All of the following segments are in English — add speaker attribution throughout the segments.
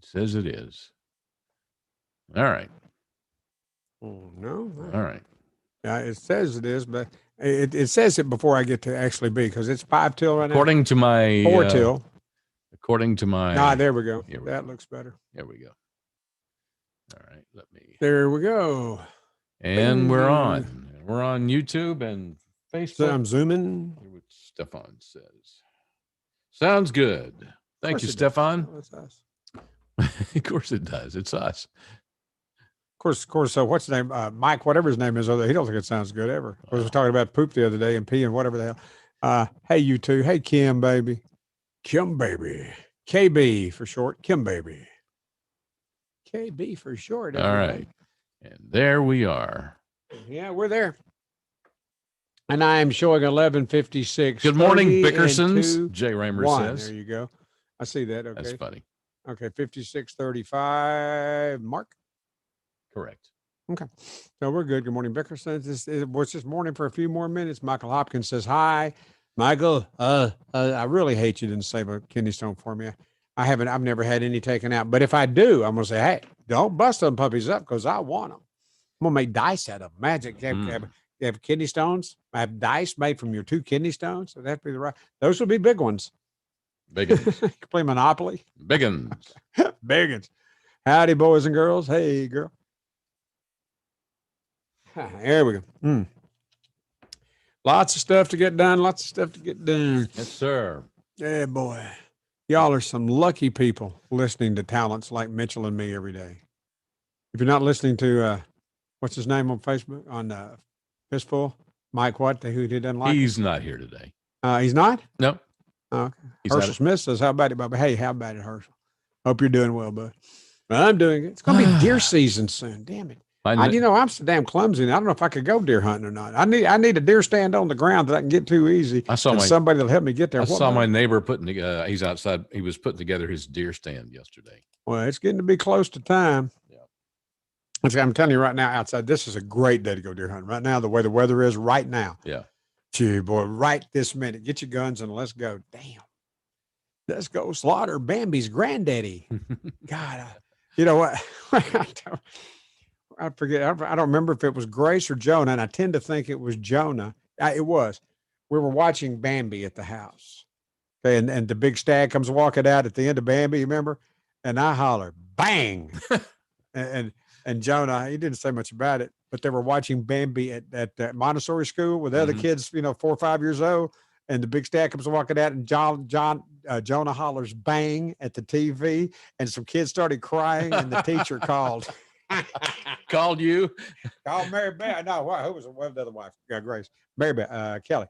Speaker 1: says it is. All right.
Speaker 2: Oh, no.
Speaker 1: All right.
Speaker 2: Yeah, it says it is, but it says it before I get to actually be because it's 5 till right now.
Speaker 1: According to my
Speaker 2: 4 till.
Speaker 1: According to my
Speaker 2: there we go.
Speaker 1: Here we
Speaker 2: That
Speaker 1: go.
Speaker 2: looks better.
Speaker 1: There we go. All right, let me.
Speaker 2: There we go.
Speaker 1: And we're on. We're on YouTube and Facebook.
Speaker 2: So I'm zooming.
Speaker 1: Hear what Stefan says. Sounds good. Thank you, Stefan.
Speaker 2: That's us.
Speaker 1: Of course it does. It's us.
Speaker 2: Of course. So what's his name? Mike, whatever his name is. He don't think it sounds good ever. Of course, we're talking about poop the other day and pee and whatever the hell. Hey, you two. Hey, Kim, baby. Kim, baby. KB for short. Kim, baby. KB for short.
Speaker 1: All right. And there we are.
Speaker 2: Yeah, we're there. And I am showing 11:56.
Speaker 1: Good morning, Bickersons. Jay Raymer says.
Speaker 2: There you go. I see that. Okay.
Speaker 1: That's funny.
Speaker 2: Okay, 56:35. Mark?
Speaker 1: Correct.
Speaker 2: Okay. So we're good. Good morning, Bickersons. It's this morning for a few more minutes. Michael Hopkins says, hi. Michael, I really hate you didn't save a kidney stone for me. I've never had any taken out. But if I do, I'm going to say, hey, don't bust them puppies up because I want them. I'm going to make dice out of them. Magic. You have kidney stones. I have dice made from your 2 kidney stones. So that'd be the right. Those would be big ones.
Speaker 1: Big ones.
Speaker 2: You can play Monopoly.
Speaker 1: Big ones.
Speaker 2: Big ones. Howdy, boys and girls. Hey, girl. There we go. Lots of stuff to get done. Lots of stuff to get done.
Speaker 1: Yes, sir.
Speaker 2: Yeah, boy. Y'all are some lucky people listening to talents like Mitchell and me every day. If you're not listening to, what's his name on Facebook, on Fistful? Mike what? Who doesn't like
Speaker 1: He's not here today.
Speaker 2: He's not?
Speaker 1: No.
Speaker 2: Oh, okay. Herschel Smith says, how about it, Bubba? Hey, how about it, Herschel? Hope you're doing well, bud. I'm doing it. It's going to be deer season soon. Damn it. I'm so damn clumsy. I don't know if I could go deer hunting or not. I need a deer stand on the ground that I can get to easy. Somebody that'll help me get there.
Speaker 1: I saw my neighbor he's outside. He was putting together his deer stand yesterday.
Speaker 2: Well, it's getting to be close to time.
Speaker 1: Yeah.
Speaker 2: I'm telling you right now, outside, this is a great day to go deer hunting. Right now, the way the weather is right now.
Speaker 1: Yeah.
Speaker 2: Gee, boy, right this minute. Get your guns and let's go. Damn. Let's go slaughter Bambi's granddaddy. God, you know what? I forget. I don't remember if it was Grace or Jonah, and I tend to think it was Jonah. It was. We were watching Bambi at the house. Okay, and the big stag comes walking out at the end of Bambi, you remember? And I holler, bang! and Jonah, he didn't say much about it, but they were watching Bambi at Montessori school with other kids, 4 or 5 years old, and the big stag comes walking out, and Jonah hollers bang at the TV, and some kids started crying, and the teacher called.
Speaker 1: Called you?
Speaker 2: Called Mary Beth. No, who was the other wife? Grace. Mary Beth, Kelly.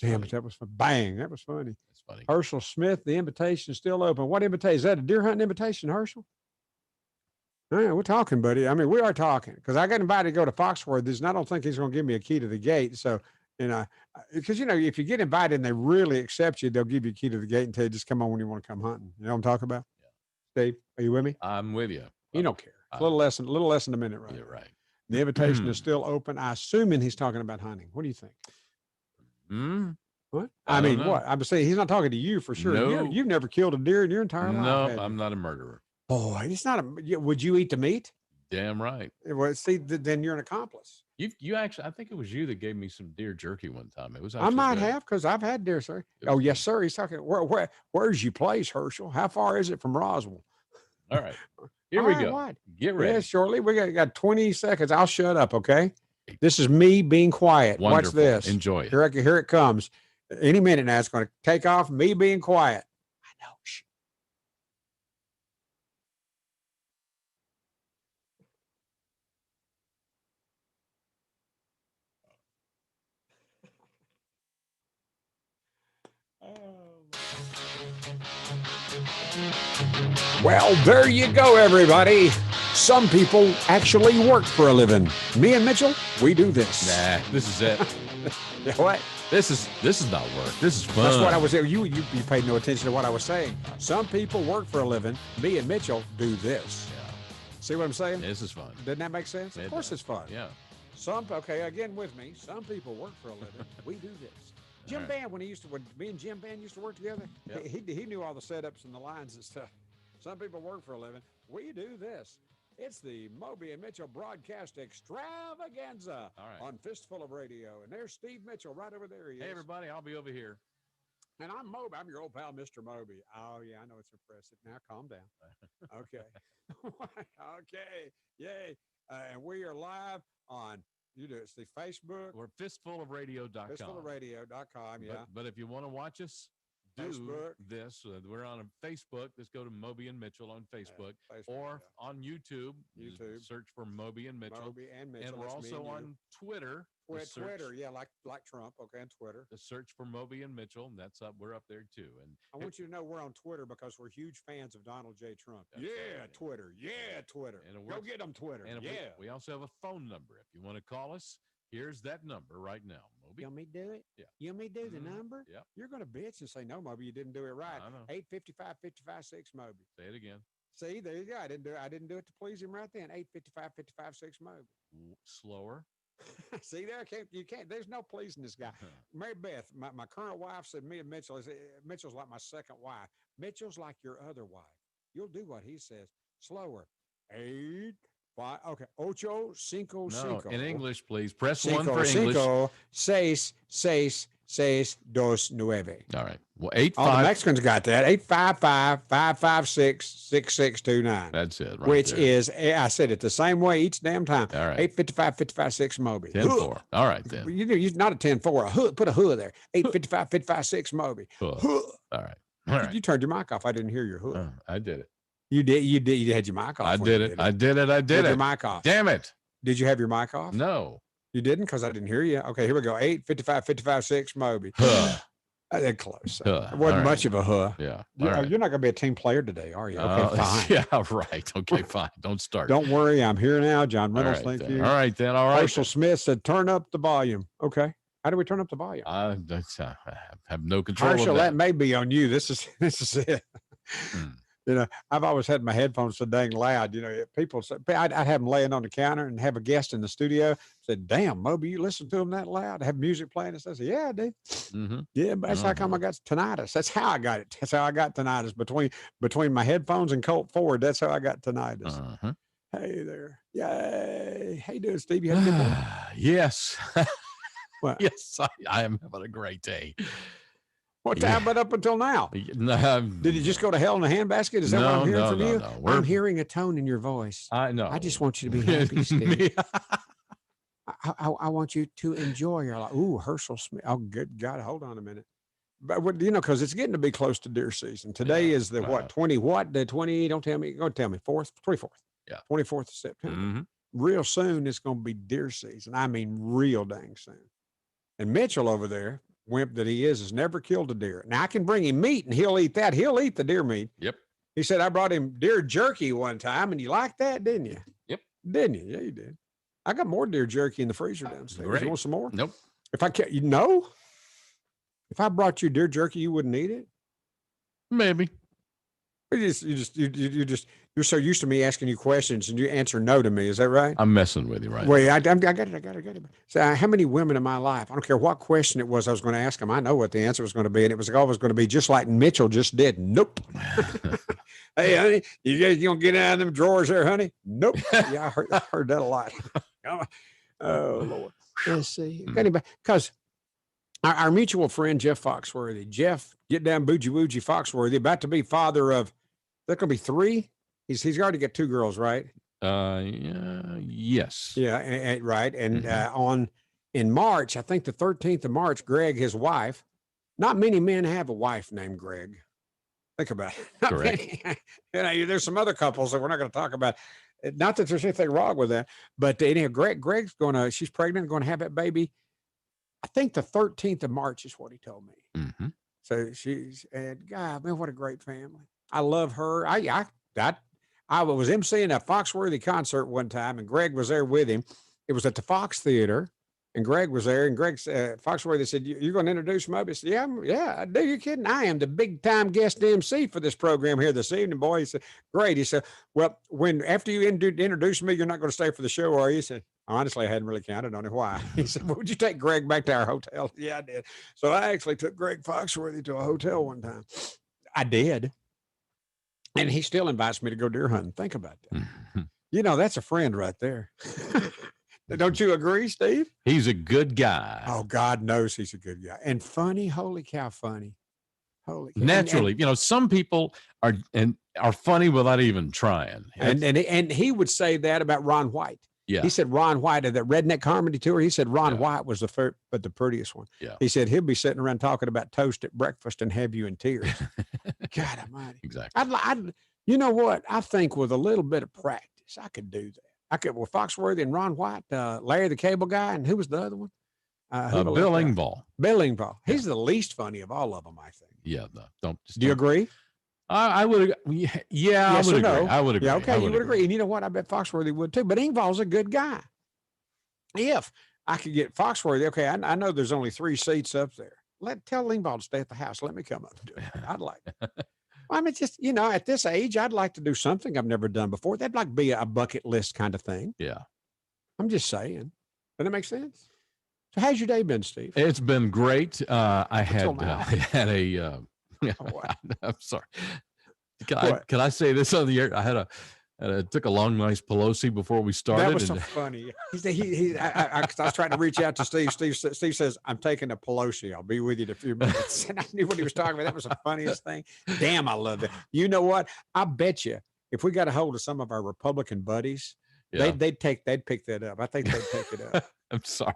Speaker 2: Damn it, that was fun. Bang. That was funny.
Speaker 1: That's funny.
Speaker 2: Herschel Smith, the invitation is still open. What invitation? Is that a deer hunting invitation, Herschel? Yeah, we're talking, buddy. I mean, we are talking because I got invited to go to Foxworthy's, and I don't think he's going to give me a key to the gate. So, because, if you get invited and they really accept you, they'll give you a key to the gate and tell you just come on when you want to come hunting. You know what I'm talking about? Yeah. Steve, are you with me?
Speaker 1: I'm with you.
Speaker 2: You don't care. It's a little less than a minute, right?
Speaker 1: You're right.
Speaker 2: The invitation is still open. I assuming he's talking about hunting. What do you think? What? I mean, what? I'm saying he's not talking to you for sure.
Speaker 1: No.
Speaker 2: You've never killed a deer in your entire life.
Speaker 1: No, I'm not a murderer.
Speaker 2: Boy, it's not would you eat the meat?
Speaker 1: Damn right.
Speaker 2: Well, see, then you're an accomplice.
Speaker 1: You actually, I think it was you that gave me some deer jerky one time. It was.
Speaker 2: I might have because I've had deer, sir. Oh, yes, sir. He's talking. Where's your place, Herschel? How far is it from Roswell?
Speaker 1: All right. Here we go.
Speaker 2: What?
Speaker 1: Get ready.
Speaker 2: Yeah, shortly. We got 20 seconds. I'll shut up, okay? This is me being quiet.
Speaker 1: Wonderful.
Speaker 2: Watch this.
Speaker 1: Enjoy it.
Speaker 2: Here it comes. Any minute now, it's going to take off. Me being quiet. I know. Shh. Well, there you go, everybody. Some people actually work for a living. Me and Mitchell, we do this.
Speaker 1: Nah, this is it.
Speaker 2: What?
Speaker 1: This is not work. This is fun.
Speaker 2: That's what I was saying. You paid no attention to what I was saying. Some people work for a living. Me and Mitchell do this.
Speaker 1: Yeah.
Speaker 2: See what I'm saying?
Speaker 1: This is fun.
Speaker 2: Doesn't that make sense? Of course it's fun.
Speaker 1: Yeah.
Speaker 2: Again with me. Some people work for a living. We do this. Jim Band, when me and Jim Band used to work together, yep. he knew all the setups and the lines and stuff. Some people work for a living. We do this. It's the Moby and Mitchell broadcast extravaganza on Fistful of Radio. And there's Steve Mitchell right over there. He
Speaker 1: Hey,
Speaker 2: is.
Speaker 1: everybody, I'll be over here.
Speaker 2: And I'm Moby. I'm your old pal, Mr. Moby. Oh, yeah, I know it's impressive. Now, calm down. Okay. Okay. Yay. And we are live on, it's the Facebook.
Speaker 1: We're fistfulofradio.com.
Speaker 2: Fistfulofradio.com, yeah.
Speaker 1: But if you want to watch us do
Speaker 2: Facebook.
Speaker 1: this, we're on a Facebook. Let's go to Moby and Mitchell on Facebook, or on YouTube. Search for Moby and Mitchell.
Speaker 2: Moby and Mitchell.
Speaker 1: And we're also on Twitter.
Speaker 2: Twitter, yeah, like Trump. Okay, on Twitter.
Speaker 1: The search for Moby and Mitchell. And that's up. We're up there too. And
Speaker 2: I want you to know we're on Twitter because we're huge fans of Donald J. Trump. Yeah, Twitter. Yeah, Twitter. And go get them Twitter. And
Speaker 1: we also have a phone number. If you want to call us, here's that number right now. Moby.
Speaker 2: You want me to do it?
Speaker 1: Yeah.
Speaker 2: You want me to do the number?
Speaker 1: Yeah.
Speaker 2: You're going to bitch and say, no, Moby, you didn't do it right.
Speaker 1: I know.
Speaker 2: 855-55-6, Moby.
Speaker 1: Say it again.
Speaker 2: See, there you go. I didn't do it to please him right then. 855-55-6, Moby.
Speaker 1: Slower.
Speaker 2: See there, you can't. There's no pleasing this guy. Mary Beth, my current wife said me and Mitchell's like my second wife. Mitchell's like your other wife. You'll do what he says. Slower. 8, 5. Okay. Ocho, cinco, cinco.
Speaker 1: In English, please. Press cinco, 1 for English.
Speaker 2: Cinco, seis, dos, nueve.
Speaker 1: All right. Well, 8, 5.
Speaker 2: All the Mexicans got that. 855-556-6629.
Speaker 1: That's it. Right
Speaker 2: which
Speaker 1: there.
Speaker 2: is, I said it the same way each damn time.
Speaker 1: All right.
Speaker 2: 855-55-6 Moby.
Speaker 1: 10-4. All right, then.
Speaker 2: You're not a 10-4. Put a hood there. 855-55-6 Moby.
Speaker 1: All right. All right.
Speaker 2: You turned your mic off. I didn't hear your hood.
Speaker 1: I did it.
Speaker 2: You did. You had your mic off.
Speaker 1: I did it. I did it.
Speaker 2: Your mic off.
Speaker 1: Damn it.
Speaker 2: Did you have your mic off?
Speaker 1: No.
Speaker 2: You didn't because I didn't hear you. Okay, here we go. 855-55-6 Moby. They're close. It wasn't much of a huh.
Speaker 1: Yeah.
Speaker 2: You're not going to be a team player today, are you? Okay, fine.
Speaker 1: Yeah, right. Okay, fine. Don't start.
Speaker 2: Don't worry. I'm here now. John Reynolds, thank you.
Speaker 1: All right, then. All right.
Speaker 2: Herschel Smith said, turn up the volume. Okay. How do we turn up the volume?
Speaker 1: I have no control
Speaker 2: Herschel,
Speaker 1: of that.
Speaker 2: that may be on you. This is it. I've always had my headphones so dang loud. People say, I'd have them laying on the counter and have a guest in the studio. Said, damn, Moby, you listen to them that loud? Have music playing? I said, yeah, I do.
Speaker 1: Mm-hmm.
Speaker 2: Yeah, but that's how come I got tinnitus. That's how I got it. That's how I got tinnitus between my headphones and Colt Ford. That's how I got tinnitus.
Speaker 1: Uh-huh.
Speaker 2: Hey there. Yay. How you doing, Steve? You have a good day?
Speaker 1: Yes.
Speaker 2: What?
Speaker 1: Yes, I am having a great day.
Speaker 2: What time but up until now? Did you just go to hell in a handbasket? Is that what I'm hearing from you? No. I'm hearing a tone in your voice.
Speaker 1: I know.
Speaker 2: I just want you to be happy, Steve. I want you to enjoy your life. Ooh, Herschel Smith. Oh, good God. Hold on a minute. But because it's getting to be close to deer season. Today is the 20, what? The 20, don't tell me. Go tell me. 24th.
Speaker 1: Yeah.
Speaker 2: 24th of September.
Speaker 1: Mm-hmm.
Speaker 2: Real soon, it's going to be deer season. I mean, real dang soon. And Mitchell over there, wimp that he is never killed a deer. Now I can bring him meat and he'll eat that. He'll eat the deer meat.
Speaker 1: Yep.
Speaker 2: He said, I brought him deer jerky one time and you liked that, didn't you?
Speaker 1: Yep.
Speaker 2: Didn't you? Yeah, you did. I got more deer jerky in the freezer downstairs.
Speaker 1: Great.
Speaker 2: You want some more?
Speaker 1: Nope.
Speaker 2: If I brought you deer jerky, you wouldn't eat it?
Speaker 1: Maybe.
Speaker 2: You're so used to me asking you questions and you answer no to me. Is that right?
Speaker 1: I'm messing with you right
Speaker 2: Wait, I got it. So how many women in my life, I don't care what question it was I was going to ask them. I know what the answer was going to be. And it was always going to be just like Mitchell just did. Nope. Hey, honey, you guys going to get out of them drawers there, honey? Nope. Yeah, I heard that a lot. Oh, Lord. Let's see. Because our mutual friend, Jeff Foxworthy. Jeff, get down Boogie Woogie Foxworthy, about to be father of, there's going to be 3. He's already got 2 girls, right?
Speaker 1: Yes.
Speaker 2: Yeah, right. And in March, I think the 13th of March, Greg, his wife, not many men have a wife named Greg. Think about it.
Speaker 1: Correct.
Speaker 2: There's some other couples that we're not going to talk about. Not that there's anything wrong with that, but Greg's she's pregnant, going to have that baby. I think the 13th of March is what he told me.
Speaker 1: Mm-hmm.
Speaker 2: So God, man, what a great family. I love her. I was emceeing a Foxworthy concert one time, and Greg was there with him. It was at the Fox Theater, and Greg was there. And Foxworthy said, "You're going to introduce Moby?" I said, "Yeah, I do. You kidding? I am the big time guest MC for this program here this evening, boy." He said, "Great." He said, "Well, after you introduce me, you're not going to stay for the show, are you?" He said, "Honestly, I hadn't really counted on it. Why?" He said, "Well, would you take Greg back to our hotel?" Yeah, I did. So I actually took Greg Foxworthy to a hotel one time. I did. And he still invites me to go deer hunting. Think about that. You know, that's a friend right there. Don't you agree, Steve?
Speaker 1: He's a good guy.
Speaker 2: Oh, God knows he's a good guy. And funny. Holy cow, funny. Holy cow.
Speaker 1: Naturally, you know, some people are funny without even trying.
Speaker 2: And he would say that about Ron White.
Speaker 1: Yeah.
Speaker 2: He said Ron White at that Redneck Comedy Tour. He said Ron White was the prettiest one.
Speaker 1: Yeah.
Speaker 2: He said he'll be sitting around talking about toast at breakfast and have you in tears. God Almighty.
Speaker 1: Exactly.
Speaker 2: You know what? I think with a little bit of practice, I could do that. I could with Foxworthy and Ron White, Larry the Cable Guy, and who was the other one?
Speaker 1: Bill Engvall.
Speaker 2: Bill Engvall. He's the least funny of all of them, I think.
Speaker 1: Yeah.
Speaker 2: Do you agree?
Speaker 1: I would. Yeah,
Speaker 2: yes
Speaker 1: I would agree.
Speaker 2: No?
Speaker 1: I would agree.
Speaker 2: Yeah, okay, you would agree. And you know what? I bet Foxworthy would too. But Engvall's a good guy. If I could get Foxworthy, okay, I know there's only 3 seats up there. Tell Engvall to stay at the house. Let me come up and do it. I'd like it. I mean, just, you know, at this age, I'd like to do something I've never done before. That'd like be a bucket list kind of thing.
Speaker 1: Yeah.
Speaker 2: I'm just saying. Does that make sense? So how's your day been, Steve?
Speaker 1: It's been great. I had a, I'm sorry. Can I say this on the air? I took a long, nice Pelosi before we started.
Speaker 2: That was so funny. I was trying to reach out to Steve. Steve says, I'm taking a Pelosi. I'll be with you in a few minutes. And I knew what he was talking about. That was the funniest thing. Damn, I love it. You know what? I bet you if we got a hold of some of our Republican buddies, they'd pick that up. I think they'd pick it up.
Speaker 1: I'm sorry.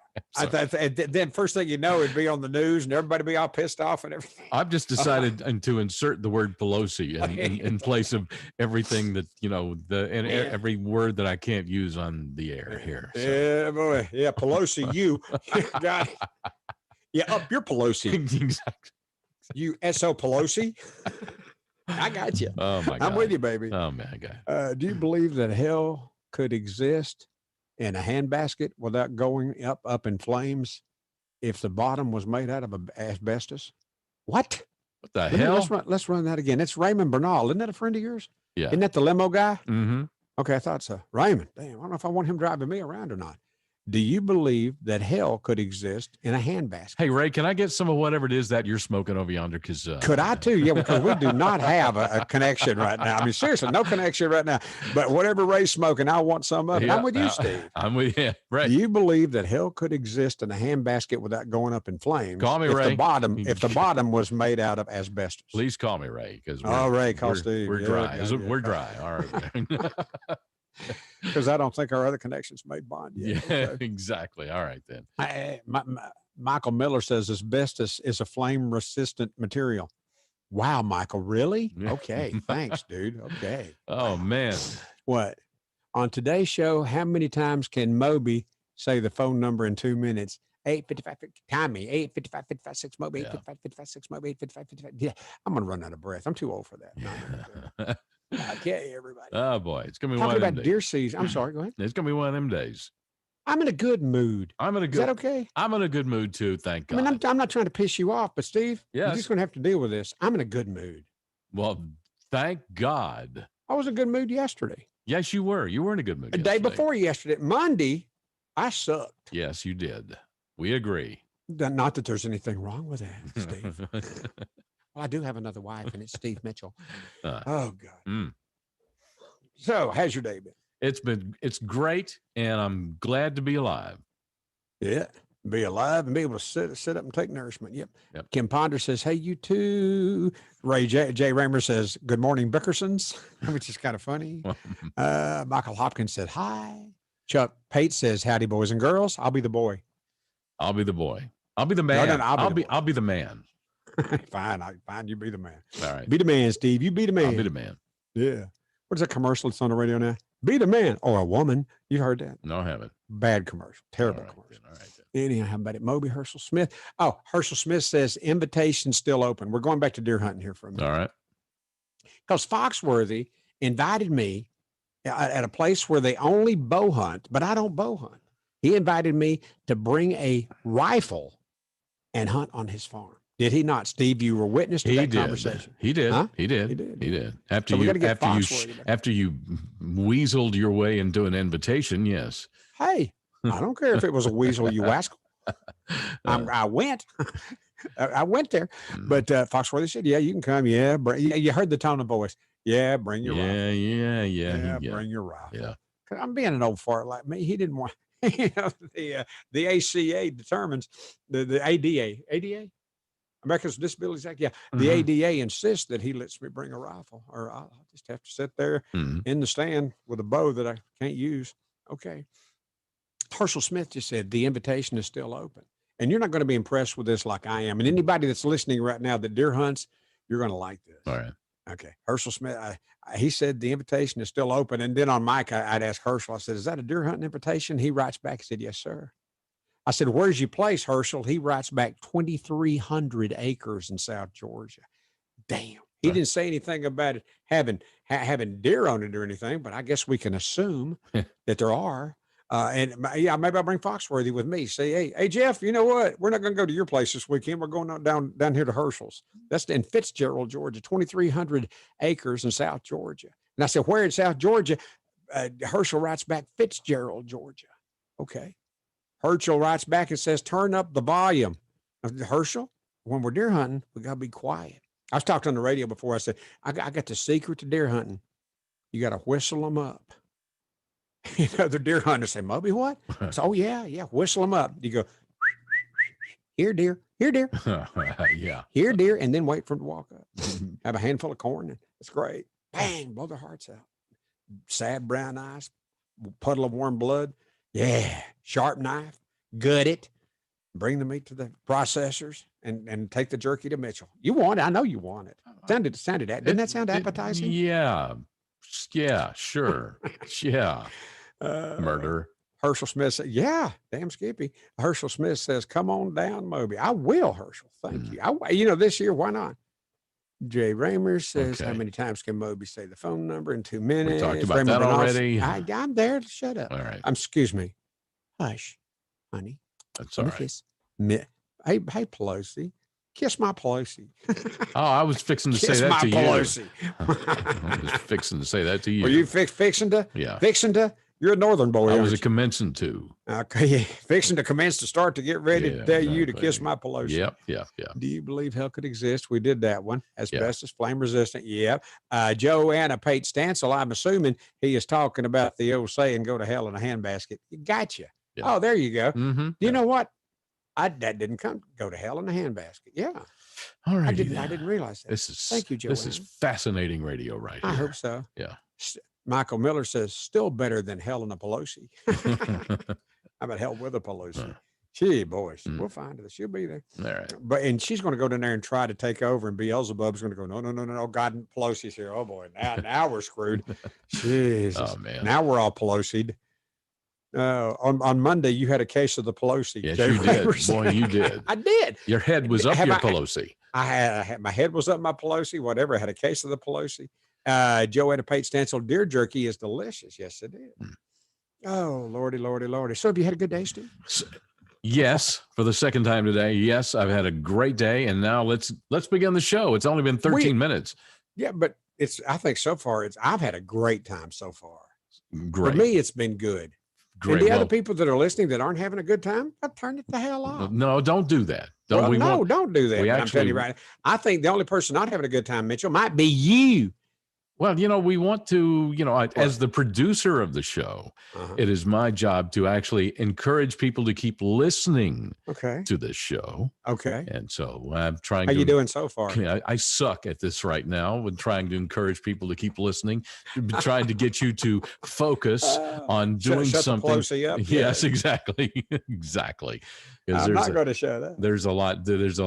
Speaker 2: Then first thing you know, it'd be on the news and everybody be all pissed off and everything.
Speaker 1: I've just decided to insert the word Pelosi in place of everything that, you know, every word that I can't use on the air here. So.
Speaker 2: Yeah, boy. Yeah, Pelosi, you. Got it. Yeah, up your Pelosi.
Speaker 1: Exactly.
Speaker 2: You S.O. Pelosi. I got you.
Speaker 1: Oh, my God.
Speaker 2: I'm with you, baby.
Speaker 1: Oh, man. God.
Speaker 2: Do you believe that hell could exist in a handbasket without going up in flames if the bottom was made out of asbestos? What
Speaker 1: the hell?
Speaker 2: Let's run that again. It's Raymond Bernal. Isn't that a friend of yours?
Speaker 1: Yeah.
Speaker 2: Isn't that the limo guy?
Speaker 1: Mm-hmm.
Speaker 2: Okay, I thought so. Raymond, damn, I don't know if I want him driving me around or not. Do you believe that hell could exist in a handbasket?
Speaker 1: Hey, Ray, can I get some of whatever it is that you're smoking over yonder?
Speaker 2: Could I too? Yeah, because we do not have a connection right now. I mean, seriously, no connection right now. But whatever Ray's smoking, I want some of it.
Speaker 1: Yeah,
Speaker 2: I'm with you, Steve.
Speaker 1: I'm with you, Ray.
Speaker 2: Do you believe that hell could exist in a handbasket without going up in flames?
Speaker 1: Call me, Ray.
Speaker 2: If the bottom was made out of asbestos.
Speaker 1: Please call me, Ray.
Speaker 2: Ray, call Steve.
Speaker 1: We're dry. We're dry. All right.
Speaker 2: Because I don't think our other connections made bond yet.
Speaker 1: Yeah, okay. Exactly. All right, then.
Speaker 2: Michael Miller says asbestos is a flame-resistant material. Wow, Michael, really? Okay, thanks, dude. Okay.
Speaker 1: Oh, man.
Speaker 2: What? On today's show, how many times can Moby say the phone number in 2 minutes? 855, time me, 855, 556, Moby, 855, 556, Moby, 855, 55. Yeah, I'm going to run out of breath. I'm too old for that. Okay, everybody.
Speaker 1: Oh, boy. It's going to be
Speaker 2: Talking
Speaker 1: one of them
Speaker 2: about deer season. I'm sorry, go ahead.
Speaker 1: It's going to be one of them days.
Speaker 2: I'm in a good mood. Is that okay?
Speaker 1: I'm in a good mood, too, thank God.
Speaker 2: I mean, I'm not trying to piss you off, but Steve,
Speaker 1: yes.
Speaker 2: You're just going to have to deal with this. I'm in a good mood.
Speaker 1: Well, thank God.
Speaker 2: I was in a good mood yesterday.
Speaker 1: Yes, you were. You were in a good mood
Speaker 2: yesterday. Day before yesterday. Monday, I sucked.
Speaker 1: Yes, you did. We agree.
Speaker 2: Not that there's anything wrong with that, Steve. Well, I do have another wife, and it's Steve Mitchell. Oh, God. So, how's your day been?
Speaker 1: It's great, and I'm glad to be alive.
Speaker 2: Yeah, be alive and be able to sit up and take nourishment. Yep. Kim Ponder says, hey, you too. Ray J. Raymer says, good morning, Bickersons, which is kind of funny. Michael Hopkins said, hi. Chuck Pate says, howdy, boys and girls. I'll be the boy.
Speaker 1: I'll be the boy. I'll be the man.
Speaker 2: No,
Speaker 1: I'll be the man.
Speaker 2: Fine. You be the man.
Speaker 1: All right.
Speaker 2: Be the man, Steve. You be the man.
Speaker 1: I'll be the man.
Speaker 2: Yeah. What is that commercial that's on the radio now? Be the man or a woman. You heard that?
Speaker 1: No, I haven't.
Speaker 2: Bad commercial. Terrible commercial.
Speaker 1: All right.
Speaker 2: Anyhow, how about it? Moby Herschel Smith. Oh, Herschel Smith says invitation still open. We're going back to deer hunting here for a minute.
Speaker 1: All right.
Speaker 2: Because Foxworthy invited me at a place where they only bow hunt, but I don't bow hunt. He invited me to bring a rifle and hunt on his farm. Did he not, Steve? You were witness to that conversation.
Speaker 1: He did.
Speaker 2: Huh?
Speaker 1: He did. After
Speaker 2: you
Speaker 1: weaseled your way into an invitation, yes.
Speaker 2: Hey, I don't care if it was a weasel, you rascal. I went. I went there, but Foxworthy said, "Yeah, you can come." Yeah, but you heard the tone of voice. Yeah, bring your rifle.
Speaker 1: Yeah.
Speaker 2: Bring your rifle.
Speaker 1: Yeah.
Speaker 2: I'm being an old fart like me. He didn't want, the ACA determines the ADA, Americans with Disabilities Act. Yeah. The
Speaker 1: Mhm.
Speaker 2: ADA insists that he lets me bring a rifle, or I'll just have to sit there
Speaker 1: Mhm.
Speaker 2: in the stand with a bow that I can't use. Okay. Herschel Smith just said the invitation is still open. And you're not going to be impressed with this like I am. And anybody that's listening right now that deer hunts, you're going to like this.
Speaker 1: All right.
Speaker 2: Okay. Herschel Smith, he said the invitation is still open. And then on mic, I'd ask Herschel, I said, is that a deer hunting invitation? He writes back, he said, yes, sir. I said, where's your place, Herschel? He writes back 2,300 acres in South Georgia. Damn. He didn't say anything about it having deer on it or anything, but I guess we can assume that there are. And yeah, maybe I'll bring Foxworthy with me. Say, hey, Jeff, you know what? We're not going to go to your place this weekend. We're going down here to Herschel's. That's in Fitzgerald, Georgia, 2,300 acres in South Georgia. And I said, where in South Georgia? Herschel writes back, Fitzgerald, Georgia. Okay. Herschel writes back and says, turn up the volume. Herschel, when we're deer hunting, we got to be quiet. I was talking on the radio before. I said, I got the secret to deer hunting. You got to whistle them up. The deer hunters say, Moby, what? I said, oh, yeah, whistle them up. You go, here, deer, here, deer.
Speaker 1: Yeah.
Speaker 2: Here, deer, and then wait for them to walk up. Have a handful of corn, and it's great. Bang, blow their hearts out. Sad brown eyes, puddle of warm blood. Yeah, sharp knife, gut it, bring the meat to the processors, and take the jerky to Mitchell. You want it. I know you want it. Didn't that sound appetizing?
Speaker 1: Yeah, sure. Yeah. Murder.
Speaker 2: Herschel Smith said, yeah, damn Skippy. Herschel Smith says, come on down, Moby. I will, Herschel. Thank you. This year, why not? Jay Raymer says, how many times can Moby say the phone number in 2 minutes?
Speaker 1: We talked about
Speaker 2: Raymer
Speaker 1: that already.
Speaker 2: I'm there to shut up.
Speaker 1: All right.
Speaker 2: Excuse me. Hush, honey.
Speaker 1: That's all right.
Speaker 2: Kiss. Hey, Pelosi. Kiss my Pelosi.
Speaker 1: Oh, I was fixing to say that to
Speaker 2: Pelosi.
Speaker 1: you. I was fixing to say that to you.
Speaker 2: Were you fixing to?
Speaker 1: Yeah.
Speaker 2: Fixing to? You're a northern boy.
Speaker 1: I was commencing to.
Speaker 2: Okay. Fixing to commence to start to get ready to tell you to kiss my Pelosi.
Speaker 1: Yep.
Speaker 2: Do you believe hell could exist? We did that one. Asbestos, flame resistant. Yep. Joanna Pate Stansel, I'm assuming he is talking about the old saying, go to hell in a handbasket. Gotcha. Yeah. Oh, there you go.
Speaker 1: Mm-hmm.
Speaker 2: You know what? That didn't go to hell in a handbasket. Yeah.
Speaker 1: All right.
Speaker 2: I didn't realize that. Thank you, Joanna.
Speaker 1: This is fascinating radio right here.
Speaker 2: I hope so.
Speaker 1: Yeah.
Speaker 2: Michael Miller says, still better than hell in a Pelosi. How about hell with a Pelosi? Gee, boys, we'll find her. She'll be there.
Speaker 1: All right.
Speaker 2: And she's going to go down there and try to take over, and Beelzebub's going to go, no, God, Pelosi's here. Oh, boy, now we're screwed. Jesus.
Speaker 1: Oh, man.
Speaker 2: Now we're all Pelosi'd. On Monday, you had a case of the Pelosi.
Speaker 1: Yes, you did. Boy, you did.
Speaker 2: I did.
Speaker 1: Your head was up your Pelosi.
Speaker 2: I had my head was up my Pelosi, whatever. I had a case of the Pelosi. Joanna Pate Stansel, deer jerky is delicious. Yes, it is. Oh, Lordy. So have you had a good day, Steve?
Speaker 1: Yes, for the second time today. Yes, I've had a great day. And now let's begin the show. It's only been 13 minutes.
Speaker 2: Yeah, but I think so far I've had a great time so far.
Speaker 1: Great.
Speaker 2: For me, it's been good.
Speaker 1: Great.
Speaker 2: And the other people that are listening that aren't having a good time, I'll turn it the hell off.
Speaker 1: No, don't do that.
Speaker 2: Don't do that. I'm telling you right. I think the only person not having a good time, Mitchell, might be you.
Speaker 1: Well, we want to, as the producer of the show, it is my job to actually encourage people to keep listening to this show.
Speaker 2: Okay.
Speaker 1: And so I'm trying
Speaker 2: How you doing so far?
Speaker 1: I suck at this right now with trying to encourage people to keep listening, trying to get you to focus on doing something.
Speaker 2: Up.
Speaker 1: Yes, exactly. Exactly.
Speaker 2: I'm not going to show that.
Speaker 1: There's a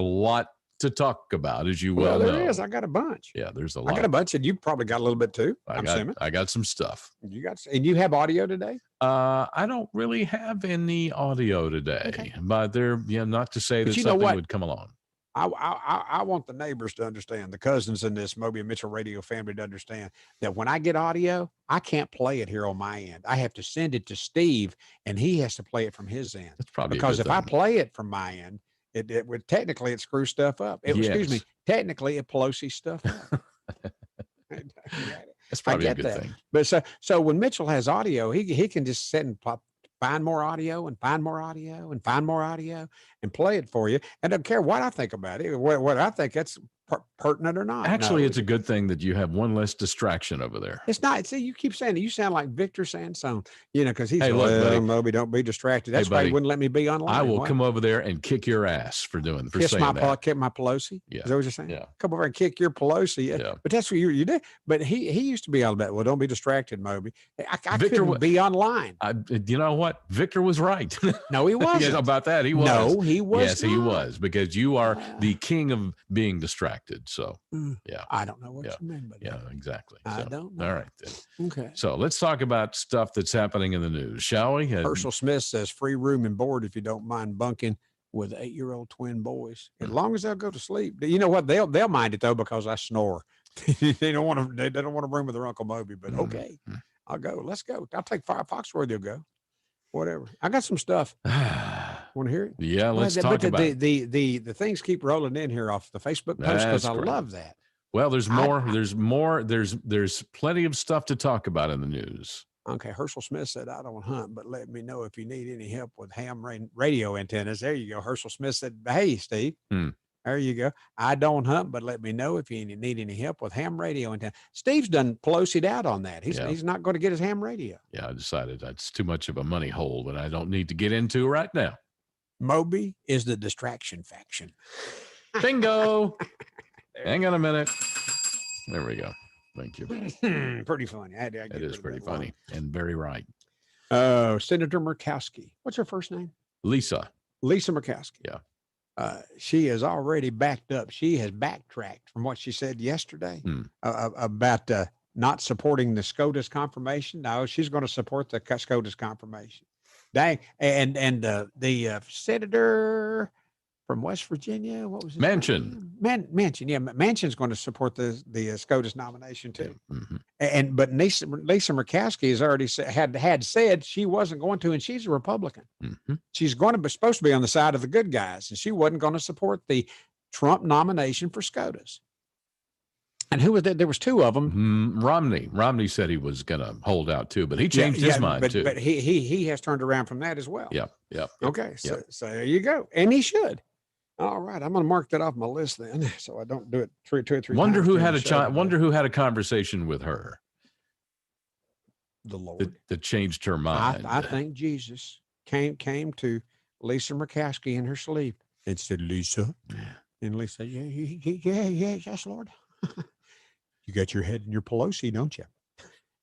Speaker 1: lot to talk about, as you well know.
Speaker 2: There is. I got a bunch.
Speaker 1: Yeah, there's a lot.
Speaker 2: I got a bunch, and you probably got a little bit too.
Speaker 1: I got some stuff.
Speaker 2: And you have audio today?
Speaker 1: I don't really have any audio today, but not to say that something would come along.
Speaker 2: I want the neighbors to understand, the cousins in this Moby and Mitchell radio family to understand that when I get audio, I can't play it here on my end. I have to send it to Steve, and he has to play it from his end.
Speaker 1: That's probably
Speaker 2: because if I play it from my end, it would technically it screws stuff up. Excuse me. Technically, it Pelosi stuff up.
Speaker 1: That's probably a good thing.
Speaker 2: But so when Mitchell has audio, he can just sit and find more audio and find more audio and find more audio, and play it for you. And don't care what I think about it. What I think that's pertinent or not.
Speaker 1: Actually,
Speaker 2: No,
Speaker 1: it's a good thing that you have one less distraction over there.
Speaker 2: it's not. See, you keep saying it. You sound like Victor Sansone, because he's
Speaker 1: Hey, look, buddy.
Speaker 2: Moby, don't be distracted. That's
Speaker 1: Hey,
Speaker 2: why he
Speaker 1: buddy,
Speaker 2: wouldn't let me be online.
Speaker 1: I will
Speaker 2: What?
Speaker 1: come over there and kick your ass for saying that.
Speaker 2: Kick my Pelosi.
Speaker 1: Yeah.
Speaker 2: Is that what you're saying?
Speaker 1: Yeah.
Speaker 2: Come over and kick your Pelosi.
Speaker 1: Yeah.
Speaker 2: But that's what you did. But he used to be all about, well, don't be distracted, Moby. I
Speaker 1: Victor
Speaker 2: couldn't be online.
Speaker 1: You know what? Victor was right.
Speaker 2: No, he wasn't.
Speaker 1: Yes, about that, he was.
Speaker 2: No, he was.
Speaker 1: Yes, he was, because you are the king of being distracted. So, yeah.
Speaker 2: I don't know what you mean by that.
Speaker 1: Yeah, exactly.
Speaker 2: I don't know.
Speaker 1: All right, then.
Speaker 2: Okay.
Speaker 1: So let's talk about stuff that's happening in the news, shall we?
Speaker 2: Herschel Smith says free room and board if you don't mind bunking with 8-year-old twin boys, as long as they'll go to sleep. You know what? They'll mind it though, because I snore. They don't want to. They don't want to room with their Uncle Moby. But okay, I'll go. Let's go. I'll take Foxworthy. Will go. Whatever. I got some stuff. Want to hear it?
Speaker 1: Yeah, let's talk about it.
Speaker 2: The things keep rolling in here off the Facebook post, because I love that.
Speaker 1: Well, there's more. There's plenty of stuff to talk about in the news.
Speaker 2: Okay, Herschel Smith said, I don't hunt, but let me know if you need any help with ham radio antennas. There you go. Herschel Smith said, hey, Steve. There you go. I don't hunt, but let me know if you need any help with ham radio antenna. Steve's done Pelosi'd out on that. He's not going to get his ham radio.
Speaker 1: Yeah, I decided that's too much of a money hole that I don't need to get into right now.
Speaker 2: Moby is the distraction faction.
Speaker 1: Bingo. Hang on a minute. There we go. Thank you.
Speaker 2: Pretty funny.
Speaker 1: It is pretty funny and very right.
Speaker 2: Senator Murkowski. What's her first name?
Speaker 1: Lisa
Speaker 2: Murkowski.
Speaker 1: Yeah.
Speaker 2: She has already backed up. She has backtracked from what she said yesterday about not supporting the SCOTUS confirmation. No, she's going to support the SCOTUS confirmation. Dang. And the senator from West Virginia, what was his
Speaker 1: Manchin?
Speaker 2: Manchin, yeah. Manchin's going to support the SCOTUS nomination too. But Lisa Murkowski has already had said she wasn't going to, and she's a Republican. She's going to be supposed to be on the side of the good guys, and she wasn't going to support the Trump nomination for SCOTUS. And who was there? There was two of them.
Speaker 1: Romney said he was going to hold out too, but he changed his mind too.
Speaker 2: But he has turned around from that as well.
Speaker 1: Yeah.
Speaker 2: Okay. So there you go. And he should. All right. I'm going to mark that off my list then, so I don't do it two or three times.
Speaker 1: Wonder who had a conversation with her.
Speaker 2: The Lord.
Speaker 1: That changed her mind.
Speaker 2: I think Jesus came to Lisa Murkowski in her sleep and said, Lisa. And Lisa said, yes, Lord. You got your head in your Pelosi, don't you?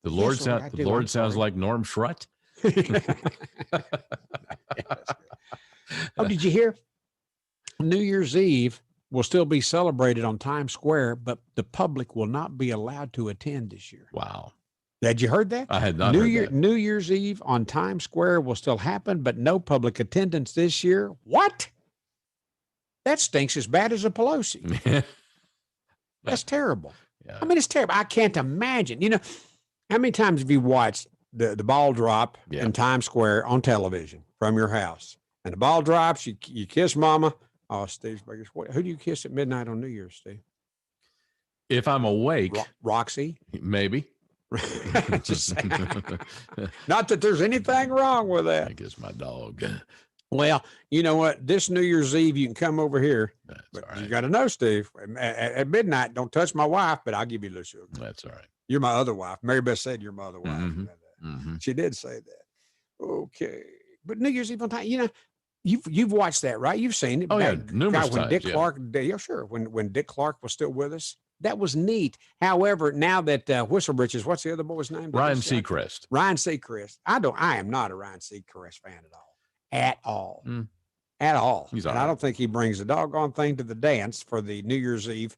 Speaker 1: The Lord sounds like Norm Schrott.
Speaker 2: Oh, did you hear? New Year's Eve will still be celebrated on Times Square, but the public will not be allowed to attend this year.
Speaker 1: Wow.
Speaker 2: Had you heard that?
Speaker 1: I had not heard that.
Speaker 2: New Year's Eve on Times Square will still happen, but no public attendance this year. What? That stinks as bad as a Pelosi. That's terrible.
Speaker 1: Yeah.
Speaker 2: I mean, it's terrible. I can't imagine. How many times have you watched the ball drop in Times Square on television from your house? And the ball drops, you kiss mama. Oh, Steve's biggest. Who do you kiss at midnight on New Year's, Steve?
Speaker 1: If I'm awake.
Speaker 2: Roxy?
Speaker 1: Maybe.
Speaker 2: Just not that there's anything wrong with that.
Speaker 1: I guess my dog.
Speaker 2: Well, you know what? This New Year's Eve, you can come over here.
Speaker 1: That's
Speaker 2: but
Speaker 1: all right.
Speaker 2: You got to know, Steve, at midnight, don't touch my wife, but I'll give you a little sugar.
Speaker 1: That's all right.
Speaker 2: You're my other wife. Mary Beth said you're my other wife. She did say that. Okay. But New Year's Eve on time, you've watched that, right? You've seen it.
Speaker 1: Oh, yeah, numerous
Speaker 2: when
Speaker 1: times.
Speaker 2: Dick Clark, sure. When Dick Clark was still with us, that was neat. However, now that Whistlebritches, what's the other boy's name?
Speaker 1: Ryan Seacrest.
Speaker 2: Ryan Seacrest. I am not a Ryan Seacrest fan at all. At all. At all.
Speaker 1: He's
Speaker 2: and
Speaker 1: all right.
Speaker 2: I don't think he brings a doggone thing to the dance for the New Year's Eve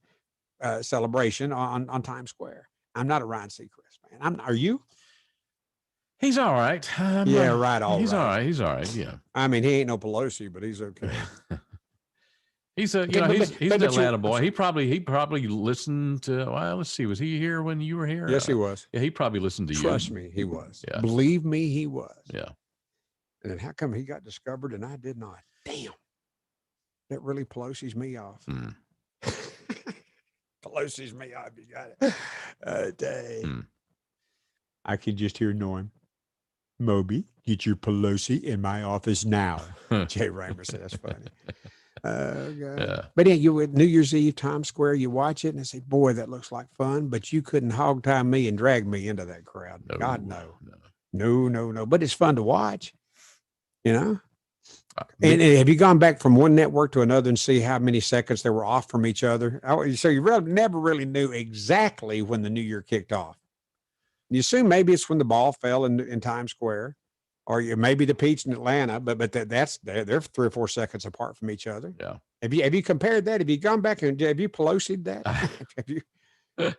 Speaker 2: celebration on Times Square. I'm not a Ryan Seacrest fan. Are you?
Speaker 1: He's all right.
Speaker 2: Yeah, right.
Speaker 1: He's all right. He's all right. Yeah.
Speaker 2: I mean, he ain't no Pelosi, but he's okay.
Speaker 1: He's an Atlanta boy. He probably listened to. Well, let's see. Was he here when you were here?
Speaker 2: Yes, he was.
Speaker 1: Yeah, he probably listened to you.
Speaker 2: Trust me, he was.
Speaker 1: Yeah.
Speaker 2: Believe me, he was.
Speaker 1: Yeah.
Speaker 2: And then how come he got discovered and I did not? Damn. That really Pelosi's me off. Pelosi's me off. You got it. Dang. I could just hear Norm. Moby, get your Pelosi in my office now. Jay Raymer said, that's funny. Oh, God.
Speaker 1: Yeah.
Speaker 2: But yeah, you at New Year's Eve, Times Square, you watch it and say, boy, that looks like fun. But you couldn't hog tie me and drag me into that crowd.
Speaker 1: No,
Speaker 2: God, no. No. But it's fun to watch, you know? And have you gone back from one network to another and see how many seconds they were off from each other? So you never really knew exactly when the new year kicked off. You assume maybe it's when the ball fell in Times Square, or maybe the Peach in Atlanta, but they're 3 or 4 seconds apart from each other.
Speaker 1: Yeah.
Speaker 2: Have you compared that? Have you gone back and have you Pelosi'd that?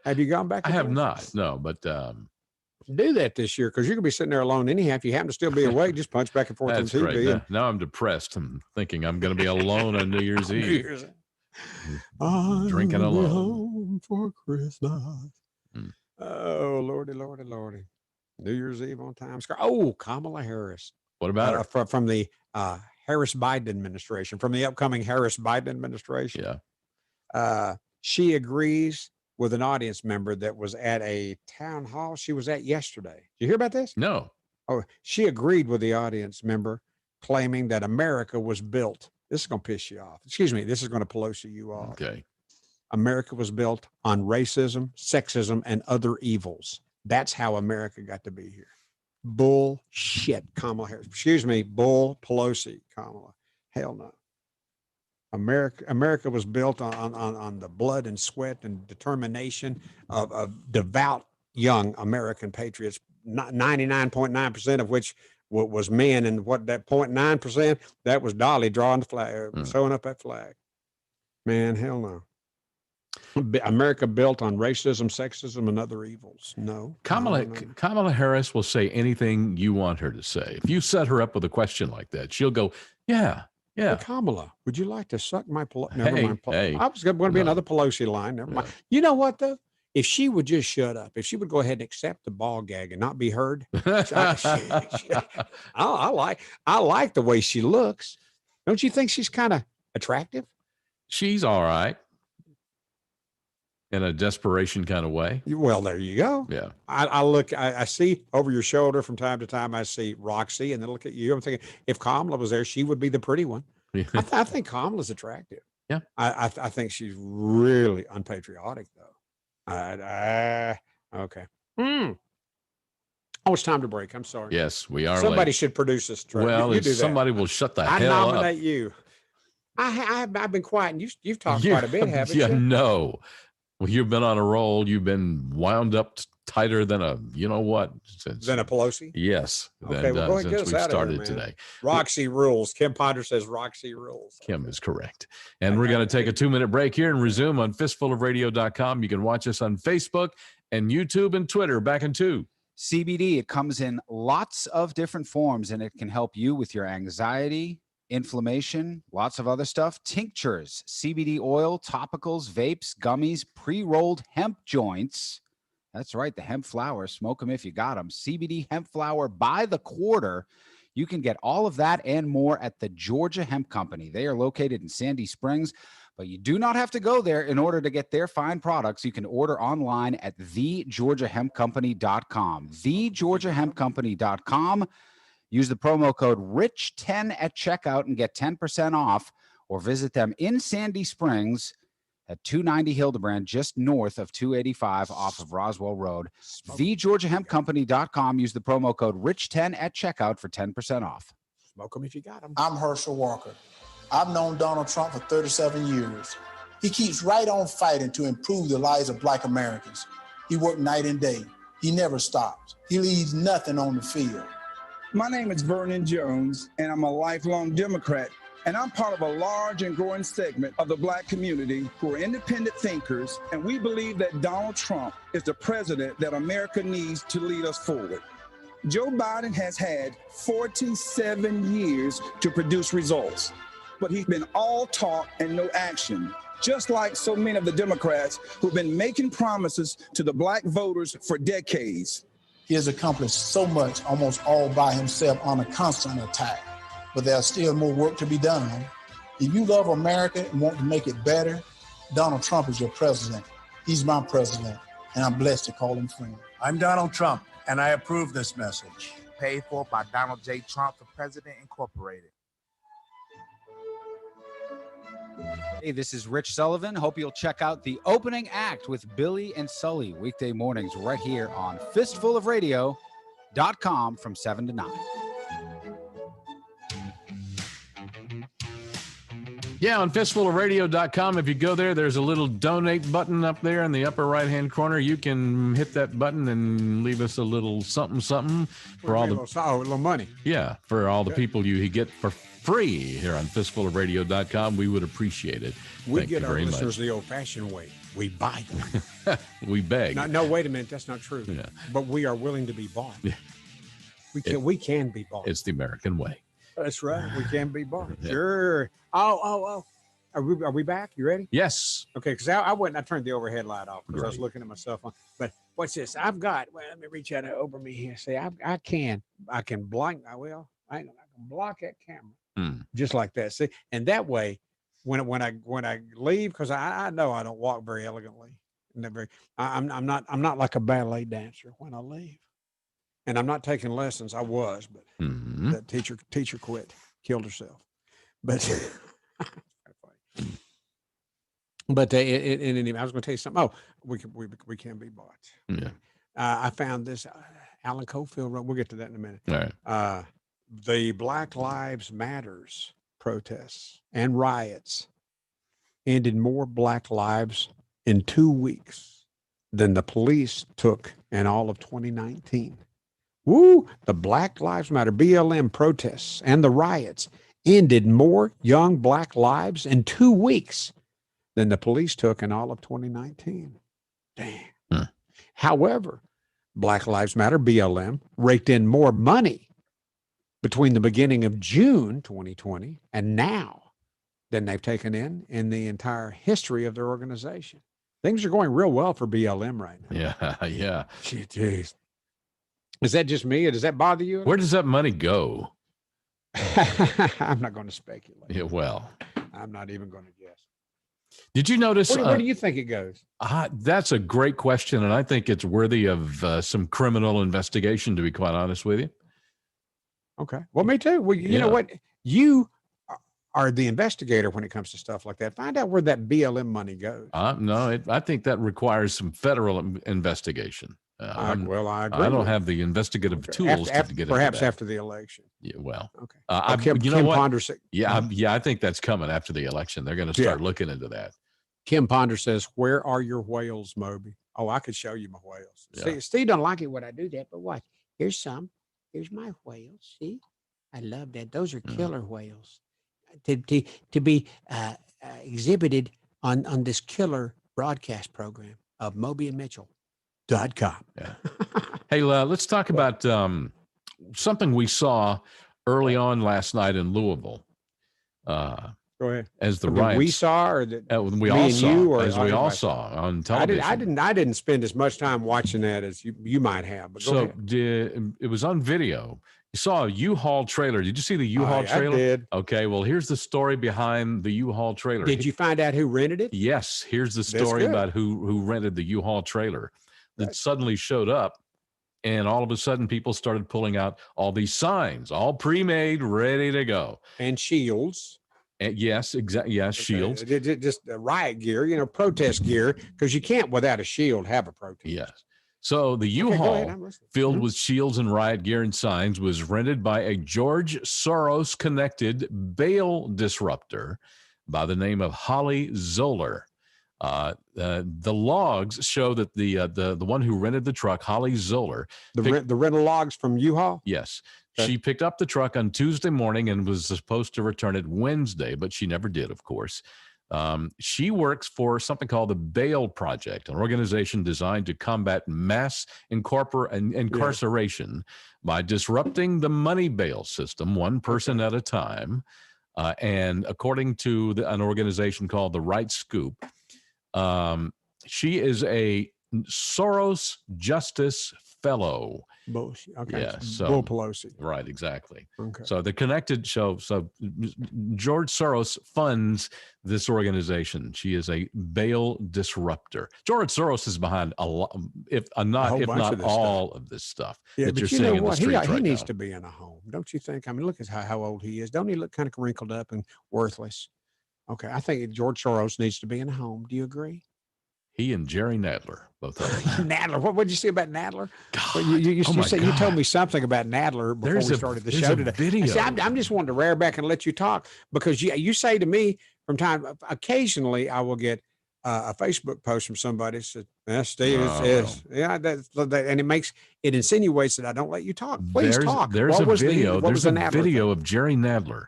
Speaker 2: have you gone back?
Speaker 1: I have not. No, but
Speaker 2: do that this year, because you're gonna be sitting there alone anyhow. If you happen to still be awake, just punch back and forth on TV.
Speaker 1: Great. Now I'm depressed. I'm thinking I'm going to be alone on New Year's Eve. Drinking alone.
Speaker 2: Home for Christmas. Oh, Lordy. New Year's Eve on Times Square. Oh, Kamala Harris.
Speaker 1: What about her?
Speaker 2: From the Harris-Biden administration, from the upcoming Harris-Biden administration.
Speaker 1: Yeah.
Speaker 2: She agrees with an audience member that was at a town hall she was at yesterday. Did you hear about this?
Speaker 1: No.
Speaker 2: Oh, she agreed with the audience member, claiming that America was built. This is going to piss you off. Excuse me. This is going to Pelosi you off.
Speaker 1: Okay.
Speaker 2: America was built on racism, sexism, and other evils. That's how America got to be here. Bullshit, Kamala Harris. Excuse me, bull Pelosi, Kamala. Hell no. America was built on the blood and sweat and determination of devout young American patriots, 99.9% of which was men, and what that 0.9%, that was Dolly drawing the flag, sewing up that flag. Man, hell no. America built on racism, sexism, and other evils. No.
Speaker 1: Kamala Harris will say anything you want her to say. If you set her up with a question like that, she'll go, yeah.
Speaker 2: Well, Kamala, would you like to suck my Pelosi? Never mind.
Speaker 1: Hey,
Speaker 2: I was going to be another Pelosi line. Never mind. You know what, though? If she would just shut up, if she would go ahead and accept the ball gag and not be heard, I like the way she looks. Don't you think she's kind of attractive?
Speaker 1: She's all right. In a desperation kind of way.
Speaker 2: Well, there you go.
Speaker 1: Yeah.
Speaker 2: I see over your shoulder from time to time, I see Roxy, and then look at you. I'm thinking, if Kamala was there, she would be the pretty one. I think Kamala's attractive.
Speaker 1: Yeah.
Speaker 2: I think she's really unpatriotic, though. Okay. Oh, it's time to break. I'm sorry.
Speaker 1: Yes, we are.
Speaker 2: Somebody should produce this track.
Speaker 1: Well, somebody will shut the hell up.
Speaker 2: I nominate you. I've been quiet, and you've talked quite a bit, haven't you?
Speaker 1: No. Well, you've been on a roll. You've been wound up tighter than a, you know what?
Speaker 2: Than a Pelosi?
Speaker 1: Yes.
Speaker 2: Okay, well, go ahead,
Speaker 1: since we started today.
Speaker 2: Roxy rules. Kim Ponder says Roxy rules.
Speaker 1: Kim is correct. And we're going to take a 2-minute break here and resume on fistfulofradio.com. You can watch us on Facebook and YouTube and Twitter. Back in 2.
Speaker 3: CBD, it comes in lots of different forms, and it can help you with your anxiety, inflammation, lots of other stuff. Tinctures, CBD oil, topicals, vapes, gummies, pre-rolled hemp joints. That's right, the hemp flower. Smoke them if you got them. CBD hemp flower by the quarter. You can get all of that and more at the Georgia Hemp Company. They are located in Sandy Springs, but you do not have to go there in order to get their fine products. You can order online at thegeorgiahempcompany.com. Thegeorgiahempcompany.com. Use the promo code RICH10 at checkout and get 10% off, or visit them in Sandy Springs at 290 Hildebrand, just north of 285 off of Roswell Road. TheGeorgiaHempCompany.com. Use the promo code RICH10 at checkout for 10% off.
Speaker 2: Smoke them if you got them.
Speaker 4: I'm Herschel Walker. I've known Donald Trump for 37 years. He keeps right on fighting to improve the lives of Black Americans. He worked night and day. He never stops. He leaves nothing on the field.
Speaker 5: My name is Vernon Jones, and I'm a lifelong Democrat, and I'm part of a large and growing segment of the Black community who are independent thinkers, and we believe that Donald Trump is the president that America needs to lead us forward. Joe Biden has had 47 years to produce results, but he's been all talk and no action, just like so many of the Democrats who've been making promises to the Black voters for decades.
Speaker 4: He has accomplished so much, almost all by himself, on a constant attack. But there's still more work to be done. If you love America and want to make it better, Donald Trump is your president. He's my president, and I'm blessed to call him friend.
Speaker 6: I'm Donald Trump, and I approve this message. paid for by Donald J. Trump for President Incorporated.
Speaker 3: Hey, this is Rich Sullivan. Hope you'll check out the opening act with Billy and Sully weekday mornings right here on fistfulofradio.com from 7 to 9.
Speaker 1: Yeah, on fistfulofradio.com. If you go there, there's a little donate button up there in the upper right-hand corner. You can hit that button and leave us a little something for all the
Speaker 2: little money.
Speaker 1: Yeah, for all the people you get for free here on fistfulofradio.com. We would appreciate it.
Speaker 2: We get our listeners the old-fashioned way. We buy them.
Speaker 1: We beg.
Speaker 2: No, wait a minute. That's not true.
Speaker 1: Yeah.
Speaker 2: But we are willing to be bought.
Speaker 1: Yeah.
Speaker 2: We can be bought.
Speaker 1: It's the American way.
Speaker 2: That's right. We can be bought. Yeah. Sure. Oh. Are we back? You ready?
Speaker 1: Yes.
Speaker 2: Okay, because I turned the overhead light off because I was looking at my cell phone. But what's this? I've got, let me reach out over me here. See, I can block, I can block that camera just like that. See, and that way, when I leave, because I know I don't walk very elegantly. I'm not like a ballet dancer when I leave. And I'm not taking lessons. I was, but that teacher quit, killed herself. But anyway, I was going to tell you something. Oh, we can be bought.
Speaker 1: Yeah.
Speaker 2: I found this Alan Cofield wrote. We'll get to that in a minute.
Speaker 1: All right.
Speaker 2: The Black Lives Matters protests and riots ended more Black lives in 2 weeks than the police took in all of 2019. Woo! The Black Lives Matter, BLM protests and the riots ended more young Black lives in 2 weeks than the police took in all of 2019. Dang. However, Black Lives Matter, BLM, raked in more money between the beginning of June 2020 and now than they've taken in the entire history of their organization. Things are going real well for BLM right now.
Speaker 1: Yeah.
Speaker 2: Jeez. Is that just me, or does that bother you?
Speaker 1: Where does that money go?
Speaker 2: I'm not going to speculate.
Speaker 1: Yeah, well,
Speaker 2: I'm not even going to guess.
Speaker 1: Did you notice?
Speaker 2: Where do you think it goes?
Speaker 1: That's a great question, and I think it's worthy of some criminal investigation, to be quite honest with you.
Speaker 2: Okay. Well, me too. Well, you know what? You are the investigator when it comes to stuff like that. Find out where that BLM money goes.
Speaker 1: No, I think that requires some federal investigation.
Speaker 2: I agree.
Speaker 1: I don't have the investigative tools to get
Speaker 2: perhaps
Speaker 1: into that.
Speaker 2: after the election.
Speaker 1: Yeah, well,
Speaker 2: okay.
Speaker 1: Kim
Speaker 2: Ponder said,
Speaker 1: I think that's coming after the election. They're going to start looking into that.
Speaker 2: Kim Ponder says, "Where are your whales, Moby?" Oh, I could show you my whales. Yeah. See, Steve don't like it when I do that, but watch. Here's some. Here's my whales. See, I love that. Those are killer whales to be exhibited on this killer broadcast program of Moby and Mitchell. .com.
Speaker 1: Yeah. Hey, let's talk about something we saw early on last night in Louisville.
Speaker 2: Go ahead.
Speaker 1: As the riots
Speaker 2: we saw, or that
Speaker 1: we all saw, we all saw on television.
Speaker 2: I didn't spend as much time watching that as you might have. But
Speaker 1: so it was on video. You saw a U-Haul trailer. Did you see the U-Haul trailer?
Speaker 2: I did.
Speaker 1: Okay. Well, here's the story behind the U-Haul trailer.
Speaker 2: Did you find out who rented it?
Speaker 1: Yes. Here's the story about who rented the U-Haul trailer. That suddenly showed up, and all of a sudden people started pulling out all these signs, all pre-made, ready to go.
Speaker 2: And shields.
Speaker 1: And yes, exactly. Yes, shields.
Speaker 2: Just riot gear, protest gear, because you can't without a shield have a protest.
Speaker 1: Yes. So the U-Haul filled with shields and riot gear and signs was rented by a George Soros-connected bail disruptor by the name of Holly Zoller. The logs show that the one who rented the truck, Holly Zoller,
Speaker 2: the rental logs from U-Haul.
Speaker 1: Yes, she picked up the truck on Tuesday morning and was supposed to return it Wednesday, but she never did, of course. She works for something called the Bail Project, an organization designed to combat mass incarceration by disrupting the money bail system, one person at a time. And according to an organization called the Right Scoop, she is a Soros Justice fellow.
Speaker 2: Okay.
Speaker 1: Yeah, so
Speaker 2: Bull Pelosi.
Speaker 1: Right, exactly.
Speaker 2: Okay.
Speaker 1: So the connected show. So George Soros funds this organization. She is a bail disruptor. George Soros is behind a lot, if not all of this stuff
Speaker 2: Yeah,
Speaker 1: that
Speaker 2: but
Speaker 1: you're
Speaker 2: you
Speaker 1: seeing
Speaker 2: know
Speaker 1: in the
Speaker 2: what?
Speaker 1: streets
Speaker 2: He
Speaker 1: right
Speaker 2: needs
Speaker 1: now.
Speaker 2: to be in a home, don't you think? I mean, look at how old he is. Don't he look kind of wrinkled up and worthless? Okay, I think George Soros needs to be in a home. Do you agree?
Speaker 1: He and Jerry Nadler, both of them.
Speaker 2: Nadler, what did you say about Nadler?
Speaker 1: God,
Speaker 2: Well, you
Speaker 1: God.
Speaker 2: told me something about Nadler before we started the show today.
Speaker 1: Video.
Speaker 2: See, I'm just wanting to rear back and let you talk because you say to me from time occasionally I will get a Facebook post from somebody that says, Steve, yeah, and it insinuates that I don't let you talk. Please talk.
Speaker 1: There's a video. There's a video
Speaker 2: thing?
Speaker 1: of Jerry Nadler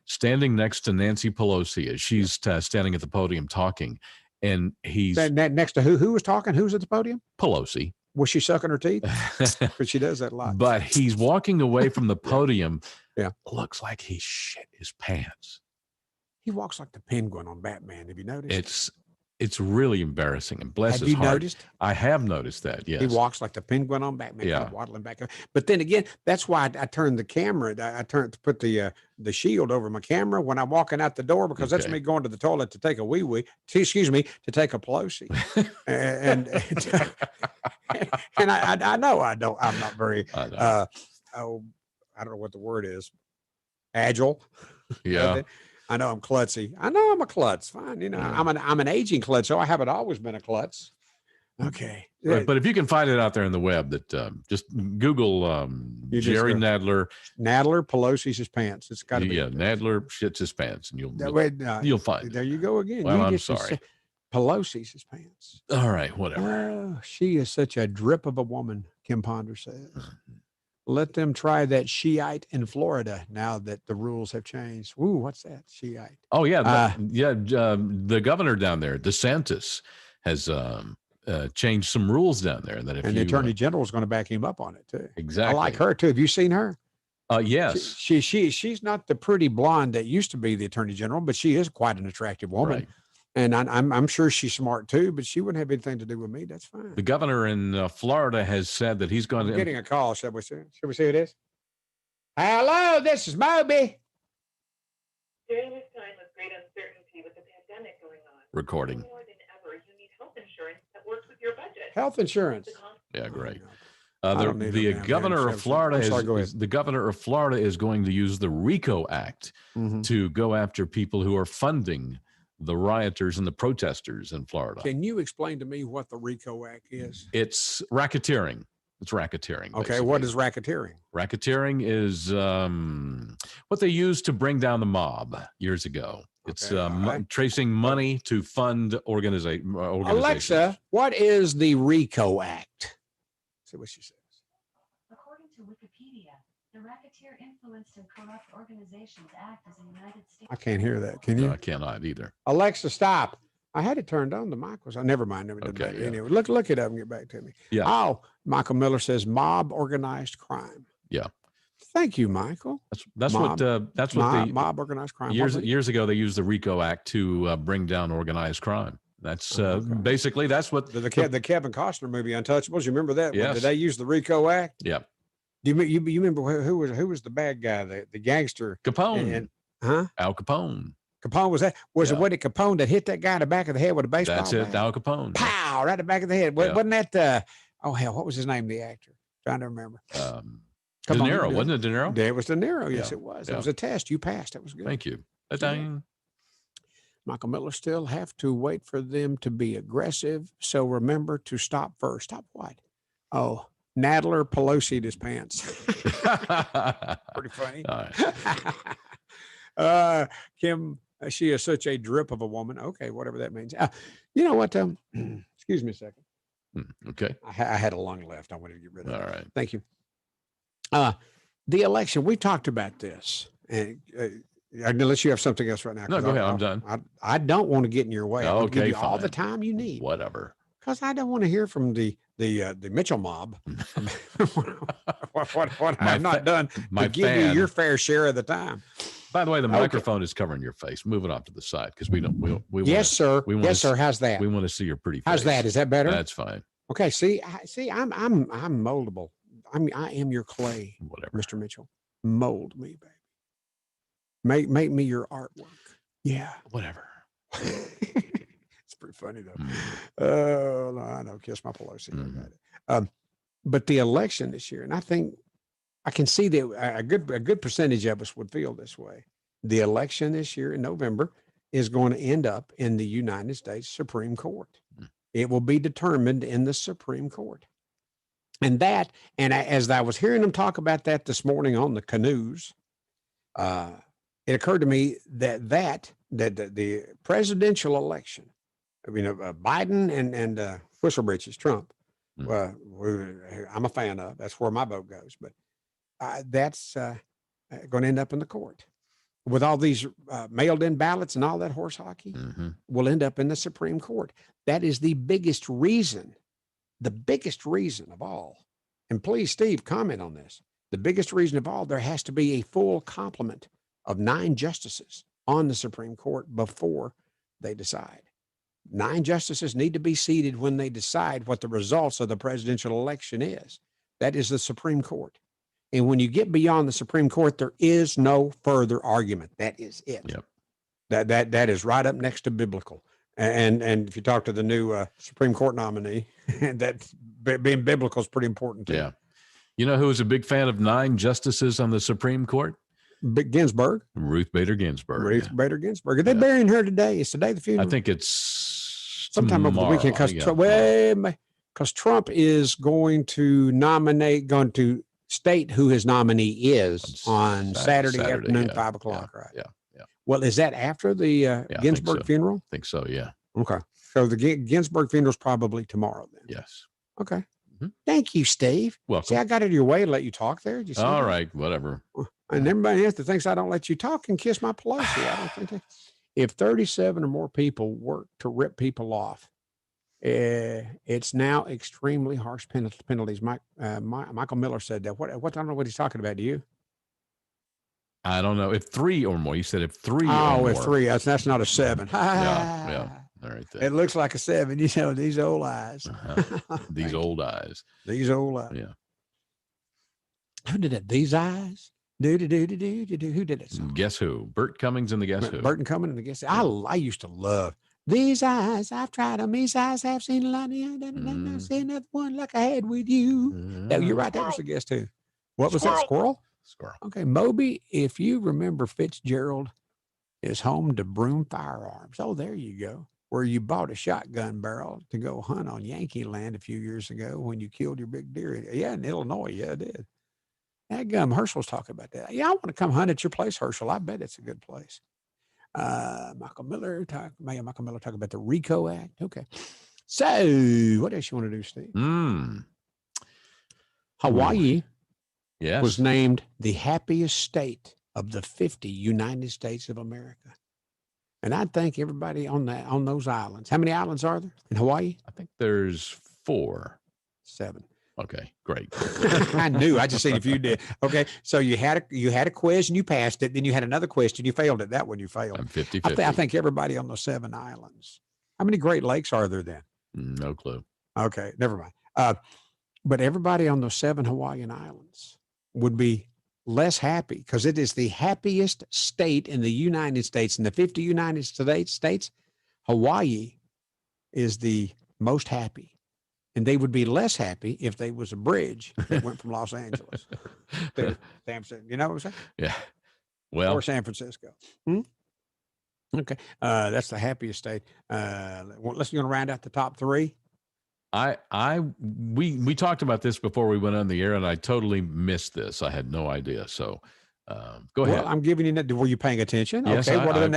Speaker 1: standing next to Nancy Pelosi as she's standing at the podium talking. And he's
Speaker 2: next to who was talking? Who's at the podium?
Speaker 1: Pelosi.
Speaker 2: Was she sucking her teeth? Because she does that a lot.
Speaker 1: But he's walking away from the podium.
Speaker 2: Yeah.
Speaker 1: Looks like he shit his pants.
Speaker 2: He walks like the penguin on Batman. Have you noticed?
Speaker 1: It's really embarrassing. And bless his heart.
Speaker 2: Have you noticed?
Speaker 1: I have noticed that, yes.
Speaker 2: He walks like the penguin on Batman, kind of waddling back. But then again, that's why I turned the camera. I turned to put the shield over my camera when I'm walking out the door because that's me going to the toilet to take a wee-wee. Excuse me, to take a Pelosi. and I know I'm not very. I don't know what the word is. Agile.
Speaker 1: Yeah.
Speaker 2: I know I'm klutzy. I know I'm a klutz. Fine, you know, I'm an aging klutz, so I haven't always been a klutz. Okay,
Speaker 1: right, but if you can find it out there on the web, that just Google Jerry Nadler.
Speaker 2: Nadler Pelosi's his pants. It's got to be.
Speaker 1: Yeah, Nadler shits his pants, and you'll find.
Speaker 2: There you go again.
Speaker 1: Well, I'm sorry.
Speaker 2: Pelosi's his pants.
Speaker 1: All right, whatever.
Speaker 2: Oh, she is such a drip of a woman. Kim Ponder says. Let them try that Shiite in Florida now that the rules have changed. Ooh, what's that? Shiite.
Speaker 1: Oh, yeah. The governor down there, DeSantis, has changed some rules down there. That
Speaker 2: the attorney general is going to back him up on it, too.
Speaker 1: Exactly.
Speaker 2: I like her, too. Have you seen her?
Speaker 1: Yes.
Speaker 2: She's not the pretty blonde that used to be the attorney general, but she is quite an attractive woman.
Speaker 1: Right.
Speaker 2: And I'm sure she's smart too, but she wouldn't have anything to do with me. That's fine.
Speaker 1: The governor in Florida has said that he's going to.
Speaker 2: Getting a call. Shall we see? Shall we see who it is? Hello, this is Moby.
Speaker 7: During this time of great uncertainty with the pandemic going on,
Speaker 1: recording.
Speaker 7: More than ever, you need health insurance that works with your budget.
Speaker 2: Health insurance.
Speaker 1: Yeah, great. The governor of Florida the governor of Florida is going to use the RICO Act to go after people who are funding the rioters and the protesters in Florida.
Speaker 2: Can you explain to me what the RICO Act is?
Speaker 1: It's racketeering. It's racketeering.
Speaker 2: Okay, what is racketeering?
Speaker 1: Racketeering is what they used to bring down the mob years ago. It's tracing money to fund organizations.
Speaker 2: Alexa, what is the RICO Act? See what she says.
Speaker 8: According to Wikipedia, the Racketeer Influenced and Corrupt Organizations Act is a United States.
Speaker 2: I can't hear that. Can you?
Speaker 1: No, I cannot either.
Speaker 2: Alexa, stop. I had it turned on. The mic was on. Never mind.
Speaker 1: Okay.
Speaker 2: Yeah. Anyway, look it up and get back to me.
Speaker 1: Yeah.
Speaker 2: Oh, Michael Miller says mob organized crime.
Speaker 1: Yeah.
Speaker 2: Thank you, Michael.
Speaker 1: That's what
Speaker 2: mob organized crime.
Speaker 1: Years ago, they used the RICO Act to bring down organized crime. That's basically that's what
Speaker 2: the Kevin Costner movie Untouchables. You remember that?
Speaker 1: Yes.
Speaker 2: Did they use the RICO Act?
Speaker 1: Yeah.
Speaker 2: Do you remember who was the bad guy? The gangster
Speaker 1: Capone. Al Capone.
Speaker 2: Capone was that? Was it Capone that hit that guy in the back of the head with a baseball bat?
Speaker 1: That's it, Al Capone.
Speaker 2: Pow! Right in the back of the head. Wasn't that? Oh hell, what was his name? The actor. Trying to remember.
Speaker 1: De Niro, wasn't it De Niro?
Speaker 2: It was De Niro. Yes, it was. It was a test. You passed. That was good.
Speaker 1: Thank you.
Speaker 2: Michael Miller still have to wait for them to be aggressive. So remember to stop first. Stop what? Oh, Nadler Pelosi'd his pants. Pretty funny. Kim, she is such a drip of a woman. Okay, whatever that means. You know what? Excuse me a second.
Speaker 1: Okay.
Speaker 2: I had a lung left. I wanted to get rid of it.
Speaker 1: All right.
Speaker 2: Thank you. The election, we talked about this. And unless you have something else right now.
Speaker 1: No, go ahead. I'm done.
Speaker 2: I don't want to get in your way. I
Speaker 1: Okay,
Speaker 2: give you
Speaker 1: fine.
Speaker 2: all the time you need.
Speaker 1: Whatever.
Speaker 2: Because I don't want to hear from the Mitchell mob. what I have not done to give you your fair share of the time.
Speaker 1: By the way, the microphone is covering your face. Move it off to the side because we don't. We
Speaker 2: yes, sir. Yes, sir. How's that?
Speaker 1: We want to see your pretty face.
Speaker 2: How's that? Is that better?
Speaker 1: That's fine.
Speaker 2: Okay. See, I'm moldable. I am your clay,
Speaker 1: Whatever.
Speaker 2: Mr. Mitchell. Mold me, baby. Make me your artwork. Yeah.
Speaker 1: Whatever.
Speaker 2: It's pretty funny though.
Speaker 1: Mm.
Speaker 2: Oh, no, I know. Kiss my Pelosi. I got it. But the election this year, and I think I can see that a good percentage of us would feel this way. The election this year in November is going to end up in the United States Supreme Court. It will be determined in the Supreme Court. And as I was hearing them talk about that this morning on the canoes, it occurred to me that the presidential election, Biden and Whistlebritches, Trump, I'm a fan of. That's where my vote goes. But that's going to end up in the court with all these mailed-in ballots and all that horse hockey. Will end up in the Supreme Court. That is the biggest reason of all. And please, Steve, comment on this. The biggest reason of all, there has to be a full complement of 9 justices on the Supreme Court before they decide. 9 justices need to be seated when they decide what the results of the presidential election is. That is the Supreme Court. And when you get beyond the Supreme Court, there is no further argument. That is it.
Speaker 1: Yep.
Speaker 2: That is right up next to biblical. And if you talk to the new Supreme Court nominee, that being biblical is pretty important too.
Speaker 1: Yeah. You know who was a big fan of 9 justices on the Supreme Court?
Speaker 2: Ginsburg.
Speaker 1: Ruth Bader Ginsburg.
Speaker 2: Bader Ginsburg. Are they burying her today? Is today the funeral?
Speaker 1: I think it's
Speaker 2: sometime over the weekend because Trump is going to state who his nominee is on Saturday afternoon, 5 o'clock, right?
Speaker 1: Yeah.
Speaker 2: Well, is that after the Ginsburg funeral?
Speaker 1: I think so, yeah.
Speaker 2: Okay. So the Ginsburg funeral is probably tomorrow then.
Speaker 1: Yes.
Speaker 2: Okay. Thank you, Steve.
Speaker 1: Welcome.
Speaker 2: See, I got out of your way to let you talk there. Did you see
Speaker 1: All
Speaker 2: that?
Speaker 1: right, whatever.
Speaker 2: And everybody else that thinks I don't let you talk can kiss my Pelosi. I don't think that. If 37 or more people work to rip people off, it's now extremely harsh penalties. Michael Miller said that. What I don't know what he's talking about. Do you?
Speaker 1: I don't know. If 3 or more, you said if 3 or more.
Speaker 2: If 3, that's not a 7.
Speaker 1: Yeah. All right. Then.
Speaker 2: It looks like a 7. These old eyes.
Speaker 1: These old eyes.
Speaker 2: These old eyes.
Speaker 1: Yeah.
Speaker 2: Who did it? These eyes? Who did it? Song?
Speaker 1: Guess Who? Burt Cummings and the Guess Who?
Speaker 2: Burt and Cummings and the Guess Who. I used to love these eyes. I've tried them. These eyes have seen a lot. I've seen another one like I had with you. No, you're right. That was the Guess Who. What was that? Squirrel? Okay, Moby, if you remember, Fitzgerald is home to Broom Firearms. Oh, there you go. Where you bought a shotgun barrel to go hunt on Yankee land a few years ago when you killed your big deer. Yeah, in Illinois. Yeah, I did. That Herschel's talking about that. Yeah, I want to come hunt at your place, Herschel. I bet it's a good place. Michael Miller talk about the RICO Act. Okay. So what else you want to do, Steve? Hawaii was named the happiest state of the 50 United States of America. And I think everybody on those islands. How many islands are there in Hawaii?
Speaker 1: I think there's 4.
Speaker 2: 7.
Speaker 1: Okay, great.
Speaker 2: I knew. I just seen if you did. Okay, so you had a quiz and you passed it. Then you had another question. You failed it. That one you failed.
Speaker 1: I'm 50-50.
Speaker 2: I think everybody on those 7 islands. How many Great Lakes are there then?
Speaker 1: No clue.
Speaker 2: Okay, never mind. But everybody on those 7 Hawaiian islands would be less happy because it is the happiest state in the United States. In the 50 United States, Hawaii is the most happy. And they would be less happy if there was a bridge that went from Los Angeles to San Francisco. You know what I'm saying?
Speaker 1: Yeah. Well,
Speaker 2: or San Francisco. Okay. That's the happiest state. Let's go round out the top 3.
Speaker 1: We talked about this before we went on the air, and I totally missed this. I had no idea. So go ahead.
Speaker 2: Well, I'm giving you that. Were you paying attention?
Speaker 1: Yes,
Speaker 2: okay. What are the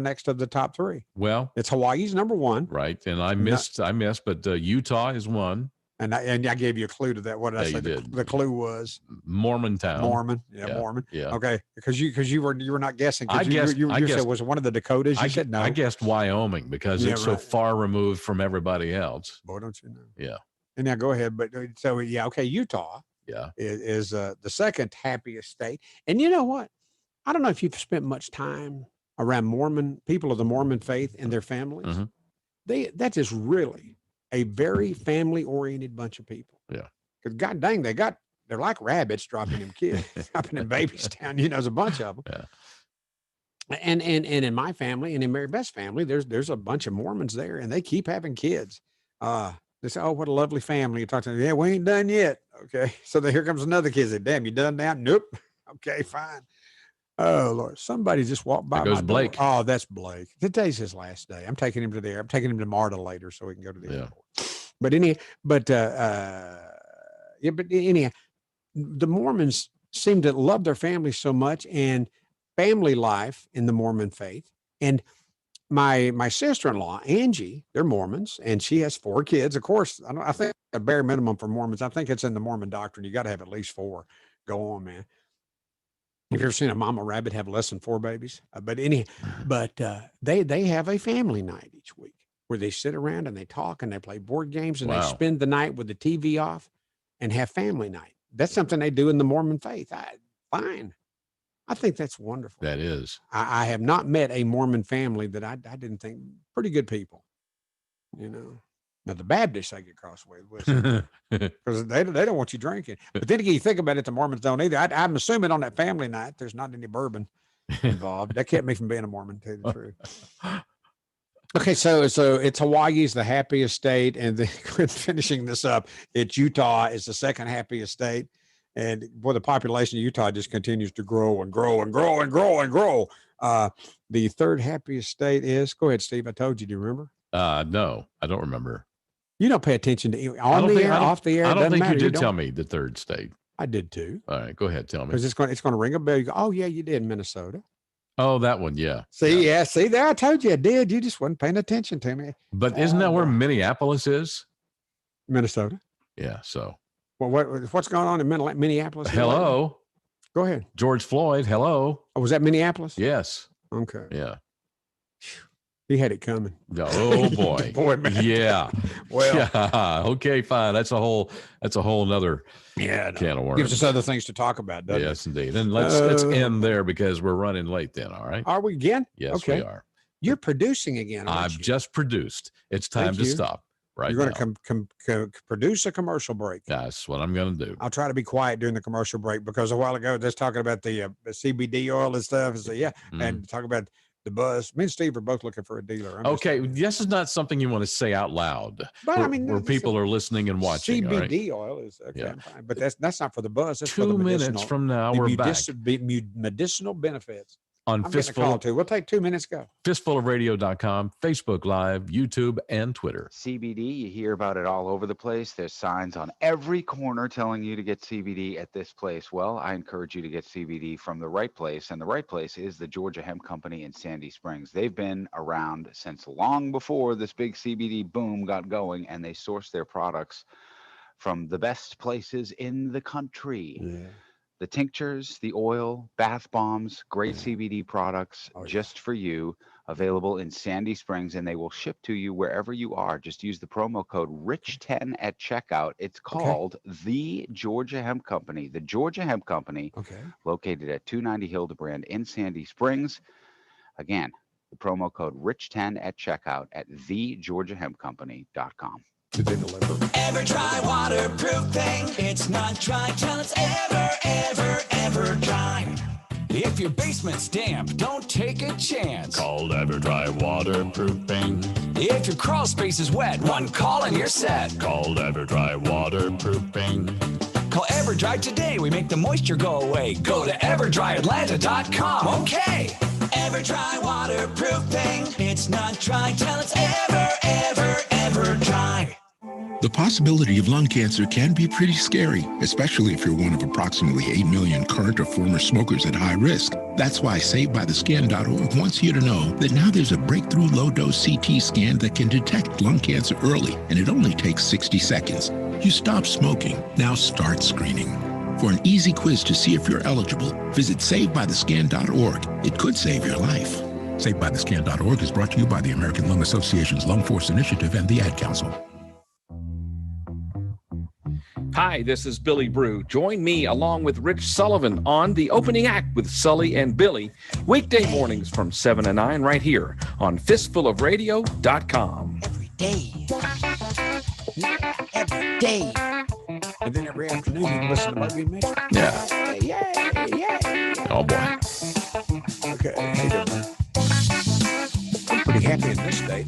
Speaker 2: next of the top 3?
Speaker 1: Well,
Speaker 2: it's Hawaii's number 1.
Speaker 1: Right. And I missed, but Utah is 1.
Speaker 2: And I gave you a clue to that. What did I say?
Speaker 1: You did.
Speaker 2: The clue was
Speaker 1: Mormontown.
Speaker 2: Mormon. Yeah, Mormon.
Speaker 1: Yeah.
Speaker 2: Okay. Because you were not guessing.
Speaker 1: I guessed.
Speaker 2: You said was it one of the Dakotas? You said no.
Speaker 1: I guessed Wyoming because it's so far removed from everybody else.
Speaker 2: Boy, don't you know?
Speaker 1: Yeah.
Speaker 2: And now go ahead. But so okay, Utah.
Speaker 1: Yeah.
Speaker 2: Is the second happiest state. And you know what? I don't know if you've spent much time around Mormon people of the Mormon faith and their families.
Speaker 1: Mm-hmm.
Speaker 2: That is really a very family-oriented bunch of people.
Speaker 1: Yeah.
Speaker 2: Because God dang, they're like rabbits dropping them kids, dropping them babies down. You know, there's a bunch of them.
Speaker 1: Yeah.
Speaker 2: And in my family and in Mary Beth's family, there's a bunch of Mormons there, and they keep having kids. They say, "Oh, what a lovely family." You talk to them, "Yeah, we ain't done yet." Okay, so here comes another kid. Say, "Damn, you done now?" Nope. Okay, fine. Oh Lord, somebody just walked by.
Speaker 1: There goes
Speaker 2: my
Speaker 1: Blake.
Speaker 2: door. Oh, that's Blake. Today's his last day. I'm taking him to the air. I'm taking him to MARTA later so he can go to the airport. But anyhow, the Mormons seem to love their family so much, and family life in the Mormon faith. And my sister-in-law, Angie, they're Mormons, and she has 4 kids. Of course, I think a bare minimum for Mormons, I think it's in the Mormon doctrine. You got to have at least 4. Go on, man. Have you ever seen a mama rabbit have less than 4 babies? They have a family night each week where they sit around and they talk and they play board games and they spend the night with the TV off and have family night. That's something they do in the Mormon faith. Fine. I think that's wonderful.
Speaker 1: That is.
Speaker 2: I have not met a Mormon family that I didn't think pretty good people. You know, now the Baptists I get crossed with because they don't want you drinking. But then again, you think about it, the Mormons don't either. I'm assuming on that family night there's not any bourbon involved. That kept me from being a Mormon, to tell you the truth. Okay, so it's Hawaii's the happiest state, and then finishing this up, it's Utah is the second happiest state. And boy, the population of Utah just continues to grow and grow and grow and grow and grow. The third happiest state is, go ahead, Steve. I told you. Do you remember?
Speaker 1: No, I don't remember.
Speaker 2: You don't pay attention to on the air, off the air.
Speaker 1: I don't think
Speaker 2: matter.
Speaker 1: you did tell me the third state.
Speaker 2: I did too.
Speaker 1: All right, go ahead. Tell me.
Speaker 2: Because it's going to ring a bell. You go, oh yeah, you did, Minnesota.
Speaker 1: Oh, that one. Yeah.
Speaker 2: See there. I told you I did. You just wasn't paying attention to me.
Speaker 1: But isn't that where Minneapolis is?
Speaker 2: Minnesota.
Speaker 1: Yeah. So.
Speaker 2: Well, what's going on in Minneapolis?
Speaker 1: Hello.
Speaker 2: Go ahead.
Speaker 1: George Floyd. Hello.
Speaker 2: Oh, was that Minneapolis?
Speaker 1: Yes.
Speaker 2: Okay.
Speaker 1: Yeah.
Speaker 2: He had it coming.
Speaker 1: Oh boy.
Speaker 2: Boy, man.
Speaker 1: Yeah.
Speaker 2: Well.
Speaker 1: Yeah. Okay. Fine. That's a whole nother can of worms.
Speaker 2: Gives us other things to talk about, doesn't it?
Speaker 1: Yes, indeed. And let's end there because we're running late. Then. All right.
Speaker 2: Are we again?
Speaker 1: Yes, we are.
Speaker 2: You're producing again.
Speaker 1: I've just produced. It's time to stop. Right.
Speaker 2: You're going to produce a commercial break.
Speaker 1: That's what I'm going to do.
Speaker 2: I'll try to be quiet during the commercial break because a while ago, just talking about the CBD oil and stuff. So, and talk about the buzz. Me and Steve are both looking for a dealer.
Speaker 1: Okay. This is not something you want to say out loud.
Speaker 2: But
Speaker 1: where people are listening and watching.
Speaker 2: CBD oil is okay. Fine, but that's not for the buzz. That's
Speaker 1: 2
Speaker 2: for the
Speaker 1: minutes from now, we're back.
Speaker 2: Medicinal benefits.
Speaker 1: On Fistful.
Speaker 2: We'll take 2 minutes. Go.
Speaker 1: Fistfulofradio.com, Facebook Live, YouTube, and Twitter.
Speaker 3: CBD, you hear about it all over the place. There's signs on every corner telling you to get CBD at this place. Well, I encourage you to get CBD from the right place, and the right place is the Georgia Hemp Company in Sandy Springs. They've been around since long before this big CBD boom got going, and they source their products from the best places in the country.
Speaker 2: Yeah.
Speaker 3: The tinctures, the oil, bath bombs, great CBD products just for you, available in Sandy Springs, and they will ship to you wherever you are. Just use the promo code RICH10 at checkout. It's called The Georgia Hemp Company. The Georgia Hemp Company, located at 290 Hildebrand in Sandy Springs. Again, the promo code RICH10 at checkout at thegeorgiahempcompany.com.
Speaker 2: Did they deliver?
Speaker 9: Ever try waterproofing? It's not dry till it's ever dry. If your basement's damp, don't take a chance.
Speaker 10: Call EverDry Waterproofing.
Speaker 9: If your crawl space is wet, one call and you're set.
Speaker 10: Call EverDry Waterproofing.
Speaker 9: Call EverDry today. We make the moisture go away. Go to EverDryAtlanta.com. Okay. EverDry Waterproofing. It's not dry till it's ever dry.
Speaker 11: The possibility of lung cancer can be pretty scary, especially if you're one of approximately 8 million current or former smokers at high risk. That's why SaveByTheScan.org wants you to know that now there's a breakthrough low-dose CT scan that can detect lung cancer early, and it only takes 60 seconds. You stop smoking, now start screening. For an easy quiz to see if you're eligible, visit SaveByTheScan.org. It could save your life. SaveByTheScan.org is brought to you by the American Lung Association's Lung Force Initiative and the Ad Council.
Speaker 12: Hi, this is Billy Brew. Join me along with Rich Sullivan on The Opening Act with Sully and Billy, weekday mornings from 7 to 9 right here on fistfulofradio.com.
Speaker 9: Every day.
Speaker 2: every day. And then every afternoon you can listen to Moby and Mitchell.
Speaker 1: Yeah.
Speaker 2: Yay.
Speaker 1: Oh, boy.
Speaker 2: Okay. Hey, I'm pretty happy in this state.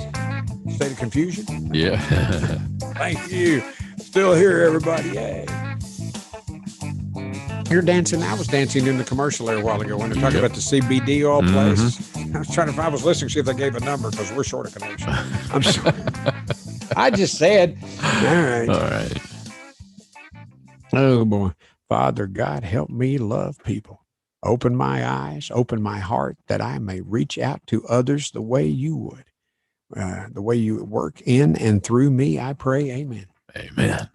Speaker 2: State of confusion.
Speaker 1: Yeah.
Speaker 2: Thank you. Still here, everybody. Yay. You're dancing. I was dancing in the commercial there a while ago when they're talking about the CBD oil place. I was trying to, I was listening to see if they gave a number because we're short of connection. I'm sorry. I just said, all right.
Speaker 1: All right.
Speaker 2: Oh, boy. Father God, help me love people. Open my eyes, open my heart, that I may reach out to others the way you would. The way you work in and through me, I pray. Amen.
Speaker 1: Amen.
Speaker 2: There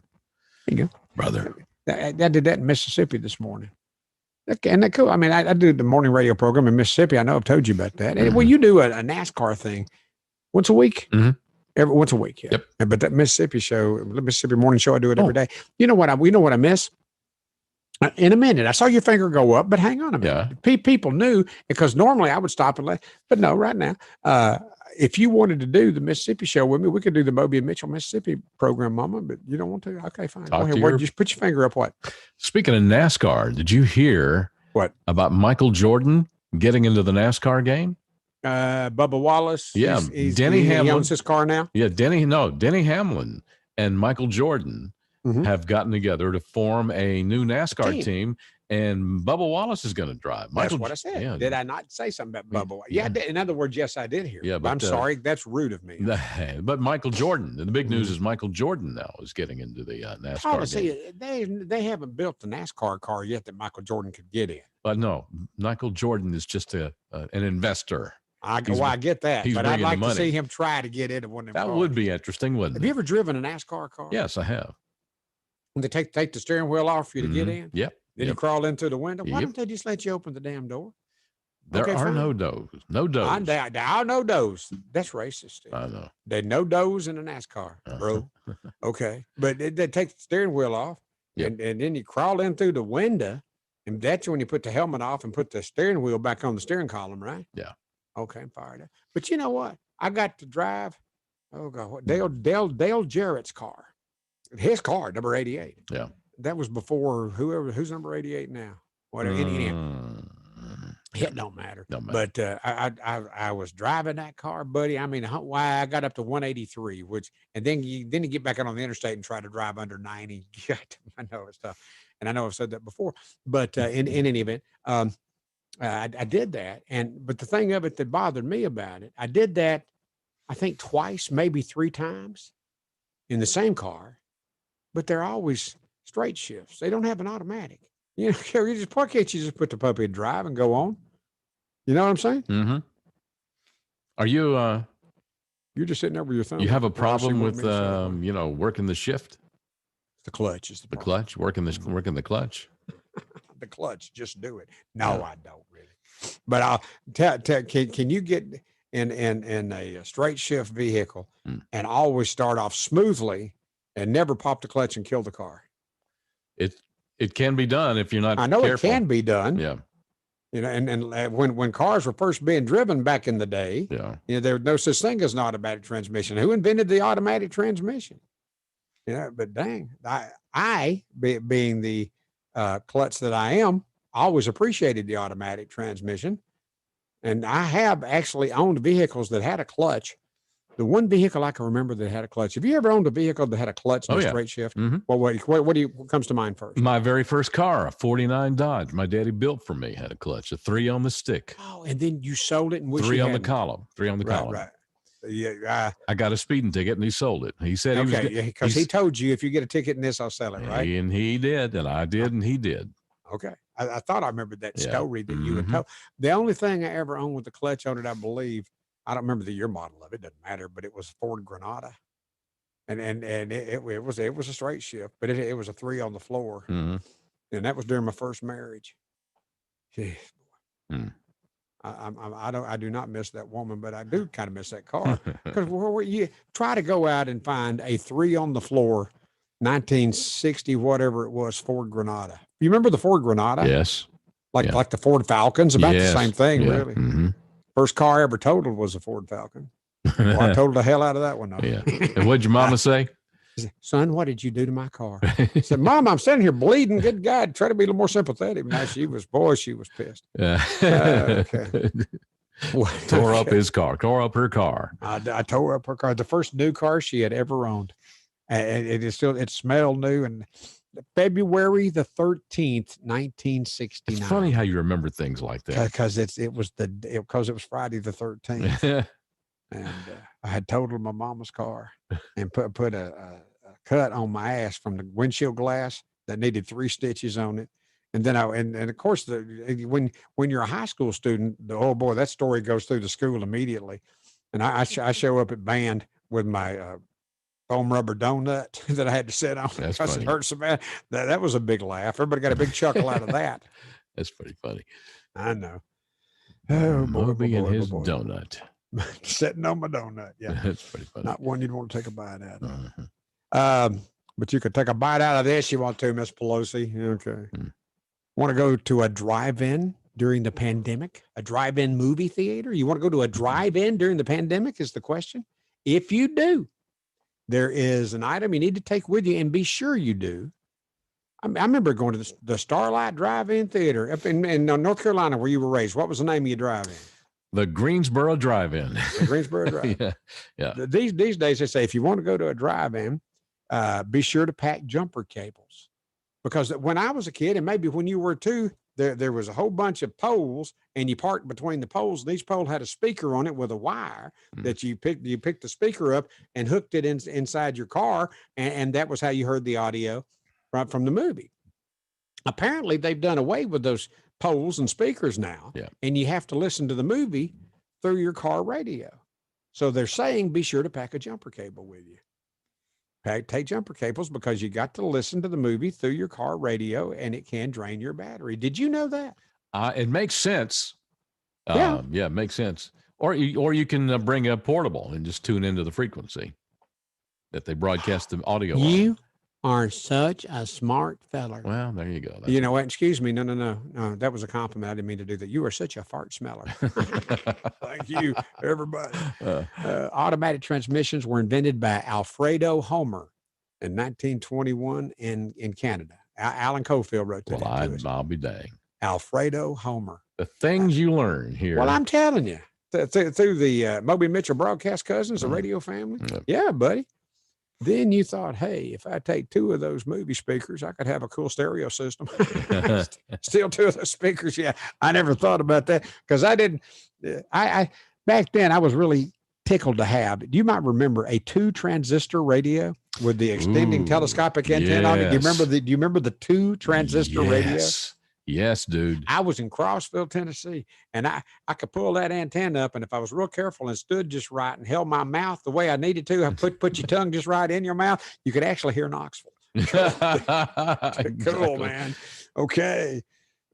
Speaker 2: you go.
Speaker 1: Brother.
Speaker 2: I did that in Mississippi this morning. And that cool. I mean, I do the morning radio program in Mississippi. I know I've told you about that. And well, you do a NASCAR thing once a week. Once a week, yeah.
Speaker 1: Yep.
Speaker 2: But that Mississippi show, the Mississippi morning show, I do it every day. You know what? We know what I miss. In a minute, I saw your finger go up, but hang on a minute.
Speaker 1: Yeah.
Speaker 2: People knew, because normally I would stop and let, but no, right now, if you wanted to do the Mississippi show with me, we could do the Moby and Mitchell Mississippi program, Mama, but you don't want to? Okay, fine. Go ahead. Just put your finger up. What?
Speaker 1: Speaking of NASCAR, did you hear
Speaker 2: what
Speaker 1: about Michael Jordan getting into the NASCAR game?
Speaker 2: Bubba Wallace.
Speaker 1: Yeah.
Speaker 2: Denny Hamlin. He owns his car now?
Speaker 1: Yeah. Denny Hamlin and Michael Jordan have gotten together to form a new NASCAR team. And Bubba Wallace is going to drive.
Speaker 2: That's what I said. Yeah. Did I not say something about Bubba? Yeah, I did. In other words, yes, I did hear.
Speaker 1: Yeah, but
Speaker 2: I'm sorry. That's rude of me.
Speaker 1: But Michael Jordan, the big news is Michael Jordan now is getting into the NASCAR game.
Speaker 2: They haven't built the NASCAR car yet that Michael Jordan could get in.
Speaker 1: But no, Michael Jordan is just an investor.
Speaker 2: I get that, but I'd like to see him try to get into one of them
Speaker 1: That
Speaker 2: cars.
Speaker 1: would be interesting, wouldn't it?
Speaker 2: Have you ever driven a NASCAR car?
Speaker 1: Yes, I have.
Speaker 2: When they take the steering wheel off for you to get in?
Speaker 1: Yep.
Speaker 2: Then you crawl in through the window. Why don't they just let you open the damn door?
Speaker 1: There are no does. No does.
Speaker 2: There are no does. That's racist. Steve.
Speaker 1: I know.
Speaker 2: There's no does in a NASCAR, bro. Okay. But they take the steering wheel off, and then you crawl in through the window, and that's when you put the helmet off and put the steering wheel back on the steering column, right?
Speaker 1: Yeah.
Speaker 2: Okay, I'm fired up. But you know what? I got to drive, oh, God, what, Dale Jarrett's car. His car, number 88.
Speaker 1: Yeah.
Speaker 2: That was before who's number 88 now. Whatever. It don't matter. But I was driving that car, buddy. I mean, I got up to 183, and then you get back out on the interstate and try to drive under 90. I know it's tough, and I know I've said that before. But in any event, I did that, but the thing of it that bothered me about it, I did that, I think twice, maybe 3 times, in the same car, but they're always straight shifts. They don't have an automatic. You know, why can't you just put the puppy in drive and go on? You know what I'm saying?
Speaker 1: Mm-hmm. Are you?
Speaker 2: You're just sitting there with your thumb.
Speaker 1: You have a problem with working the shift?
Speaker 2: The clutch is
Speaker 1: the clutch. Working the clutch.
Speaker 2: The clutch. Just do it. No, I don't really. But I'll tell. Can you get in a straight shift vehicle and always start off smoothly and never pop the clutch and kill the car?
Speaker 1: It can be done if you're not.
Speaker 2: I know
Speaker 1: careful.
Speaker 2: It can be done.
Speaker 1: Yeah.
Speaker 2: You know, and when cars were first being driven back in the day, there was no such thing as an automatic transmission. Who invented the automatic transmission? You know, but dang, I being the klutz that I am, always appreciated the automatic transmission, and I have actually owned vehicles that had a clutch. The one vehicle I can remember that had a clutch. Have you ever owned a vehicle that had a clutch and a straight shift?
Speaker 1: Mm-hmm.
Speaker 2: Well, what comes to mind first?
Speaker 1: My very first car, a 49 Dodge, my daddy built for me, had a clutch, a 3 on the stick.
Speaker 2: Oh, and then you sold it and wish
Speaker 1: 3
Speaker 2: you
Speaker 1: on the
Speaker 2: hadn't.
Speaker 1: column. 3 on the column.
Speaker 2: Right. Yeah.
Speaker 1: I got a speeding ticket and he sold it. He said
Speaker 2: because he told you if you get a ticket in this, I'll sell it, right?
Speaker 1: And he did, and I did, and he did.
Speaker 2: Okay. I thought I remembered that story that you had told. The only thing I ever owned with the clutch on it, I believe, I don't remember the year model of it, doesn't matter, but it was Ford Granada. And it was a straight shift, but it was a 3 on the floor.
Speaker 1: Mm-hmm.
Speaker 2: And that was during my first marriage. Jeez. I do not miss that woman, but I do kind of miss that car. Because you try to go out and find a 3 on the floor, 1960, whatever it was, Ford Granada. You remember the Ford Granada?
Speaker 1: Yes.
Speaker 2: Like the Ford Falcon's, about the same thing, really.
Speaker 1: Mm-hmm.
Speaker 2: First car I ever totaled was a Ford Falcon. Well, I totaled the hell out of that one, though.
Speaker 1: Yeah. And what'd your mama say?
Speaker 2: He said, son, what did you do to my car? I said, Mom, I'm standing here bleeding. Good God. Try to be a little more sympathetic. Now she was pissed. Okay.
Speaker 1: Tore up his car, tore up her car.
Speaker 2: I tore up her car. The first new car she had ever owned. And it smelled new. And February the 13th, 1969.
Speaker 1: It's funny how you remember things like that.
Speaker 2: Because it was Friday the 13th. And I had totaled my mama's car and put a cut on my ass from the windshield glass that needed 3 stitches on it. And then and of course, when you're a high school student, oh boy, that story goes through the school immediately. And I show up at band with my foam rubber donut that I had to sit on because it hurt so bad. That was a big laugh. Everybody got a big chuckle out of that.
Speaker 1: That's pretty funny.
Speaker 2: I know. Oh,
Speaker 1: Moby and his donut.
Speaker 2: Sitting on my donut. Yeah.
Speaker 1: That's pretty funny.
Speaker 2: Not one you'd want to take a bite out of. But you could take a bite out of this you want to, Miss Pelosi. Okay. Want to go to a drive-in during the pandemic? A drive-in movie theater? You want to go to a drive-in during the pandemic is the question. If you do, there is an item you need to take with you, and be sure you do. I remember going to the Starlight Drive-In Theater up in North Carolina where you were raised. What was the name of your drive-in?
Speaker 1: The Greensboro Drive-In.
Speaker 2: The Greensboro Drive-In.
Speaker 1: Yeah.
Speaker 2: These days, they say if you want to go to a drive-in, be sure to pack jumper cables. Because when I was a kid, and maybe when you were too, there was a whole bunch of poles, and you parked between the poles. And each pole had a speaker on it with a wire that you picked the speaker up and hooked it inside your car, and that was how you heard the audio from the movie. Apparently, they've done away with those poles and speakers now, and you have to listen to the movie through your car radio. So they're saying be sure to pack a jumper cable with you. Take jumper cables because you got to listen to the movie through your car radio, and it can drain your battery. Did you know that?
Speaker 1: It makes sense. It makes sense. Or you can bring a portable and just tune into the frequency that they broadcast the audio.
Speaker 2: You are such a smart feller.
Speaker 1: Well, there you go.
Speaker 2: You know what? Excuse me. No. That was a compliment. I didn't mean to do that. You are such a fart smeller. Thank you, everybody. Automatic transmissions were invented by Alfredo Homer in 1921 in Canada. Alan Cofield wrote that.
Speaker 1: Well, I'll be dang.
Speaker 2: Alfredo Homer.
Speaker 1: The things you learn here.
Speaker 2: Well, I'm telling you, through the Moby Mitchell broadcast cousins, the radio family. Yeah, buddy. Then you thought, hey, if I take 2 of those movie speakers, I could have a cool stereo system. Still 2 of those speakers. Yeah, I never thought about that because I didn't. I back then I was really tickled to have. You might remember a 2-transistor radio with the extending telescopic antenna on it. Do you remember the 2-transistor radio?
Speaker 1: Yes, dude.
Speaker 2: I was in Crossville, Tennessee, and I could pull that antenna up, and if I was real careful and stood just right and held my mouth the way I needed to, I put your tongue just right in your mouth, you could actually hear Knoxville. Cool, man. Okay.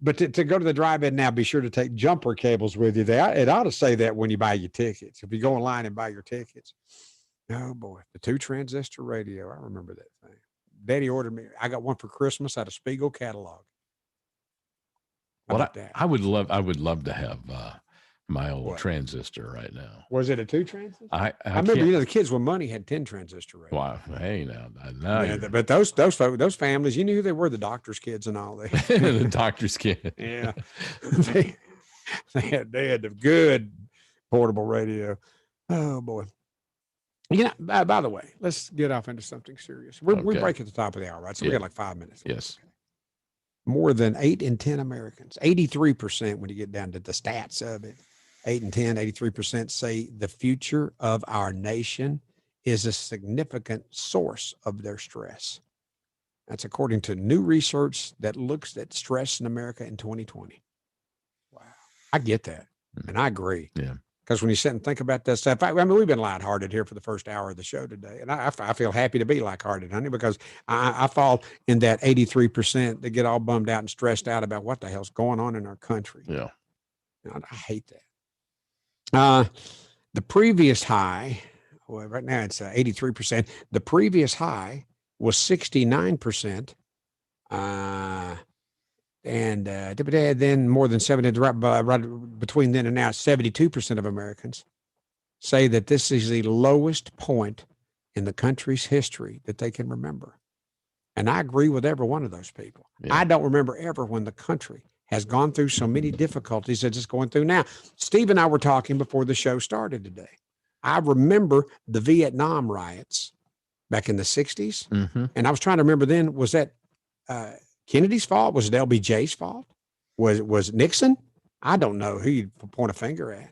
Speaker 2: But to go to the drive-in now, be sure to take jumper cables with you. It ought to say that when you buy your tickets. If you go online and buy your tickets. Oh, boy. The 2-transistor radio. I remember that thing. Daddy ordered me. I got one for Christmas out of Spiegel catalog.
Speaker 1: Well, I would love to have my old transistor right now.
Speaker 2: Was it a 2-transistor?
Speaker 1: I
Speaker 2: remember, the kids with money had 10-transistor radios.
Speaker 1: Wow, hey now.
Speaker 2: But those families, you knew who they were, the doctor's kids and all that.
Speaker 1: The doctor's kid.
Speaker 2: Yeah, they had the good portable radio. Oh boy. By the way, let's get off into something serious. We break at the top of the hour, right? So we got like 5 minutes.
Speaker 1: Yes.
Speaker 2: More than 8 in 10 Americans, 83% when you get down to the stats of it, 8 in 10, 83% say the future of our nation is a significant source of their stress. That's according to new research that looks at stress in America in 2020. Wow. I get that. And I agree.
Speaker 1: Yeah.
Speaker 2: Because when you sit and think about that stuff, I mean, we've been lighthearted here for the first hour of the show today. And I feel happy to be lighthearted, honey, because I fall in that 83% that get all bummed out and stressed out about what the hell's going on in our country.
Speaker 1: Yeah.
Speaker 2: I hate that. The previous high, well, right now it's 83%. The previous high was 69%. And then more than 70, right between then and now, 72% of Americans say that this is the lowest point in the country's history that they can remember. And I agree with every one of those people.
Speaker 1: Yeah.
Speaker 2: I don't remember ever when the country has gone through so many difficulties that it's going through now. Steve and I were talking before the show started today. I remember the Vietnam riots back in the 60s.
Speaker 1: Mm-hmm.
Speaker 2: And I was trying to remember then, was that Kennedy's fault? Was it LBJ's fault? Was Nixon? I don't know who you'd point a finger at.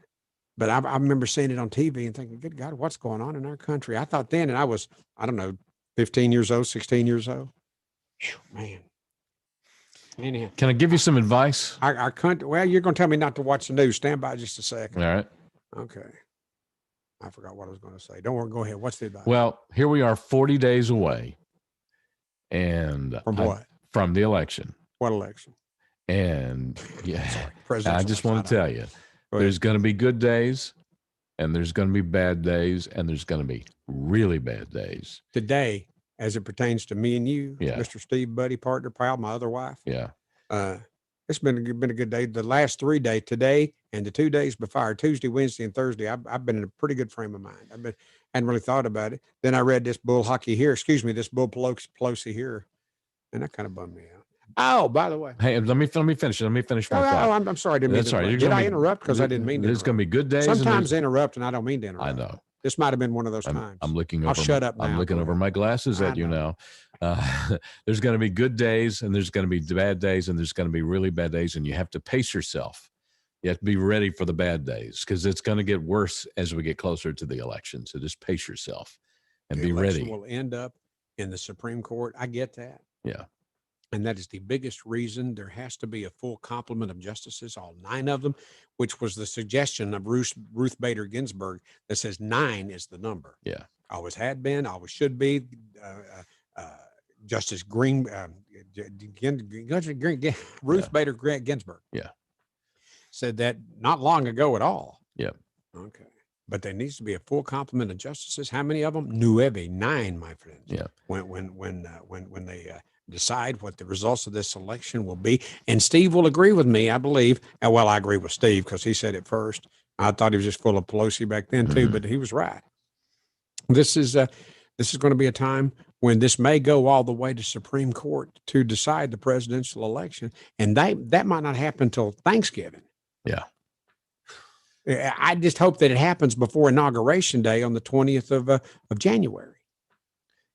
Speaker 2: But I remember seeing it on TV and thinking, good God, what's going on in our country? I thought then, and I was, 15 years old, 16 years old. Whew, man. Anyhow.
Speaker 1: Can I give you some advice?
Speaker 2: Our country, well, you're going to tell me not to watch the news. Stand by just a second.
Speaker 1: All right.
Speaker 2: Okay. I forgot what I was going to say. Don't worry. Go ahead. What's the advice?
Speaker 1: Well, here we are 40 days away. And
Speaker 2: from what?
Speaker 1: From the election.
Speaker 2: What election?
Speaker 1: And yeah,
Speaker 2: I
Speaker 1: just want to tell you, there's going to be good days and there's going to be bad days and there's going to be really bad days.
Speaker 2: Today, as it pertains to me and you,
Speaker 1: yeah.
Speaker 2: Mr. Steve, buddy, partner, pal, my other wife.
Speaker 1: Yeah.
Speaker 2: It's been a good day. The last 3 days, today and the 2 days before, Tuesday, Wednesday, and Thursday, I've been in a pretty good frame of mind. Hadn't really thought about it. Then I read this Bull Pelosi here, and that kind of bummed me out. Oh, by the way.
Speaker 1: Hey, let me finish. Let me finish my thought.
Speaker 2: I'm sorry. I didn't mean to interrupt. Did I interrupt? Because I didn't mean to.
Speaker 1: There's going to be good days.
Speaker 2: Sometimes interrupt, and I don't mean to interrupt.
Speaker 1: I know.
Speaker 2: This might have been one of those times.
Speaker 1: I'm looking over.
Speaker 2: I'll shut up now.
Speaker 1: I'm looking over my glasses at you now. There's going to be good days, and there's going to be bad days, and there's going to be really bad days, and you have to pace yourself. You have to be ready for the bad days because it's going to get worse as we get closer to the election. So just pace yourself and be ready.
Speaker 2: The election will end up in the Supreme Court. I get that.
Speaker 1: Yeah.
Speaker 2: And that is the biggest reason there has to be a full complement of justices, all 9 of them, which was the suggestion of Ruth Bader Ginsburg that says 9 is the number.
Speaker 1: Yeah.
Speaker 2: Always had been, always should be. Justice Ruth Bader Ginsburg.
Speaker 1: Yeah.
Speaker 2: Said that not long ago at all.
Speaker 1: Yep.
Speaker 2: Okay. But there needs to be a full complement of justices. How many of them? 9, my friends.
Speaker 1: Yeah.
Speaker 2: When they decide what the results of this election will be. And Steve will agree with me, I believe. Well, I agree with Steve because he said it first. I thought he was just full of Pelosi back then too, but he was right. This is going to be a time when this may go all the way to Supreme Court to decide the presidential election. And that might not happen until Thanksgiving.
Speaker 1: Yeah.
Speaker 2: I just hope that it happens before Inauguration Day on the 20th of January.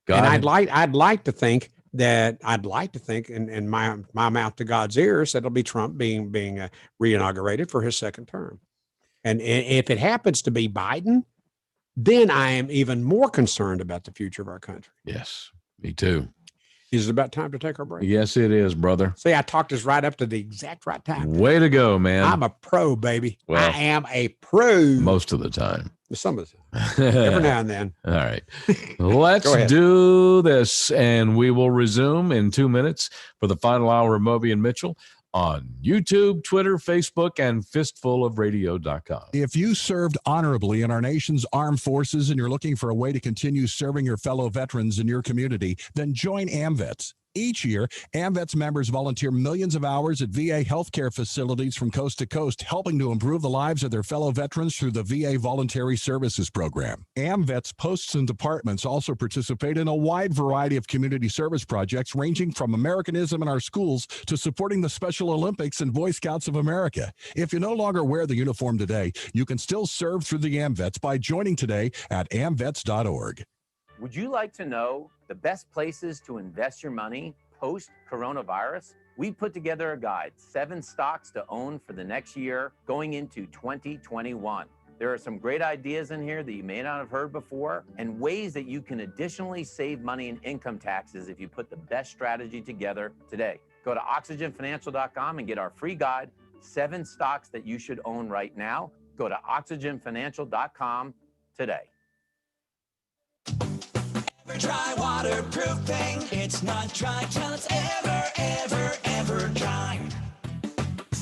Speaker 2: And I'd like to think, in my mouth to God's ears, that it'll be Trump being reinaugurated for his second term. And if it happens to be Biden, then I am even more concerned about the future of our country.
Speaker 1: Yes, me too.
Speaker 2: Is it about time to take our break?
Speaker 1: Yes, it is, brother.
Speaker 2: See, I talked us right up to the exact right time.
Speaker 1: Way to go, man.
Speaker 2: I'm a pro, baby.
Speaker 1: Well,
Speaker 2: I am a pro.
Speaker 1: Most of the time.
Speaker 2: Some of the time. Every now and then.
Speaker 1: All right. Let's do this, and we will resume in 2 minutes for the final hour of Moby and Mitchell on YouTube, Twitter, Facebook, and fistfulofradio.com.
Speaker 13: If you served honorably in our nation's armed forces and you're looking for a way to continue serving your fellow veterans in your community, then join AMVETS. Each year, AMVETS members volunteer millions of hours at VA healthcare facilities from coast to coast, helping to improve the lives of their fellow veterans through the VA Voluntary Services Program. AMVETS posts and departments also participate in a wide variety of community service projects, ranging from Americanism in our schools to supporting the Special Olympics and Boy Scouts of America. If you no longer wear the uniform today, you can still serve through the AMVETS by joining today at amvets.org.
Speaker 14: Would you like to know the best places to invest your money post-coronavirus? We put together a guide, 7 stocks to own for the next year going into 2021. There are some great ideas in here that you may not have heard before and ways that you can additionally save money in income taxes if you put the best strategy together today. Go to oxygenfinancial.com and get our free guide, 7 stocks that you should own right now. Go to oxygenfinancial.com today.
Speaker 9: Dry waterproofing. It's not dry till it's ever, ever, ever dry.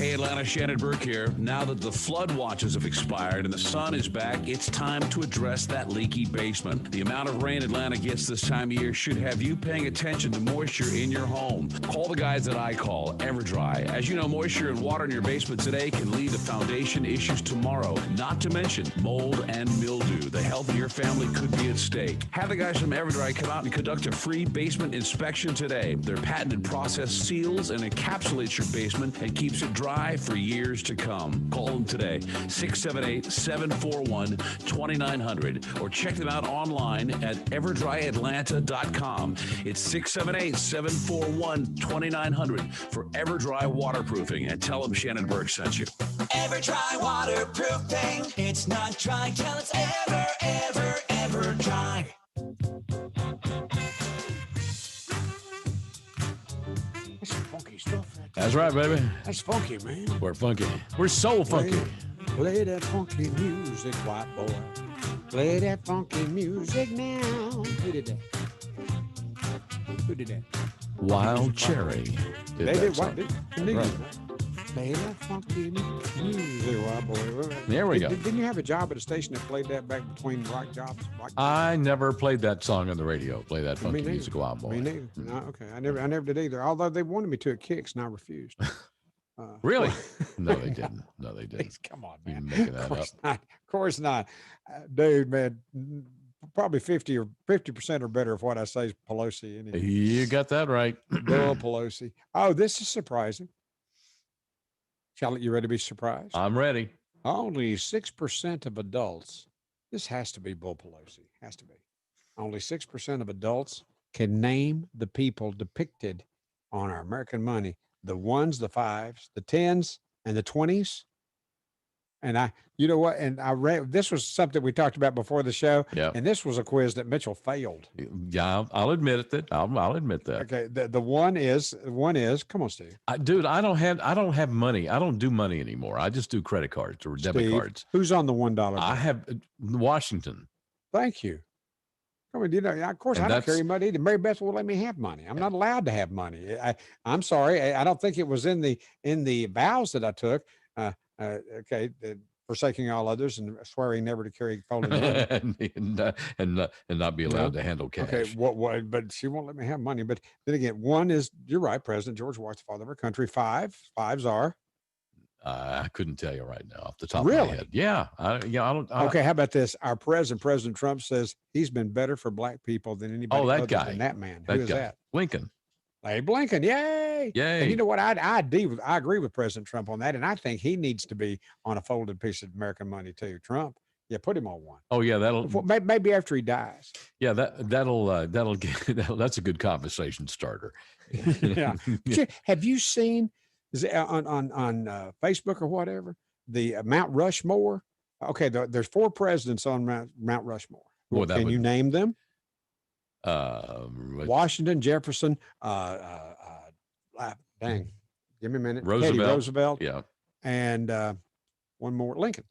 Speaker 13: Hey, Atlanta, Shannon Burke here. Now that the flood watches have expired and the sun is back, it's time to address that leaky basement. The amount of rain Atlanta gets this time of year should have you paying attention to moisture in your home. Call the guys that I call, EverDry. As you know, moisture and water in your basement today can lead to foundation issues tomorrow, not to mention mold and mildew. The health of your family could be at stake. Have the guys from EverDry come out and conduct a free basement inspection today. Their patented process seals and encapsulates your basement and keeps it dry for years to come. Call them today, 678-741-2900, or check them out online at everdryatlanta.com. It's 678-741-2900 for EverDry waterproofing, and tell them Shannon Burke sent you.
Speaker 9: EverDry waterproofing. It's not dry till it's ever dry.
Speaker 2: That's funky stuff.
Speaker 1: That's right, baby.
Speaker 2: That's funky, man.
Speaker 1: We're funky. We're so funky.
Speaker 2: Play that funky music, white boy. Play that funky music now. Who did that? Who did that?
Speaker 1: Wild Cherry.
Speaker 2: They did what?
Speaker 1: Right.
Speaker 2: Play that funky music, white boy.
Speaker 1: There we go.
Speaker 2: Didn't you have a job at a station that played that back between rock jobs?
Speaker 1: I never played that song on the radio. Play that funky music, wild boy.
Speaker 2: Me neither. No, okay. I never did either. Although they wanted me to at Kicks, and I refused.
Speaker 1: Really? No, they didn't. No, they didn't.
Speaker 2: Come on, man.
Speaker 1: You're making that up.
Speaker 2: Not. Of course not. Dude, man, probably 50% or better of what I say is Pelosi. Anyway.
Speaker 1: You got that right.
Speaker 2: Bill Pelosi. Oh, this is surprising. Charlotte, you ready to be surprised?
Speaker 1: I'm ready.
Speaker 2: Only 6% of adults, this has to be Bill Pelosi, has to be. Only 6% of adults can name the people depicted on our American money. The ones, the fives, the tens, and the 20s. And you know what? And I read, this was something we talked about before the show.
Speaker 1: Yeah.
Speaker 2: And this was a quiz that Mitchell failed.
Speaker 1: Yeah, I'll admit it. I'll admit that.
Speaker 2: Okay. The one is, come on, Steve.
Speaker 1: Dude, I don't have money. I don't do money anymore. I just do credit cards or debit cards.
Speaker 2: Who's on the $1 bill?
Speaker 1: I have Washington.
Speaker 2: Thank you. I mean, you know, of course, I don't carry money either. Mary Beth will let me have money. I'm not allowed to have money. I'm sorry. I don't think it was in the vows that I took. Okay, forsaking all others and swearing never to carry folded money.
Speaker 1: and not be allowed to handle cash.
Speaker 2: Okay, what? But she won't let me have money. But then again, one is, you're right, President George Washington, father of our country. Fives are.
Speaker 1: I couldn't tell you right now off the top of my head. Yeah, I don't.
Speaker 2: Okay, how about this? Our President Trump says he's been better for black people than anybody other than that man. Who is that?
Speaker 1: Lincoln.
Speaker 2: Abe Lincoln, yay!
Speaker 1: Yay!
Speaker 2: And you know what? I agree with President Trump on that, and I think he needs to be on a folded piece of American money too. Trump, yeah, put him on one.
Speaker 1: Oh yeah,
Speaker 2: maybe after he dies.
Speaker 1: Yeah, that'll get that's a good conversation starter.
Speaker 2: Yeah. Have you seen on Facebook or whatever the Mount Rushmore? Okay, there's 4 presidents on Mount Rushmore.
Speaker 1: Well,
Speaker 2: can you name them? Washington, Jefferson, dang, give me a minute.
Speaker 1: Roosevelt.
Speaker 2: Teddy Roosevelt.
Speaker 1: Yeah.
Speaker 2: And one more, Lincoln.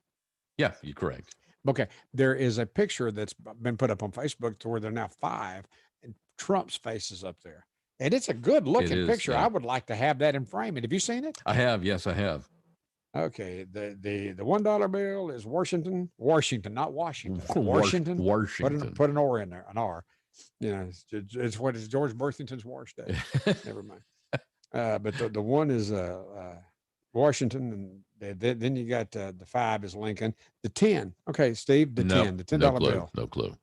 Speaker 1: Yeah, you're correct.
Speaker 2: Okay. There is a picture that's been put up on Facebook to where they're now 5 and Trump's face is up there. And it's a good looking picture. Yeah. I would like to have that and frame it. Have you seen it?
Speaker 1: I have. Yes, I have.
Speaker 2: Okay. The $1 bill is Washington, not Washington. Washington.
Speaker 1: Washington.
Speaker 2: Put an R in there, an R. You know, it's what is George Worthington's wash day. Never mind. But the one is Washington, and then you got the 5 is Lincoln. The 10, okay, Steve, the $10 bill.
Speaker 1: No clue.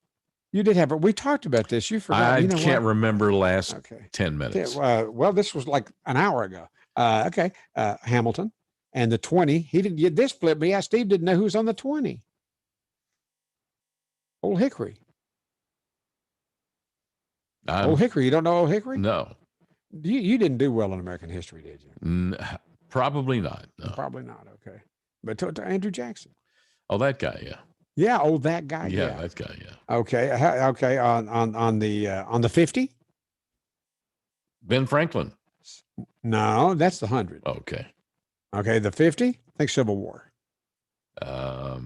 Speaker 2: You did have it. We talked about this. You forgot.
Speaker 1: I can't remember last 10 minutes.
Speaker 2: Well, this was like an hour ago. Okay, Hamilton, and the 20. He didn't get this flip me. Steve didn't know who's on the 20. Old Hickory. Old Hickory. You don't know Old Hickory?
Speaker 1: No.
Speaker 2: You didn't do well in American history, did you?
Speaker 1: Probably not. No.
Speaker 2: Probably not. Okay. But to Andrew Jackson.
Speaker 1: Oh, that guy. Yeah.
Speaker 2: Yeah. That guy.
Speaker 1: Yeah. That guy. Yeah.
Speaker 2: Okay. Okay. On the 50.
Speaker 1: Ben Franklin.
Speaker 2: No, that's the 100.
Speaker 1: Okay.
Speaker 2: Okay. The 50. I think Civil War.
Speaker 1: A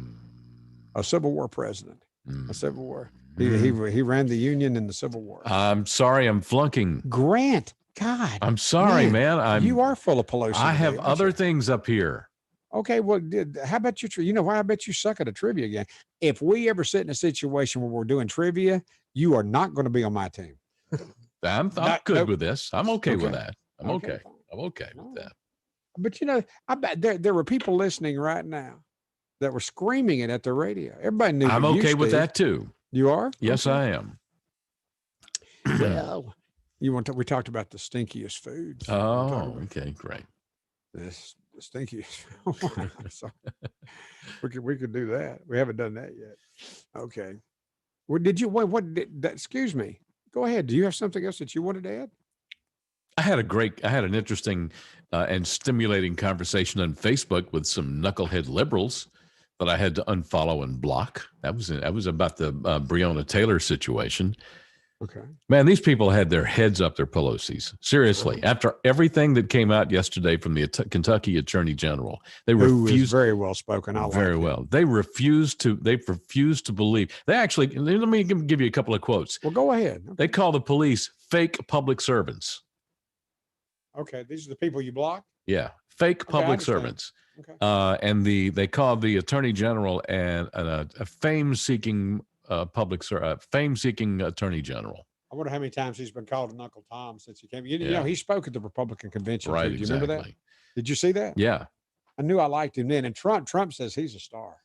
Speaker 2: Civil War president. A Civil War. He ran the Union in the Civil War.
Speaker 1: I'm sorry, I'm flunking.
Speaker 2: Grant. God,
Speaker 1: I'm sorry, man.
Speaker 2: You are full of Pelosi.
Speaker 1: I have
Speaker 2: today,
Speaker 1: other things up here.
Speaker 2: Okay, well, how about you know why? I bet you suck at a trivia game. If we ever sit in a situation where we're doing trivia, you are not going to be on my team.
Speaker 1: I'm good with this. I'm okay with that. I'm okay.
Speaker 2: Fine.
Speaker 1: I'm okay with that.
Speaker 2: But I bet there were people listening right now that were screaming it at the radio. Everybody knew.
Speaker 1: I'm okay with that too.
Speaker 2: You are?
Speaker 1: Yes,
Speaker 2: okay.
Speaker 1: I am.
Speaker 2: Well, we talked about the stinkiest foods.
Speaker 1: Oh, okay, great.
Speaker 2: The stinkiest. So, we could do that. We haven't done that yet. Okay. Well, did you? What did that? Excuse me. Go ahead. Do you have something else that you wanted to add?
Speaker 1: I had an interesting and stimulating conversation on Facebook with some knucklehead liberals that I had to unfollow and block. That was about the Breonna Taylor situation.
Speaker 2: Okay.
Speaker 1: Man, these people had their heads up their Pelosi's. Seriously, after everything that came out yesterday from the Kentucky Attorney General, they refused.
Speaker 2: Who is very well spoken.
Speaker 1: Very well. They refused to believe. They actually, let me give you a couple of quotes.
Speaker 2: Well, go ahead. Okay.
Speaker 1: They call the police fake public servants.
Speaker 2: Okay, these are the people you blocked?
Speaker 1: Yeah, fake public servants.
Speaker 2: Okay.
Speaker 1: And they call the Attorney General a fame-seeking fame-seeking Attorney General.
Speaker 2: I wonder how many times he's been called a Uncle Tom since he came. You know, he spoke at the Republican convention.
Speaker 1: Right,
Speaker 2: too. Do you remember that? Did you see that?
Speaker 1: Yeah.
Speaker 2: I knew I liked him then. And Trump says he's a star.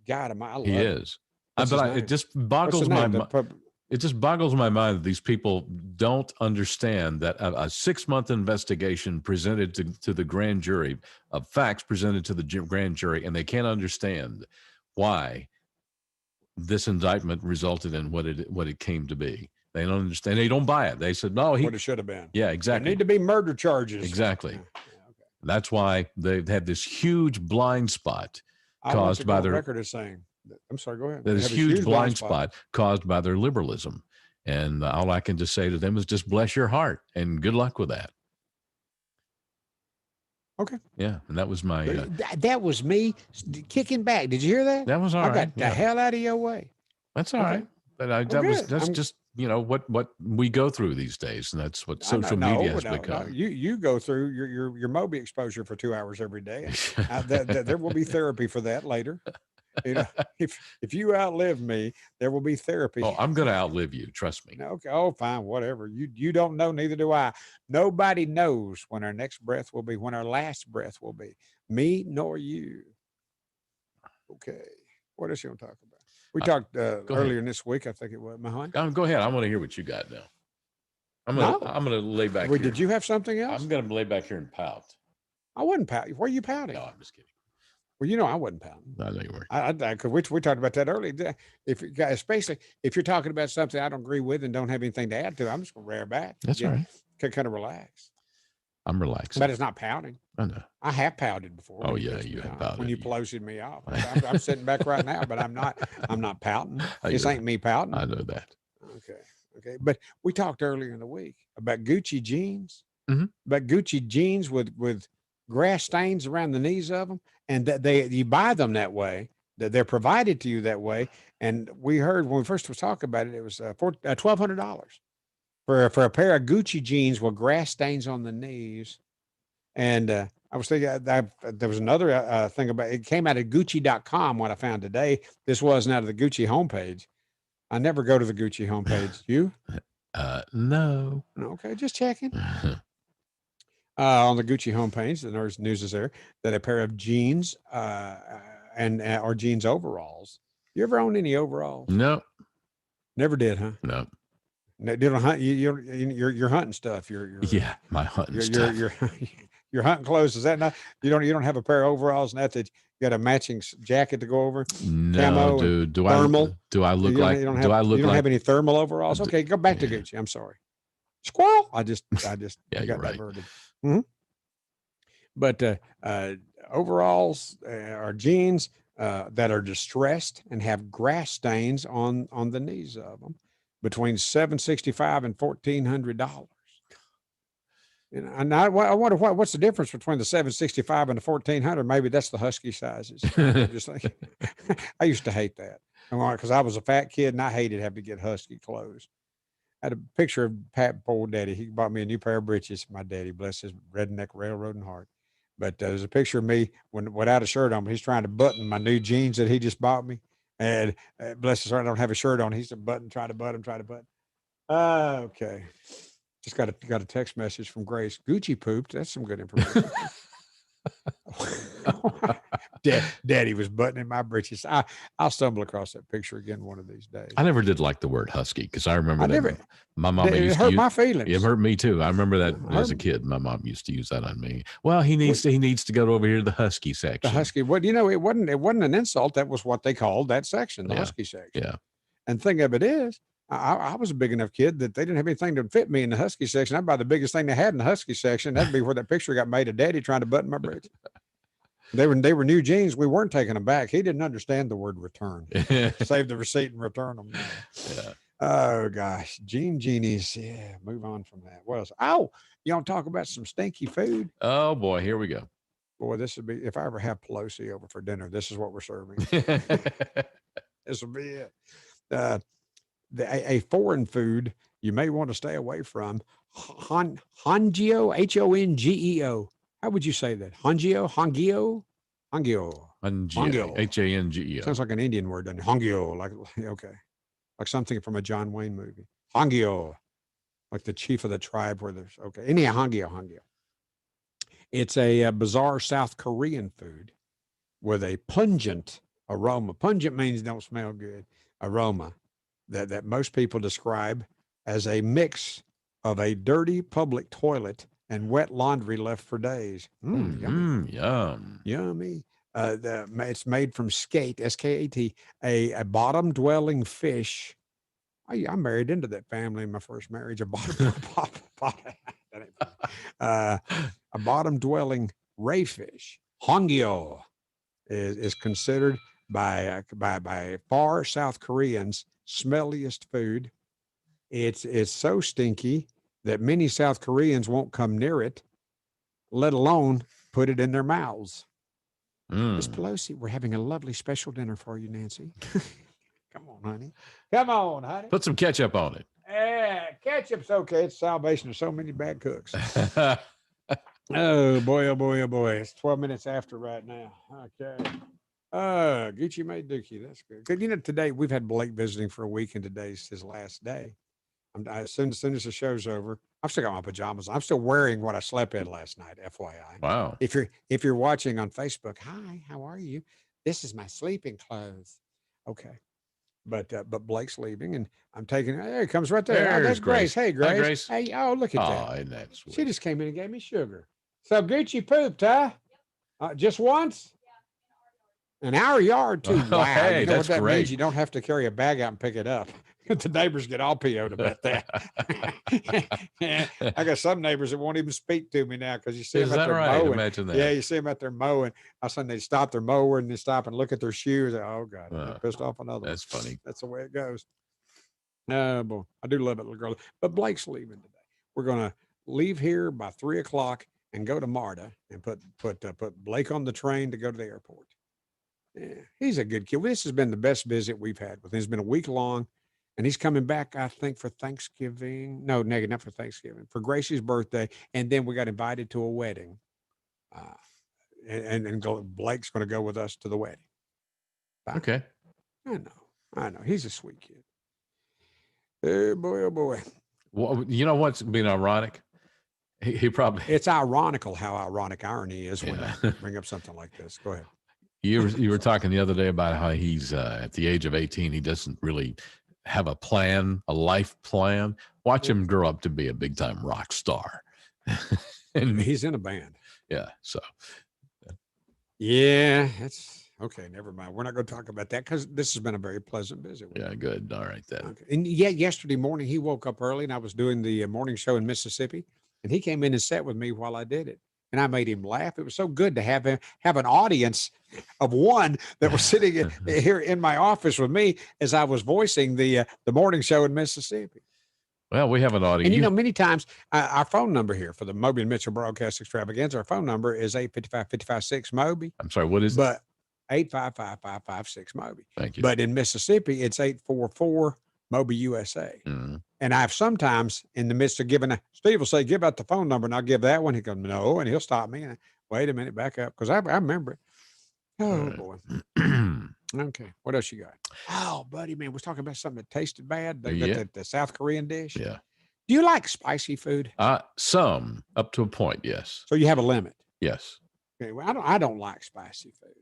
Speaker 2: God, I love him.
Speaker 1: He is. It just boggles my mind. It just boggles my mind that these people don't understand that a 6-month investigation presented to the grand jury of facts presented to the grand jury, and they can't understand why this indictment resulted in what it came to be. They don't understand. They don't buy it. They said, no,
Speaker 2: what it should have been.
Speaker 1: Yeah, exactly.
Speaker 2: There need to be murder charges.
Speaker 1: Exactly.
Speaker 2: Yeah, okay.
Speaker 1: That's why they've had this huge blind spot
Speaker 2: caused by their record is saying. I'm sorry, go ahead.
Speaker 1: This huge blind spot caused by their liberalism. And all I can just say to them is just bless your heart and good luck with that.
Speaker 2: Okay.
Speaker 1: Yeah. And that was my.
Speaker 2: That was me kicking back. Did you hear that?
Speaker 1: That was all right.
Speaker 2: I got the hell out of your way.
Speaker 1: That's all right. But that's just, what we go through these days. And that's what social media has become.
Speaker 2: No. You go through your Moby exposure for 2 hours every day. There will be therapy for that later. If you outlive me, there will be therapy.
Speaker 1: Oh, I'm going to outlive you. Trust me.
Speaker 2: Okay. Oh, fine. Whatever. You don't know. Neither do I. Nobody knows when our next breath will be, when our last breath will be. Me nor you. Okay. What else you want to talk about? We talked earlier in this week. I think it was, Mahan.
Speaker 1: Go ahead. I want to hear what you got now. I'm going to lay back.
Speaker 2: Wait, did you have something else?
Speaker 1: I'm going to lay back here and pout.
Speaker 2: I wasn't pouting. Why are you pouting?
Speaker 1: No, I'm just kidding.
Speaker 2: Well, I wasn't pouting.
Speaker 1: I know you weren't.
Speaker 2: Because we talked about that earlier. Especially if you're talking about something I don't agree with and don't have anything to add to, I'm just going to rear back.
Speaker 1: That's all right.
Speaker 2: Kind of relax.
Speaker 1: I'm relaxed.
Speaker 2: But it's not pouting.
Speaker 1: I know.
Speaker 2: I have pouted before.
Speaker 1: Oh yeah, you have pouted.
Speaker 2: When you Pelosi'd me off. I'm sitting back right now, but I'm not pouting. This ain't me pouting.
Speaker 1: I know that.
Speaker 2: Okay. But we talked earlier in the week about Gucci jeans.
Speaker 1: Mm-hmm.
Speaker 2: About Gucci jeans with grass stains around the knees of them, and that you buy them that way, that they're provided to you that way. And we heard when we first was talking about it, it was $1,200 for a pair of Gucci jeans with grass stains on the knees. And I was thinking there was another thing about it. Came out of Gucci.com. What I found today, this wasn't out of the Gucci homepage. I never go to the Gucci homepage. You?
Speaker 1: No.
Speaker 2: Okay, just checking. On the Gucci homepage, the news is there that a pair of jeans or jeans overalls. You ever own any overalls?
Speaker 1: No.
Speaker 2: Never did, huh?
Speaker 1: No.
Speaker 2: You don't hunt. You're hunting stuff.
Speaker 1: Yeah, my hunting stuff.
Speaker 2: Your hunting clothes. Is that not? You don't have a pair of overalls and that you got a matching jacket to go over.
Speaker 1: No,
Speaker 2: camo
Speaker 1: dude. Do
Speaker 2: thermal?
Speaker 1: I look like?
Speaker 2: You don't have any thermal overalls? Okay, go back to Gucci. I'm sorry. Squirrel. I just
Speaker 1: yeah,
Speaker 2: got
Speaker 1: you're right.
Speaker 2: diverted. Mm-hmm. But overalls are jeans that are distressed and have grass stains on the knees of them, between $765 and $1,400. And I wonder what's the difference between the $765 and the $1,400. Maybe that's the husky sizes. I'm just thinking. I used to hate that because I was a fat kid and I hated having to get husky clothes. had a picture of Pat, poor daddy. He bought me a new pair of breeches. My daddy, bless his redneck railroading heart. But there's a picture of me without a shirt on. He's trying to button my new jeans that he just bought me. And bless his heart, I don't have a shirt on. He's trying to button. Okay. Just got a text message from Grace. Gucci pooped. That's some good information. Daddy was buttoning my breeches. I'll stumble across that picture again one of these days.
Speaker 1: I never did like the word husky because I remember my mom
Speaker 2: used to use my feelings.
Speaker 1: It hurt me too. I remember that as a kid. My mom used to use that on me. Well, he needs to go over here to the husky section.
Speaker 2: The husky. Well, it wasn't an insult. That was what they called that section, the husky section.
Speaker 1: Yeah.
Speaker 2: And the thing of it is, I was a big enough kid that they didn't have anything to fit me in the husky section. I'd buy the biggest thing they had in the husky section. That'd be where that picture got made of Daddy trying to button my breeches. They were new jeans. We weren't taking them back. He didn't understand the word return. Save the receipt and return them.
Speaker 1: Yeah.
Speaker 2: Oh gosh, genies. Yeah, move on from that. What else? Oh, you want to talk about some stinky food?
Speaker 1: Oh boy, here we go.
Speaker 2: Boy, this would be if I ever have Pelosi over for dinner. This is what we're serving. This will be it. A foreign food you may want to stay away from. Hongeo, Hongeo. How would you say that? Hongeo?
Speaker 1: Hangeo. Hangeo.
Speaker 2: Sounds like an Indian word, doesn't it? Hongeo. Like something from a John Wayne movie. Hongeo. Like the chief of the tribe where there's, okay. Anyhow, Hongeo. It's a bizarre South Korean food with a pungent aroma. Pungent means don't smell good. Aroma that most people describe as a mix of a dirty public toilet and wet laundry left for days. Yummy. It's made from skate, S-K-A-T, a bottom-dwelling fish. I married into that family in my first marriage. A bottom-dwelling ray fish. Hongyo is considered by far South Koreans smelliest food. It's so stinky that many South Koreans won't come near it, let alone put it in their mouths. Miss Pelosi, we're having a lovely special dinner for you, Nancy. Come on, honey. Come on, honey.
Speaker 1: Put some ketchup on it.
Speaker 2: Yeah, ketchup's okay. It's salvation of so many bad cooks. Oh, boy, oh, boy, oh, boy. It's 12 minutes after right now. Okay. Gucci made Dookie. That's good. Good. Today we've had Blake visiting for a week, and today's his last day. As soon as the show's over, I've still got my pajamas. I'm still wearing what I slept in last night, FYI.
Speaker 1: Wow.
Speaker 2: If you're watching on Facebook, hi, how are you? This is my sleeping clothes. Okay. But Blake's leaving, and I'm taking. There he comes right there. That's Grace. Hey, Grace.
Speaker 1: Hi, Grace.
Speaker 2: Hey, oh, look at that.
Speaker 1: Isn't that sweet?
Speaker 2: She just came in and gave me sugar. So Gucci pooped, huh? Just once? In our yard too. Wow.
Speaker 1: Hey,
Speaker 2: you know
Speaker 1: that's
Speaker 2: what that
Speaker 1: great.
Speaker 2: means? You don't have to carry a bag out and pick it up. The neighbors get all PO'd about that. I got some neighbors that won't even speak to me now because you see them out there mowing.
Speaker 1: Imagine that.
Speaker 2: Yeah, you see them out there mowing. All of a sudden they stop their mower and they stop and look at their shoes. Oh God, they're pissed off another.
Speaker 1: That's funny.
Speaker 2: That's the way it goes. Oh boy, I do love it, little girl. But Blake's leaving today. We're gonna leave here by 3:00 and go to Marta and put Blake on the train to go to the airport. Yeah, he's a good kid. This has been the best visit we've had with him. It's been a week long, and he's coming back, I think, for Thanksgiving. No, not for Thanksgiving, for Gracie's birthday. And then we got invited to a wedding. Blake's going to go with us to the wedding.
Speaker 1: Okay.
Speaker 2: I know. He's a sweet kid. Oh boy.
Speaker 1: Well, you know what's been ironic? He probably.
Speaker 2: It's ironical how ironic irony is when I bring up something like this. Go ahead.
Speaker 1: You were talking the other day about how he's at the age of 18, he doesn't really have a plan, a life plan. Watch him grow up to be a big time rock star.
Speaker 2: And he's in a band.
Speaker 1: Yeah. So.
Speaker 2: Yeah, that's okay. Never mind. We're not going to talk about that because this has been a very pleasant visit.
Speaker 1: Yeah, good. All right then.
Speaker 2: Okay. And yesterday morning he woke up early and I was doing the morning show in Mississippi, and he came in and sat with me while I did it. And I made him laugh. It was so good to have an audience of one that was sitting here in my office with me as I was voicing the morning show in Mississippi.
Speaker 1: Well, we have an audience.
Speaker 2: And many times our phone number here for the Moby and Mitchell Broadcast Extravaganza, our phone number is 855-556 Moby.
Speaker 1: I'm sorry, what is it?
Speaker 2: 855-556 Moby.
Speaker 1: Thank you.
Speaker 2: But in Mississippi, it's 844 Moby USA.
Speaker 1: Mm-hmm.
Speaker 2: And I've sometimes, in the midst of giving, Steve will say, give out the phone number, and I'll give that one. He goes, no, and he'll stop me and wait a minute, back up, because I remember it. Oh, boy. Okay, what else you got? Oh, buddy, man, we're talking about something that tasted bad, the South Korean dish.
Speaker 1: Yeah.
Speaker 2: Do you like spicy food?
Speaker 1: Some, up to a point, yes.
Speaker 2: So you have a limit?
Speaker 1: Yes.
Speaker 2: Okay, well, I don't like spicy food.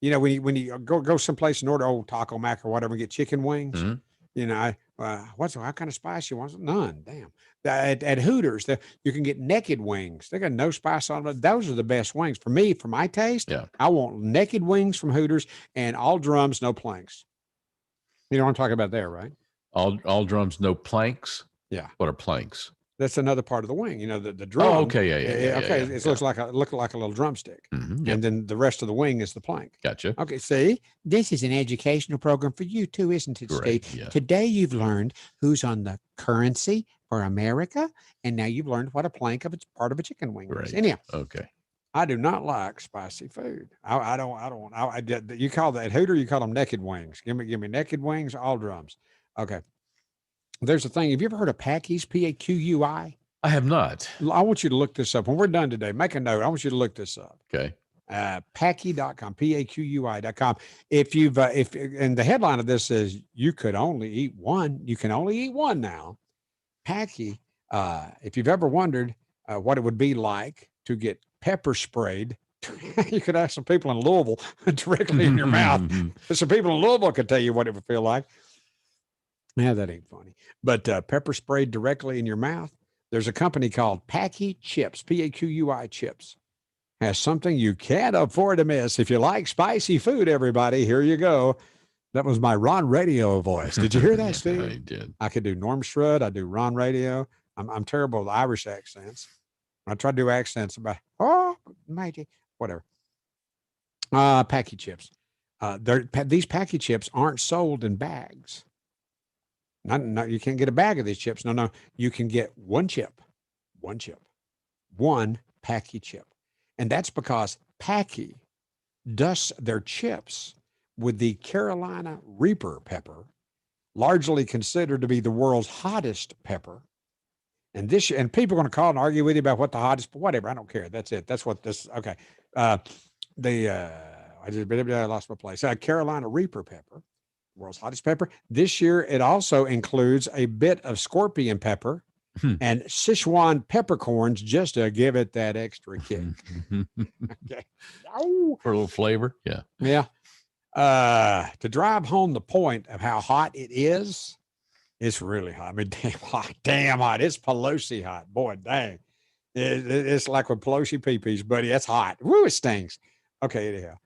Speaker 2: You know, when you go someplace and order old Taco Mac or whatever and get chicken wings,
Speaker 1: Mm-hmm.
Speaker 2: you know, what kind of spice you want? None. Damn. At Hooters, you can get naked wings. They got no spice on them. Those are the best wings for me, for my taste.
Speaker 1: Yeah.
Speaker 2: I want naked wings from Hooters and all drums, no planks. You know what I'm talking about there, right?
Speaker 1: All drums, no planks.
Speaker 2: Yeah.
Speaker 1: What are planks?
Speaker 2: That's another part of the wing. You know, the drum.
Speaker 1: Oh, okay, yeah.
Speaker 2: Okay, it looks like a little drumstick, and then the rest of the wing is the plank.
Speaker 1: Gotcha.
Speaker 2: Okay, see, this is an educational program for you too, isn't it,
Speaker 1: Great,
Speaker 2: Steve?
Speaker 1: yeah.
Speaker 2: Today you've learned who's on the currency for America, and now you've learned what a plank of it's part of a chicken wing is. Anyhow,
Speaker 1: okay.
Speaker 2: I do not like spicy food. You call that Hooter? You call them naked wings? Give me naked wings, all drums. Okay. There's a thing. Have you ever heard of Packy's? P-A-Q-U-I?
Speaker 1: I have not.
Speaker 2: I want you to look this up. When we're done today, make a note. I want you to look this up.
Speaker 1: Okay.
Speaker 2: Packy.com, P-A-Q-U-I.com. And the headline of this says, you can only eat one now. Packy, if you've ever wondered what it would be like to get pepper sprayed, you could ask some people in Louisville directly in your mouth. Some people in Louisville could tell you what it would feel like. Yeah, that ain't funny. But pepper sprayed directly in your mouth. There's a company called Packy Chips, P-A-Q-U-I Chips. Has something you can't afford to miss. If you like spicy food, everybody, here you go. That was my Ron Radio voice. Did you hear that, Steve?
Speaker 1: I did.
Speaker 2: I could do Norm Shrud. I do Ron Radio. I'm terrible with Irish accents. I try to do accents about, mighty, whatever. Packy Chips. These Packy Chips aren't sold in bags. No, you can't get a bag of these chips. No, you can get one Packy chip. And that's because Packy dusts their chips with the Carolina Reaper pepper, largely considered to be the world's hottest pepper. And people are going to call and argue with you about what the hottest, but whatever. I don't care. That's it. That's what this, okay. I lost my place. Carolina Reaper pepper. World's hottest pepper. This year, it also includes a bit of scorpion pepper and Sichuan peppercorns just to give it that extra kick. Okay.
Speaker 1: For a little flavor. Yeah.
Speaker 2: Yeah. To drive home the point of how hot it is, it's really hot. I mean, damn hot. It's Pelosi hot. Boy, dang. It's like with Pelosi pee-pees, buddy. That's hot. Woo, it stings. Okay, anyhow.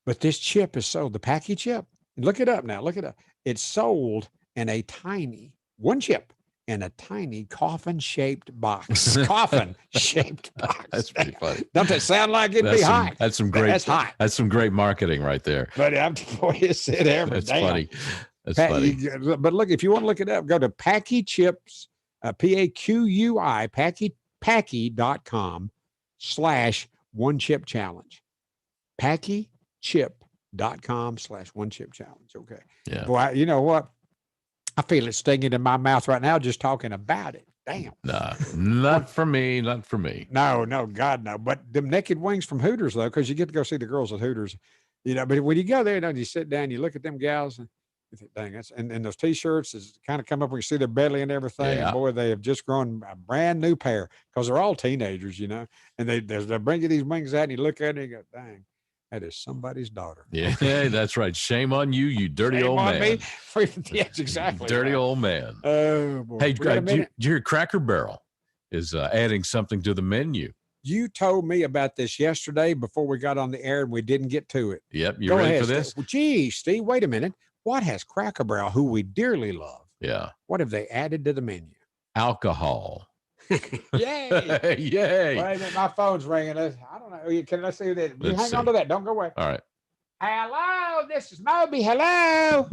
Speaker 2: But this chip is sold, the Packy chip. Look it up now. Look it up. It's sold in a tiny, one chip in a tiny coffin-shaped box. Coffin-shaped box.
Speaker 1: That's pretty funny.
Speaker 2: Don't that sound like it'd be hot?
Speaker 1: That's some great.
Speaker 2: That's hot.
Speaker 1: That's some great marketing right there.
Speaker 2: But boy, you said every
Speaker 1: That's
Speaker 2: damn.
Speaker 1: funny. That's funny.
Speaker 2: But look, if you want to look it up, go to Packy Chips, P-A-Q-U-I, Packy.com/one chip challenge. PackyChip.com/one chip challenge. Okay.
Speaker 1: Yeah.
Speaker 2: Boy, you know what? I feel it stinging in my mouth right now just talking about it. Damn.
Speaker 1: Nah, not for me. Not for me.
Speaker 2: No, God, no. But them naked wings from Hooters, though, because you get to go see the girls at Hooters, you know. But when you go there, you sit down, you look at them gals, and you think, dang, and those T-shirts is kind of come up when you see their belly and everything.
Speaker 1: Yeah.
Speaker 2: And boy, they have just grown a brand new pair because they're all teenagers, you know. And they bring you these wings out, and you look at it, and you go, dang. That is somebody's daughter.
Speaker 1: Yeah, that's right. Shame on you, you dirty
Speaker 2: Shame
Speaker 1: old
Speaker 2: on
Speaker 1: man.
Speaker 2: Me. Yes, exactly.
Speaker 1: Dirty old man.
Speaker 2: Oh, boy.
Speaker 1: Hey, did you hear Cracker Barrel is adding something to the menu?
Speaker 2: You told me about this yesterday before we got on the air, and we didn't get to it.
Speaker 1: Yep. You
Speaker 2: Go
Speaker 1: ready
Speaker 2: ahead,
Speaker 1: for this?
Speaker 2: Steve. Gee, Steve, wait a minute. What has Cracker Barrel, who we dearly love, what have they added to the menu?
Speaker 1: Alcohol.
Speaker 2: Yay.
Speaker 1: Yay.
Speaker 2: Wait a minute, my phone's ringing. I don't know. Can I see that? You hang on to that. Don't go away.
Speaker 1: All right.
Speaker 2: Hello, this is Moby. Hello.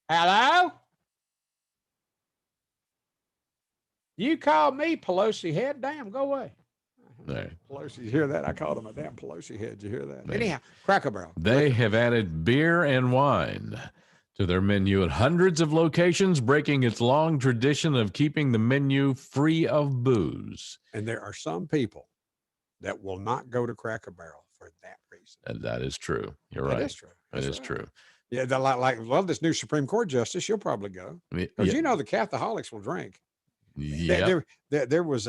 Speaker 2: Hello. You called me Pelosi head. Damn, go away.
Speaker 1: There.
Speaker 2: Pelosi, you hear that? I called him a damn Pelosi head. Did you hear that? Anyhow, Cracker Barrel.
Speaker 1: They have added beer and wine to their menu at hundreds of locations, breaking its long tradition of keeping the menu free of booze.
Speaker 2: And there are some people that will not go to Cracker Barrel for that reason.
Speaker 1: And that is true. You're right.
Speaker 2: That is true.
Speaker 1: That is true.
Speaker 2: Yeah, well, this new Supreme Court justice, she'll probably go. Because you know the Catholics will drink.
Speaker 1: Yeah.
Speaker 2: There was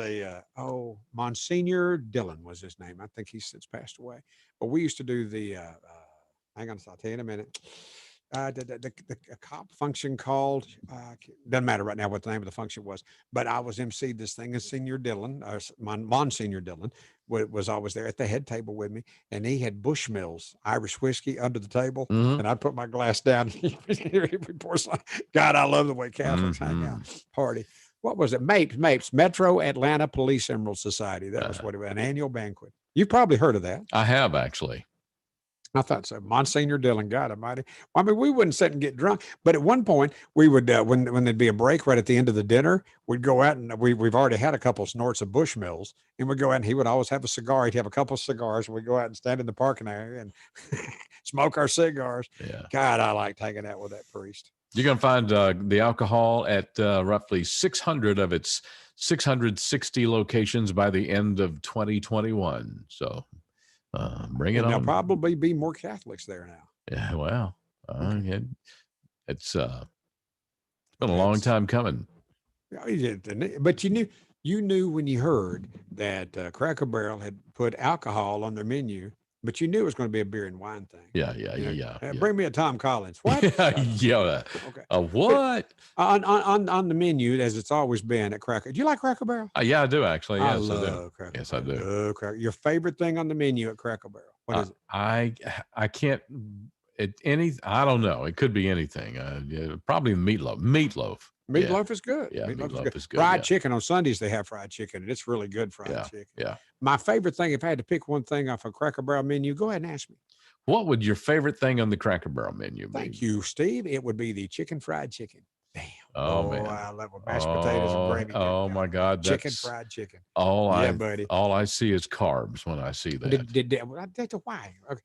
Speaker 2: Monsignor Dillon was his name. I think he's since passed away. But we used to do the hang on, I'll tell you in a minute. The cop function called doesn't matter right now what the name of the function was, but I was emceed this thing, and Senior Dillon, Monsignor Dillon, was always there at the head table with me, and he had Bushmills Irish whiskey under the table, and I'd put my glass down. God, I love the way Catholics hang out, party. What was it? Mapes, Metro Atlanta Police Emerald Society. That was what it was, an annual banquet. You've probably heard of that.
Speaker 1: I have, actually.
Speaker 2: I thought so. Monsignor Dillon, God almighty. I mean, we wouldn't sit and get drunk, but at one point we would, when there'd be a break right at the end of the dinner, we'd go out and we've already had a couple of snorts of Bushmills, and we'd go out and he would always have a cigar. He'd have a couple of cigars, and we'd go out and stand in the parking area and smoke our cigars.
Speaker 1: Yeah.
Speaker 2: God, I liked hanging out with that priest.
Speaker 1: You're going to find the alcohol at roughly 600 of its 660 locations by the end of 2021. So bring it on.
Speaker 2: There'll probably be more Catholics there now.
Speaker 1: Yeah, well, it's been a long time coming.
Speaker 2: But you knew when you heard that Cracker Barrel had put alcohol on their menu, but you knew it was going to be a beer and wine thing.
Speaker 1: Yeah.
Speaker 2: Bring me a Tom Collins. What?
Speaker 1: Yeah.
Speaker 2: Okay.
Speaker 1: What?
Speaker 2: On the menu, as it's always been at Cracker. Do you like Cracker Barrel?
Speaker 1: Yeah, I do actually. Yes,
Speaker 2: I love Cracker Barrel.
Speaker 1: Yes, I do.
Speaker 2: Your favorite thing on the menu at Cracker Barrel? What is it?
Speaker 1: I can't. I don't know. It could be anything. Probably meatloaf.
Speaker 2: Meatloaf is good.
Speaker 1: Yeah, meatloaf is good.
Speaker 2: Fried chicken on Sundays, they have fried chicken, and it's really good fried chicken.
Speaker 1: Yeah.
Speaker 2: My favorite thing, if I had to pick one thing off a Cracker Barrel menu, go ahead and ask me.
Speaker 1: What would your favorite thing on the Cracker Barrel menu be?
Speaker 2: Thank you, Steve. It would be the fried chicken. Damn.
Speaker 1: Oh man.
Speaker 2: I love it. Mashed potatoes and gravy.
Speaker 1: Oh my God.
Speaker 2: Fried chicken.
Speaker 1: Buddy. All I see is carbs when I see that.
Speaker 2: Why? Okay.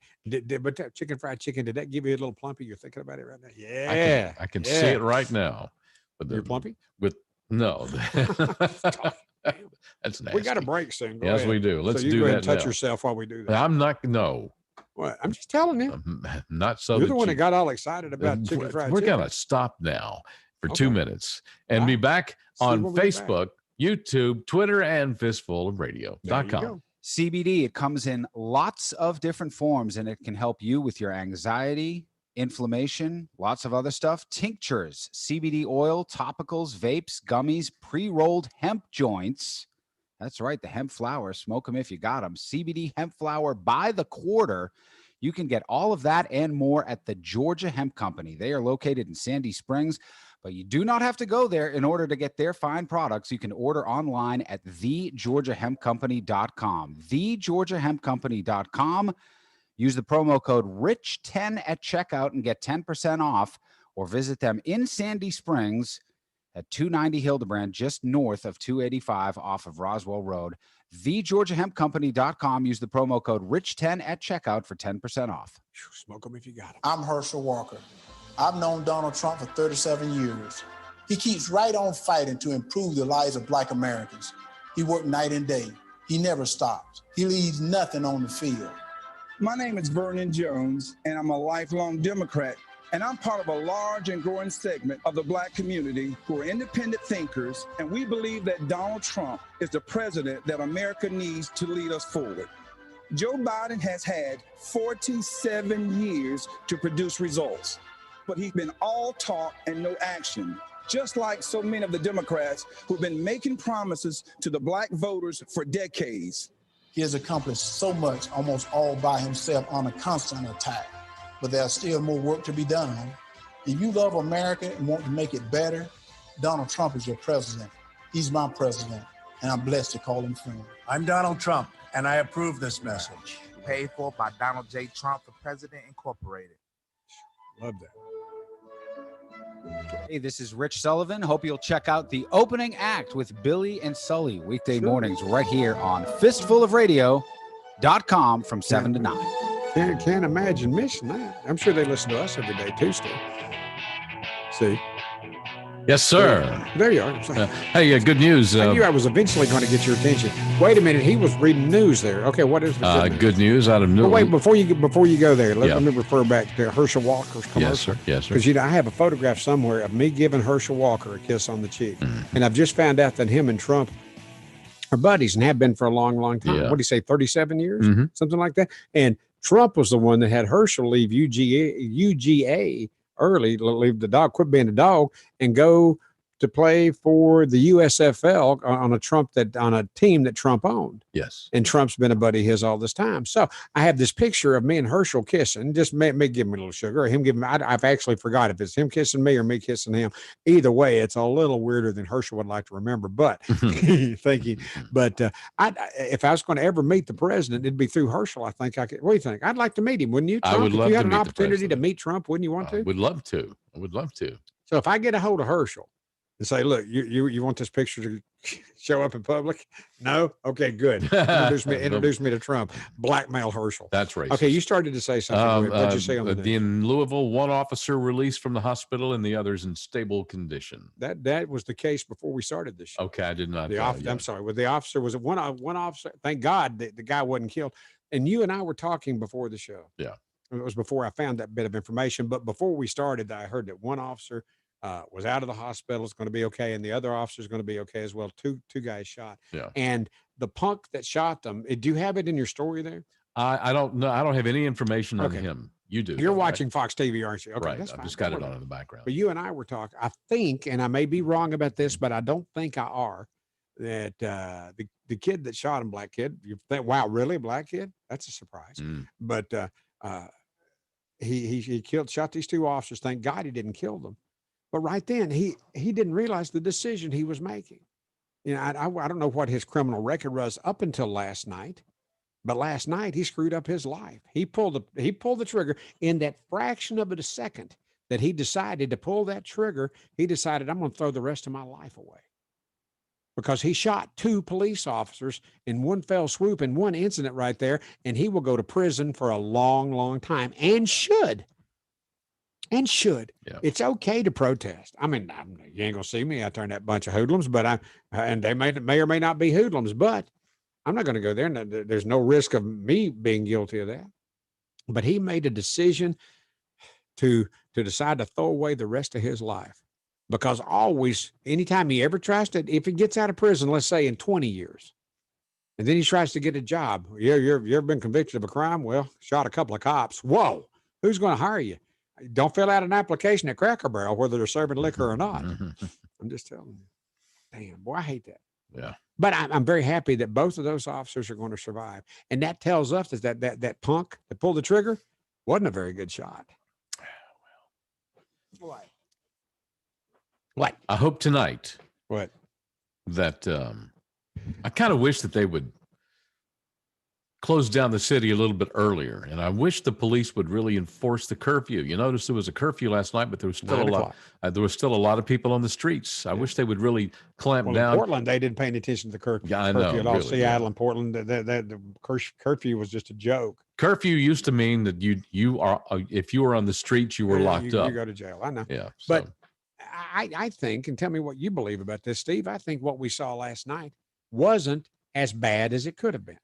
Speaker 2: But that fried chicken, did that give you a little plumpy? You're thinking about it right now? Yeah.
Speaker 1: I can see it right now.
Speaker 2: You're plumpy?
Speaker 1: No. That's nasty.
Speaker 2: We got a break soon. Go
Speaker 1: yes,
Speaker 2: ahead.
Speaker 1: we do. Let's
Speaker 2: so you
Speaker 1: do
Speaker 2: go ahead
Speaker 1: that
Speaker 2: and touch
Speaker 1: now.
Speaker 2: yourself while we do that.
Speaker 1: I'm not. No.
Speaker 2: What? I'm just telling you.
Speaker 1: Not so.
Speaker 2: You're the one that got all excited about chicken fried chicken.
Speaker 1: We're going to stop now for 2 minutes and be back on Facebook, YouTube, Twitter, and fistfulofradio.com.
Speaker 3: CBD, it comes in lots of different forms, and it can help you with your anxiety, inflammation, lots of other stuff. Tinctures, CBD oil, topicals, vapes, gummies, pre-rolled hemp joints. That's right, the hemp flower. Smoke them if you got them. CBD hemp flower by the quarter. You can get all of that and more at the Georgia Hemp Company. They are located in Sandy Springs, but you do not have to go there in order to get their fine products. You can order online at thegeorgiahempcompany.com. Thegeorgiahempcompany.com. Use the promo code RICH10 at checkout and get 10% off, or visit them in Sandy Springs at 290 Hildebrand, just north of 285 off of Roswell Road. TheGeorgiaHempCompany.com. Use the promo code RICH10 at checkout for 10% off.
Speaker 2: Smoke them if you got them.
Speaker 4: I'm Herschel Walker. I've known Donald Trump for 37 years. He keeps right on fighting to improve the lives of Black Americans. He worked night and day. He never stops. He leaves nothing on the field.
Speaker 5: My name is Vernon Jones, and I'm a lifelong Democrat. And I'm part of a large and growing segment of the Black community who are independent thinkers, and we believe that Donald Trump is the president that America needs to lead us forward. Joe Biden has had 47 years to produce results, but he's been all talk and no action, just like so many of the Democrats who've been making promises to the Black voters for decades.
Speaker 4: He has accomplished so much, almost all by himself, on a constant attack. But there's still more work to be done. If you love America and want to make it better, Donald Trump is your president. He's my president, and I'm blessed to call him friend.
Speaker 15: I'm Donald Trump, and I approve this message.
Speaker 6: Paid for by Donald J. Trump for President Incorporated.
Speaker 2: Love that.
Speaker 3: Hey, this is Rich Sullivan. Hope you'll check out the opening act with Billy and Sully weekday mornings right here on fistfulofradio.com from 7 to 9.
Speaker 2: Can't imagine missing that. I'm sure they listen to us every day too, Steve. See?
Speaker 1: Yes, sir.
Speaker 2: There you are.
Speaker 1: Hey, good news.
Speaker 2: I knew I was eventually going to get your attention. Wait a minute. He was reading news there. Okay, what is the
Speaker 1: good news out of New?
Speaker 2: Wait, before you go there, let me refer back to Herschel Walker's commercial.
Speaker 1: Yes, sir.
Speaker 2: Because I have a photograph somewhere of me giving Herschel Walker a kiss on the cheek, and I've just found out that him and Trump are buddies and have been for a long, long time.
Speaker 1: Yeah.
Speaker 2: What do you say, 37 years, something like that? And Trump was the one that had Herschel leave UGA early, leave the dog, quit being a dog, and go to play for the USFL on a team that Trump owned.
Speaker 1: Yes.
Speaker 2: And Trump's been a buddy of his all this time. So I have this picture of me and Herschel kissing, just may give me a little sugar, or him giving me, I've actually forgot if it's him kissing me or me kissing him. Either way, it's a little weirder than Herschel would like to remember, but thinking, but if I was going to ever meet the president, it'd be through Herschel. I think I could. What do you think? I'd like to meet him. Wouldn't you? Trump?
Speaker 1: I would love
Speaker 2: if you
Speaker 1: to
Speaker 2: had an
Speaker 1: meet the
Speaker 2: opportunity to
Speaker 1: president.
Speaker 2: meet Trump, wouldn't you want to?
Speaker 1: Would love to. I would love to.
Speaker 2: So if I get a hold of Herschel and say, look, you want this picture to show up in public? No? Okay, good. Introduce me to Trump. Blackmail Herschel.
Speaker 1: That's racist.
Speaker 2: Okay, you started to say something. What'd you say on the news?
Speaker 1: In Louisville, one officer released from the hospital and the others in stable condition.
Speaker 2: That was the case before we started this show.
Speaker 1: Okay, I did not.
Speaker 2: I'm sorry. Well, the officer was one officer. Thank God the guy wasn't killed. And you and I were talking before the show.
Speaker 1: Yeah.
Speaker 2: It was before I found that bit of information. But before we started, I heard that one officer was out of the hospital. It's going to be okay. And the other officer is going to be okay as well. Two guys shot.
Speaker 1: Yeah.
Speaker 2: And the punk that shot them, do you have it in your story there?
Speaker 1: I don't know. I don't have any information on him. You do.
Speaker 2: You're watching Fox TV, aren't you? Okay,
Speaker 1: right.
Speaker 2: that's
Speaker 1: I've
Speaker 2: fine.
Speaker 1: just got it on in the background.
Speaker 2: But you and I were talking, I think, and I may be wrong about this, but I don't think I are, that the kid that shot him, black kid, you think, wow, really? Black kid? That's a surprise. But he shot these two officers. Thank God he didn't kill them. But right then, he didn't realize the decision he was making. You know, I don't know what his criminal record was up until last night, but last night he screwed up his life. He pulled the trigger in that fraction of a second that he decided to pull that trigger. He decided, I'm going to throw the rest of my life away, because he shot two police officers in one fell swoop in one incident right there, and he will go to prison for a long, long time and should. Yeah. It's okay to protest. I mean, you ain't gonna see me out there in that bunch of hoodlums, but and they may or may not be hoodlums, but I'm not going to go there. And there's no risk of me being guilty of that. But he made a decision to decide to throw away the rest of his life, because always, anytime he ever tries to, if he gets out of prison, let's say in 20 years, and then he tries to get a job, you ever been convicted of a crime? Well, shot a couple of cops. Whoa, who's going to hire you? Don't fill out an application at Cracker Barrel, whether they're serving liquor or not. I'm just telling you. Damn, boy, I hate that.
Speaker 1: Yeah.
Speaker 2: But I'm very happy that both of those officers are going to survive. And that tells us that punk that pulled the trigger wasn't a very good shot. What?
Speaker 1: I hope tonight.
Speaker 2: What?
Speaker 1: That I kind of wish that they would close down the city a little bit earlier, and I wish the police would really enforce the curfew. You notice there was a curfew last night, but there was still a lot of people on the streets. I wish they would really clamp down.
Speaker 2: In Portland, they didn't pay any attention to the curfew.
Speaker 1: Yeah, I know.
Speaker 2: At all.
Speaker 1: Really,
Speaker 2: Seattle and Portland, the curfew was just a joke.
Speaker 1: Curfew used to mean that you are if you were on the streets, you were locked up.
Speaker 2: You go to jail. I know.
Speaker 1: Yeah,
Speaker 2: but I think, and tell me what you believe about this, Steve. I think what we saw last night wasn't as bad as it could have been.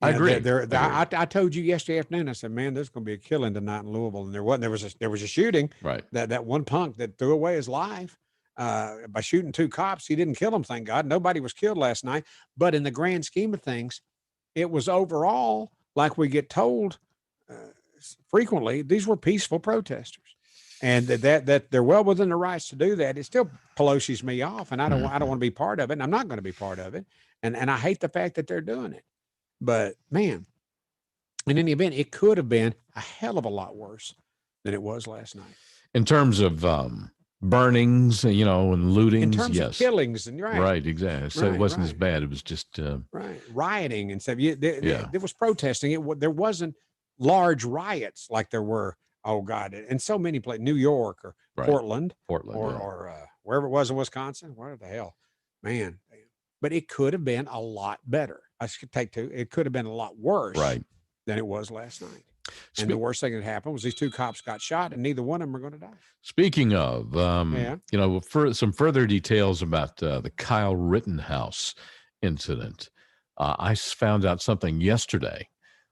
Speaker 1: I agree.
Speaker 2: I told you yesterday afternoon, I said, man, there's going to be a killing tonight in Louisville. And there wasn't. There was a shooting.
Speaker 1: Right.
Speaker 2: That one punk that threw away his life by shooting two cops. He didn't kill them, thank God. Nobody was killed last night. But in the grand scheme of things, it was overall, like we get told frequently, these were peaceful protesters. And that they're well within their rights to do that. It still Pelosi's me off, and I don't want to be part of it, and I'm not going to be part of it. And I hate the fact that they're doing it. But man, in any event, it could have been a hell of a lot worse than it was last night.
Speaker 1: In terms of burnings, and lootings,
Speaker 2: in terms
Speaker 1: yes.
Speaker 2: of killings, and
Speaker 1: right, exactly. So it wasn't as bad. It was just
Speaker 2: rioting and stuff. There was protesting. There wasn't large riots like there were. Oh God! In so many places, New York or Portland, or wherever it was in Wisconsin. What the hell, man? But it could have been a lot better. I should take two. It could have been a lot worse than it was last night. And the worst thing that happened was these two cops got shot, and neither one of them are going to die.
Speaker 1: Speaking of, for some further details about the Kyle Rittenhouse incident, I found out something yesterday.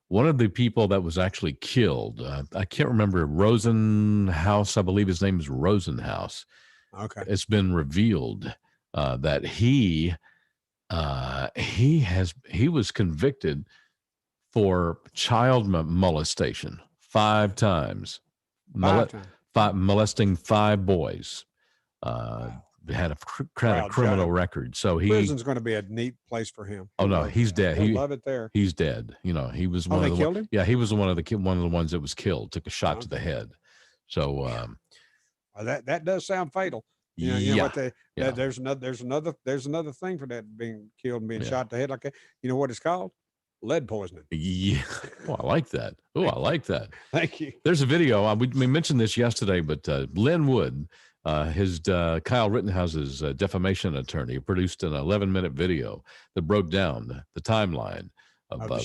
Speaker 1: One of the people that was actually killed, I can't remember, Rosenhaus, I believe his name is Rosenhaus.
Speaker 2: Okay.
Speaker 1: It's been revealed that he was convicted for child molestation 5 times. Molesting 5 boys. Had a criminal record. So
Speaker 2: prison's going to be a neat place for him.
Speaker 1: Oh no, he's dead.
Speaker 2: He'll love it there.
Speaker 1: He's dead. He was one of the
Speaker 2: killed him?
Speaker 1: Yeah, he was one of the ones that was killed. Took a shot to the head. So
Speaker 2: that does sound fatal. You know what there's another thing for that, being killed and being shot in the head like that. You know what it's called? Lead poisoning.
Speaker 1: Yeah. Oh, I like that. Oh, I like that.
Speaker 2: Thank you.
Speaker 1: There's a video. We mentioned this yesterday, but Lynn Wood, Kyle Rittenhouse's defamation attorney, produced an 11-minute video that broke down the timeline of the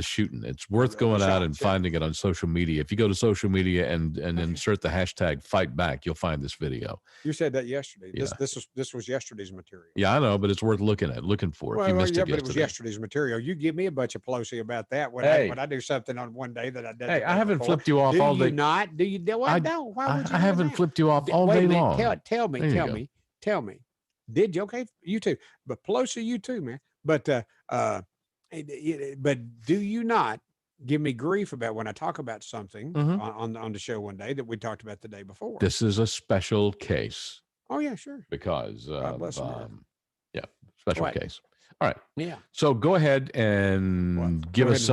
Speaker 1: shooting. It's worth going out and finding it on social media. If you go to social media and insert the hashtag fight back, you'll find this video.
Speaker 2: You said that yesterday.
Speaker 1: Yeah.
Speaker 2: This was yesterday's material.
Speaker 1: Yeah, I know, but it's worth looking for. If you missed it yesterday.
Speaker 2: But it was yesterday's material. You give me a bunch of Pelosi about that when I do something on one day that I did.
Speaker 1: Hey, I haven't flipped you off all day.
Speaker 2: Do you not? Do you? Why don't? Why would you?
Speaker 1: I haven't flipped you off all day long.
Speaker 2: Tell me. Did you? Okay, you too. But Pelosi, you too, man. But do you not give me grief about when I talk about something on the show one day that we talked about the day before?
Speaker 1: This is a special case.
Speaker 2: Oh yeah, sure.
Speaker 1: Because special
Speaker 2: What?
Speaker 1: case. All right.
Speaker 2: Yeah.
Speaker 1: So go ahead and give us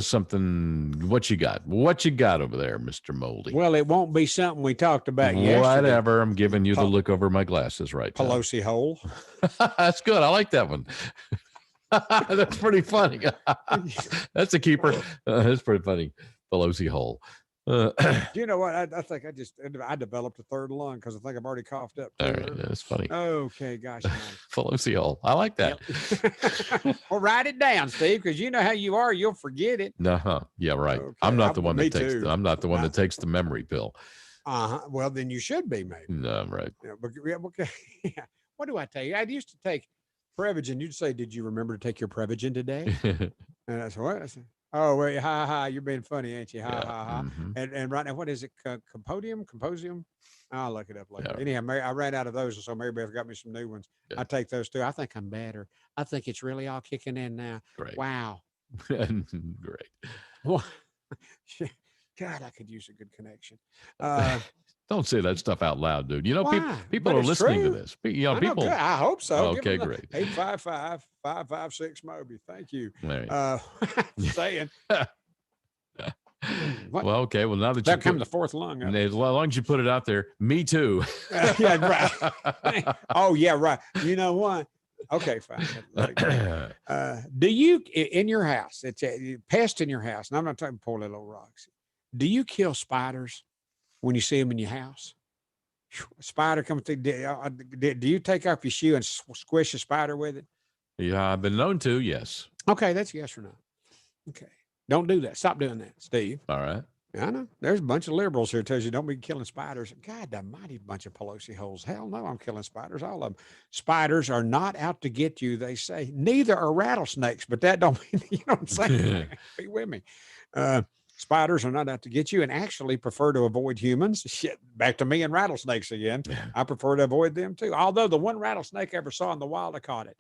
Speaker 1: something. What you got? What you got over there, Mr. Moldy?
Speaker 2: Well, it won't be something we talked about yesterday.
Speaker 1: Whatever. I'm giving you the look over my glasses right now.
Speaker 2: Pelosi hole.
Speaker 1: That's good. I like that one. That's pretty funny. That's a keeper. That's pretty funny. Pelosi hole.
Speaker 2: You know what? I think I developed a third lung because I think I've already coughed up.
Speaker 1: All right, that's funny.
Speaker 2: Okay, gosh.
Speaker 1: Pelosi hole. I like that.
Speaker 2: Yep. Well, write it down, Steve, because you know how you are. You'll forget it.
Speaker 1: Yeah, right.
Speaker 2: Okay.
Speaker 1: I'm not the one that takes.
Speaker 2: too.
Speaker 1: I'm not the one that takes the memory pill.
Speaker 2: Well, then you should be, maybe.
Speaker 1: No, right.
Speaker 2: Okay. What do I tell you? I used to take Prevagen. You'd say, "Did you remember to take your Prevagen today?" And I said, "What?" I said, "Oh, well, ha, you're being funny, ain't you? Ha, ha." And right now, what is it? Composium? I'll look it up later.
Speaker 1: Yeah.
Speaker 2: Anyhow, I ran out of those, so Mary Beth got me some new ones. I take those too. I think I'm better. I think it's really all kicking in now.
Speaker 1: Great.
Speaker 2: Wow.
Speaker 1: Great.
Speaker 2: Well, God, I could use a good connection.
Speaker 1: Don't say that stuff out loud, dude. You know,
Speaker 2: Why?
Speaker 1: people
Speaker 2: But
Speaker 1: are
Speaker 2: it's
Speaker 1: listening
Speaker 2: true.
Speaker 1: to this. You know,
Speaker 2: I know,
Speaker 1: people.
Speaker 2: good. I hope so.
Speaker 1: Okay, great.
Speaker 2: 855-556 Moby. Thank you.
Speaker 1: Right.
Speaker 2: Saying.
Speaker 1: Well, okay. Well, now that
Speaker 2: That come the fourth lung.
Speaker 1: as long as you put it out there, me too.
Speaker 2: Yeah, right. Oh, yeah, right. You know what? Okay, fine. Do you, in your house, it's a pest in your house, and I'm not talking poor little rocks. Do you kill spiders when you see them in your house? A spider comes through. Do you take off your shoe and squish a spider with it?
Speaker 1: Yeah, I've been known to. Yes.
Speaker 2: Okay, that's yes or no. Okay. Don't do that. Stop doing that, Steve.
Speaker 1: All right.
Speaker 2: I know. There's a bunch of liberals here that tells you don't be killing spiders. God almighty, bunch of Pelosi holes. Hell no, I'm killing spiders, all of them. Spiders are not out to get you, they say. Neither are rattlesnakes, but that don't mean, you know what I'm saying? Be with me. Spiders are not out to get you and actually prefer to avoid humans. Shit, back to me and rattlesnakes again. I prefer to avoid them too. Although the one rattlesnake I ever saw in the wild, I caught it.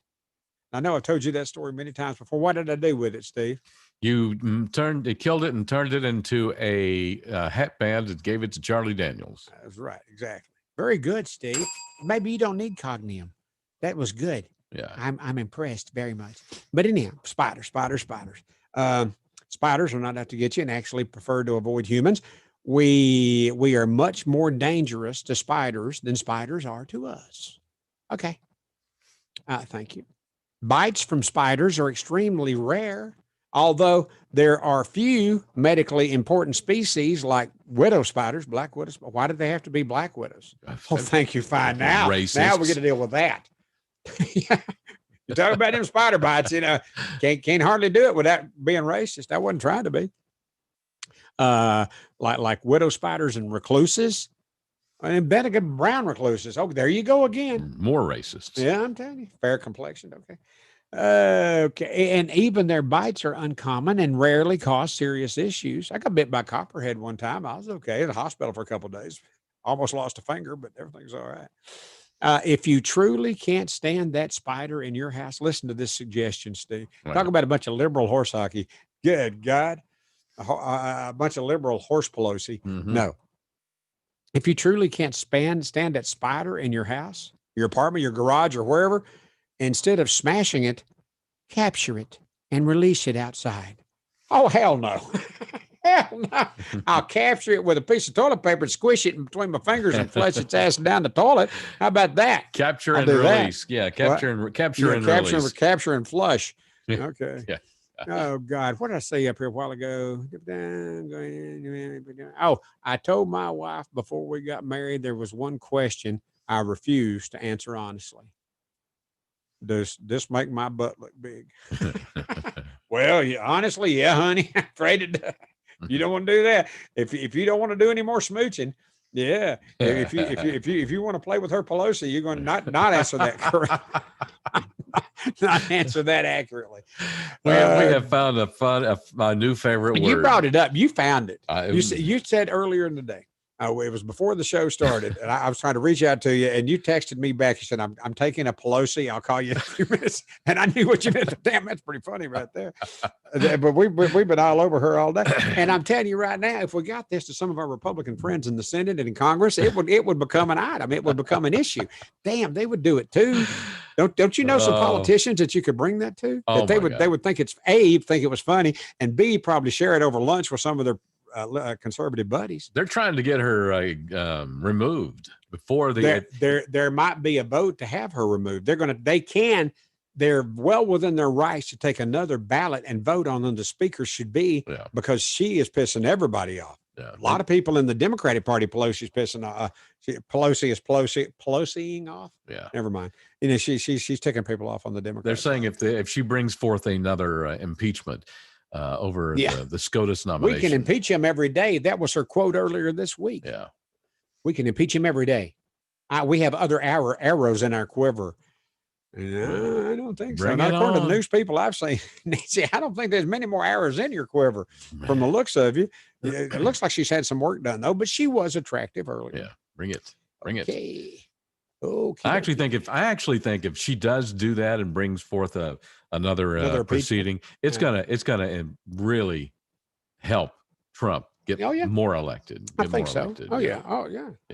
Speaker 2: I know I've told you that story many times before. What did I do with it, Steve?
Speaker 1: You killed it and turned it into a hat band and gave it to Charlie Daniels.
Speaker 2: That's right. Exactly. Very good, Steve. Maybe you don't need cognium. That was good.
Speaker 1: Yeah.
Speaker 2: I'm impressed very much. But anyhow, spiders. Spiders are not out to get you and actually prefer to avoid humans. We are much more dangerous to spiders than spiders are to us. Okay. Thank you. Bites from spiders are extremely rare, although there are few medically important species like widow spiders, black widows. Why do they have to be black widows? Well, thank you. Fine. Now we get to deal with that. You talk about them spider bites, you know, can't hardly do it without being racist. I wasn't trying to be. like widow spiders and recluses. And Benedict brown recluses. Oh, there you go again.
Speaker 1: More racists.
Speaker 2: Yeah, I'm telling you. Fair complexioned. Okay. Okay. And even their bites are uncommon and rarely cause serious issues. I got bit by copperhead one time. I was okay in the hospital for a couple of days. Almost lost a finger, but everything's all right. If you truly can't stand that spider in your house, listen to this suggestion, Steve.
Speaker 1: Right.
Speaker 2: Talk about a bunch of liberal horse hockey. Good God. A bunch of liberal horse Pelosi.
Speaker 1: Mm-hmm.
Speaker 2: No. If you truly can't stand that spider in your house, your apartment, your garage, or wherever, instead of smashing it, capture it and release it outside. Oh, hell no. Hell no. I'll capture it with a piece of toilet paper and squish it in between my fingers and flush its ass down the toilet. How about that?
Speaker 1: Capture and release. Yeah, capture and release.
Speaker 2: Capture and flush.
Speaker 1: Yeah.
Speaker 2: Okay.
Speaker 1: Yeah.
Speaker 2: Oh, God. What did I say up here a while ago? Oh, I told my wife before we got married there was one question I refused to answer honestly. Does this make my butt look big? Well, yeah, honestly, yeah, honey. I'm afraid it does. You don't want to do that. If you don't want to do any more smooching, yeah. If you want to play with her Pelosi, you're going to not answer that correctly. Not answer that accurately.
Speaker 1: We have found a new favorite word.
Speaker 2: You brought it up. You found it. You said earlier in the day. It was before the show started, and I was trying to reach out to you, and you texted me back. You said, I'm taking a Pelosi. I'll call you in a few minutes. And I knew what you meant. Damn, that's pretty funny right there. But we've been all over her all day. And I'm telling you right now, if we got this to some of our Republican friends in the Senate and in Congress, it would become an item. It would become an issue. Damn, they would do it too. Don't you know some politicians that you could bring that to? That they would think it's think it was funny, and B, probably share it over lunch with some of their conservative buddies.
Speaker 1: They're trying to get her removed before
Speaker 2: there might be a vote to have her removed. They're well within their rights to take another ballot and vote on them. The speaker should be, because she is pissing everybody off.
Speaker 1: Yeah.
Speaker 2: A lot of people in the Democratic Party, Pelosi's pissing off. Pelosiing off.
Speaker 1: Yeah.
Speaker 2: Never mind. You know, she's taking people off on the Democrat.
Speaker 1: They're saying if she brings forth another impeachment over the SCOTUS nomination,
Speaker 2: we can impeach him every day. That was her quote earlier this week.
Speaker 1: Yeah.
Speaker 2: We can impeach him every day. We have other arrows in our quiver. No, I don't think so. Not according to the news people I've seen. Nancy, I don't think there's many more arrows in your quiver from the looks of you. It looks like she's had some work done, though, but she was attractive earlier.
Speaker 1: Yeah, bring it.
Speaker 2: Okay.
Speaker 1: I actually think if she does do that and brings forth another proceeding, it's gonna really help Trump get more elected.
Speaker 2: I think so. Oh yeah.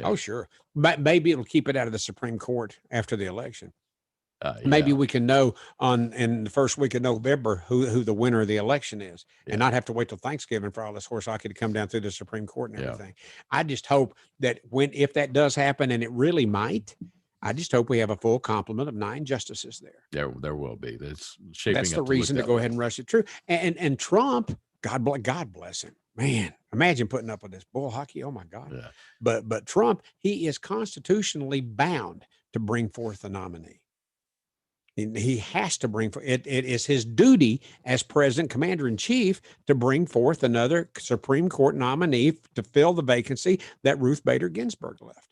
Speaker 2: Oh sure. But maybe it'll keep it out of the Supreme Court after the election. Maybe we can know in the first week of November who the winner of the election is, and not have to wait till Thanksgiving for all this horse hockey to come down through the Supreme Court and everything. I just hope that if that does happen, and it really might, I just hope we have a full complement of 9 justices there.
Speaker 1: There will be. That's
Speaker 2: the reason to go ahead and rush it through. And Trump, God bless him. Man, imagine putting up with this bull hockey. Oh my God.
Speaker 1: Yeah.
Speaker 2: But Trump, he is constitutionally bound to bring forth a nominee. He has to bring forth it. It is his duty as president, commander in chief, to bring forth another Supreme Court nominee to fill the vacancy that Ruth Bader Ginsburg left.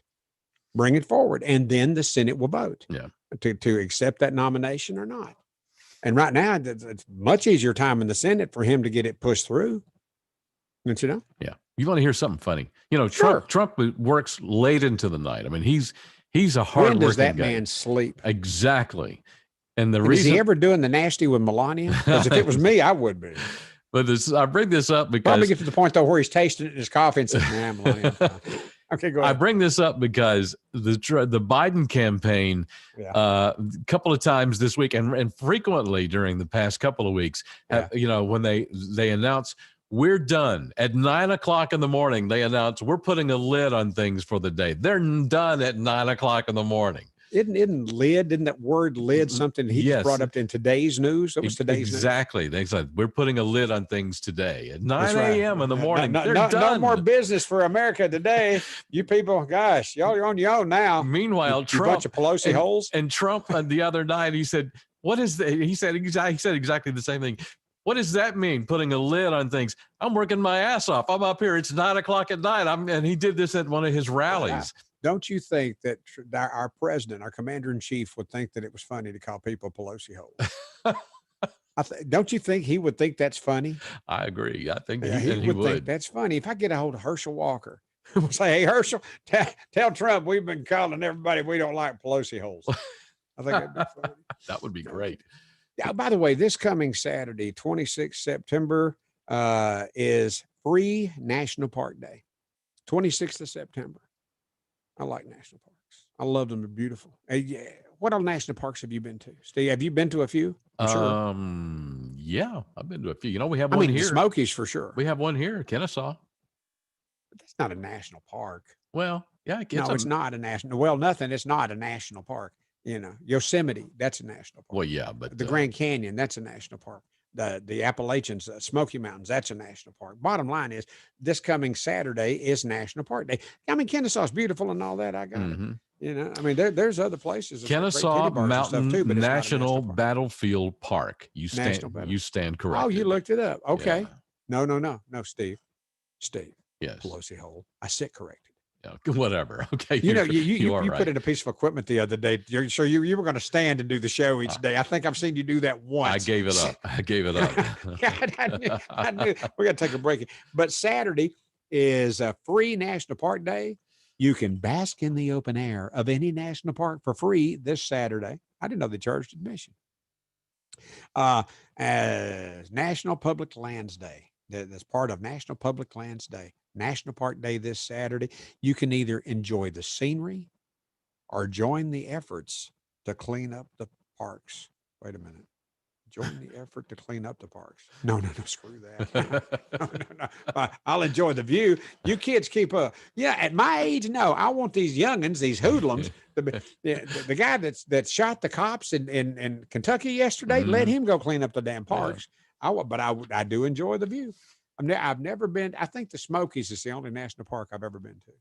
Speaker 2: Bring it forward, and then the Senate will vote to accept that nomination or not. And right now, it's much easier time in the Senate for him to get it pushed through. Don't you know?
Speaker 1: Yeah. You want to hear something funny? You know, Trump works late into the night. I mean, he's a hard-working guy.
Speaker 2: When does that man sleep?
Speaker 1: Exactly. And
Speaker 2: is he ever doing the nasty with Melania? Because if it was me, I would be.
Speaker 1: But I bring this up because
Speaker 2: probably get to the point though where he's tasting it in his coffee and says, "Nah, Melania." Okay, go ahead.
Speaker 1: I bring this up because the Biden campaign, a couple of times this week, and frequently during the past couple of weeks, when they announce we're done at 9:00 in the morning, they announce we're putting a lid on things for the day. They're done at 9:00 in the morning.
Speaker 2: Didn't that word lid something he just brought up in today's news? It was today's
Speaker 1: exactly.
Speaker 2: News.
Speaker 1: They said we're putting a lid on things today at 9 a.m. in the morning.
Speaker 2: They're done. No more business for America today. You people, gosh, y'all are on your own now.
Speaker 1: Meanwhile, Trump,
Speaker 2: a bunch of Pelosi holes.
Speaker 1: And Trump the other night, he said, "What is that?" He said exactly the same thing. What does that mean? Putting a lid on things. I'm working my ass off. I'm up here. It's 9 o'clock at night. And he did this at one of his rallies.
Speaker 2: Don't you think that our president, our commander in chief, would think that it was funny to call people Pelosi holes? Don't you think he would think that's funny?
Speaker 1: I agree. I think
Speaker 2: he would think that's funny. If I get a hold of Herschel Walker, we'll say, hey, Herschel, tell Trump we've been calling everybody we don't like Pelosi holes. I think that'd be funny.
Speaker 1: That would be great.
Speaker 2: Yeah, by the way, this coming Saturday, 26th September, is Free National Park Day. 26th of September. I like national parks. I love them. They're beautiful. Yeah. What other national parks have you been to, Steve? Have you been to a few? Sure.
Speaker 1: Yeah, I've been to a few. You know, we have one here.
Speaker 2: The Smokies for sure.
Speaker 1: We have one here, Kennesaw.
Speaker 2: But that's not a national park.
Speaker 1: Well, yeah,
Speaker 2: it's not a national. Well, nothing. It's not a national park. You know, Yosemite, that's a national park.
Speaker 1: Well, yeah, but
Speaker 2: the Grand Canyon, that's a national park. The Appalachians, Smoky Mountains, that's a national park. Bottom line is, this coming Saturday is National Park Day. I mean, Kennesaw's beautiful and all that. I got it. You know, I mean, there's other places.
Speaker 1: Kennesaw Mountain too, National Battlefield Park. You stand corrected.
Speaker 2: Oh, you looked it up. Okay. Yeah. No, Steve.
Speaker 1: Yes.
Speaker 2: Pelosi hole. I sit corrected.
Speaker 1: Whatever. Okay.
Speaker 2: You
Speaker 1: right.
Speaker 2: put in a piece of equipment the other day. So you were going to stand and do the show each day. I think I've seen you do that once.
Speaker 1: I gave it up.
Speaker 2: I knew. We got to take a break. But Saturday is a Free National Park Day. You can bask in the open air of any national park for free this Saturday. I didn't know they charged admission. National Public Lands Day. That's part of National Public Lands Day. National Park Day this Saturday. You can either enjoy the scenery or join the efforts to clean up the parks. Wait a minute. Join the effort to clean up the parks. No, screw that. No. I'll enjoy the view. You kids keep up. Yeah, at my age, no. I want these youngins, these hoodlums. The guy that shot the cops in Kentucky yesterday, let him go clean up the damn parks. Yeah. I do enjoy the view. I've never been. I think the Smokies is the only national park I've ever been to.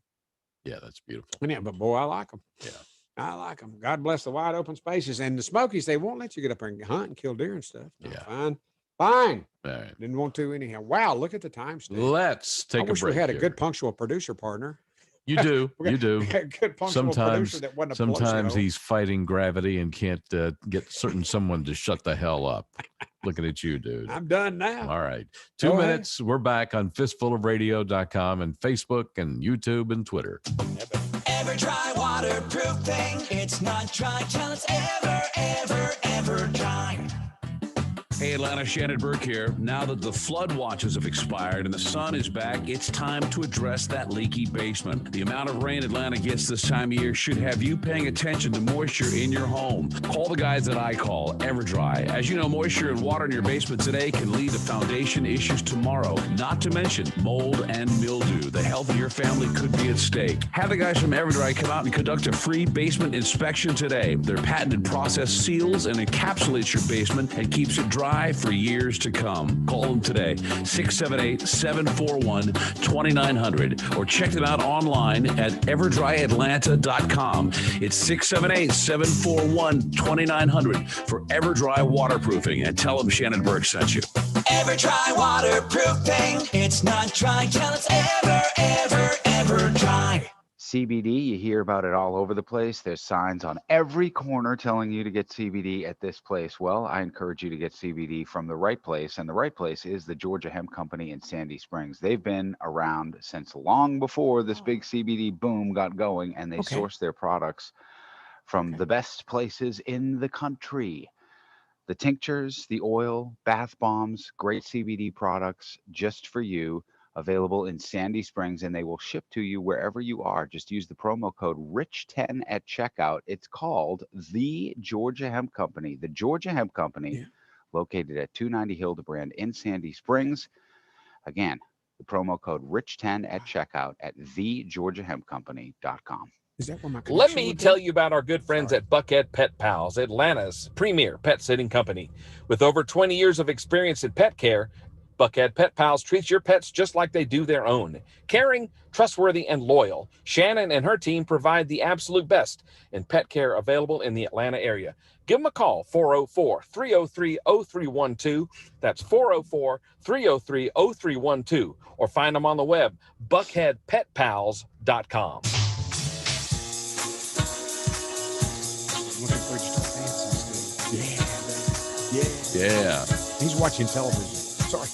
Speaker 1: Yeah, that's beautiful.
Speaker 2: Yeah, but boy, I like them.
Speaker 1: Yeah,
Speaker 2: I like them. God bless the wide open spaces. And the Smokies, they won't let you get up there and hunt and kill deer and stuff. No,
Speaker 1: yeah,
Speaker 2: fine.
Speaker 1: All right.
Speaker 2: Didn't want to anyhow. Wow, look at the time, Steve.
Speaker 1: Let's take a break.
Speaker 2: I wish we had
Speaker 1: here.
Speaker 2: A good punctual producer partner.
Speaker 1: You do. You do.
Speaker 2: Good
Speaker 1: sometimes he's fighting gravity and can't get someone to shut the hell up. Looking at you, dude.
Speaker 2: I'm done now.
Speaker 1: All right. 2 minutes. We're back on fistfulofradio.com and Facebook and YouTube and Twitter.
Speaker 9: Ever dry waterproofing. It's not dry till it's ever dry.
Speaker 16: Hey, Atlanta, Shannon Burke here. Now that the flood watches have expired and the sun is back, it's time to address that leaky basement. The amount of rain Atlanta gets this time of year should have you paying attention to moisture in your home. Call the guys that I call EverDry. As you know, moisture and water in your basement today can lead to foundation issues tomorrow, not to mention mold and mildew. The health of your family could be at stake. Have the guys from EverDry come out and conduct a free basement inspection today. Their patented process seals and encapsulates your basement and keeps it dry for years to come. Call them today, 678-741-2900, or check them out online at everdryatlanta.com. It's 678-741-2900 for EverDry Waterproofing, and tell them Shannon Burke sent you.
Speaker 9: EverDry Waterproofing. It's not dry till it's ever dry.
Speaker 3: CBD, you hear about it all over the place. There's signs on every corner telling you to get CBD at this place. Well, I encourage you to get CBD from the right place, and the right place is the Georgia Hemp Company in Sandy Springs. They've been around since long before this big CBD boom got going, and they source their products from the best places in the country. The tinctures, the oil, bath bombs, great CBD products just for you. Available in Sandy Springs, and they will ship to you wherever you are. Just use the promo code RICH10 at checkout. It's called the Georgia Hemp Company. The Georgia Hemp Company, located at 290 Hildebrand in Sandy Springs. Again, the promo code RICH10 at checkout at thegeorgiahempcompany.com.
Speaker 2: Is that where my
Speaker 12: Let me tell you about our good friends at Buckhead Pet Pals, Atlanta's premier pet sitting company. With over 20 years of experience in pet care, Buckhead Pet Pals treats your pets just like they do their own. Caring, trustworthy, and loyal, Shannon and her team provide the absolute best in pet care available in the Atlanta area. Give them a call, 404-303-0312. That's 404-303-0312. Or find them on the web, buckheadpetpals.com.
Speaker 1: Yeah.
Speaker 2: He's watching television. Sorry.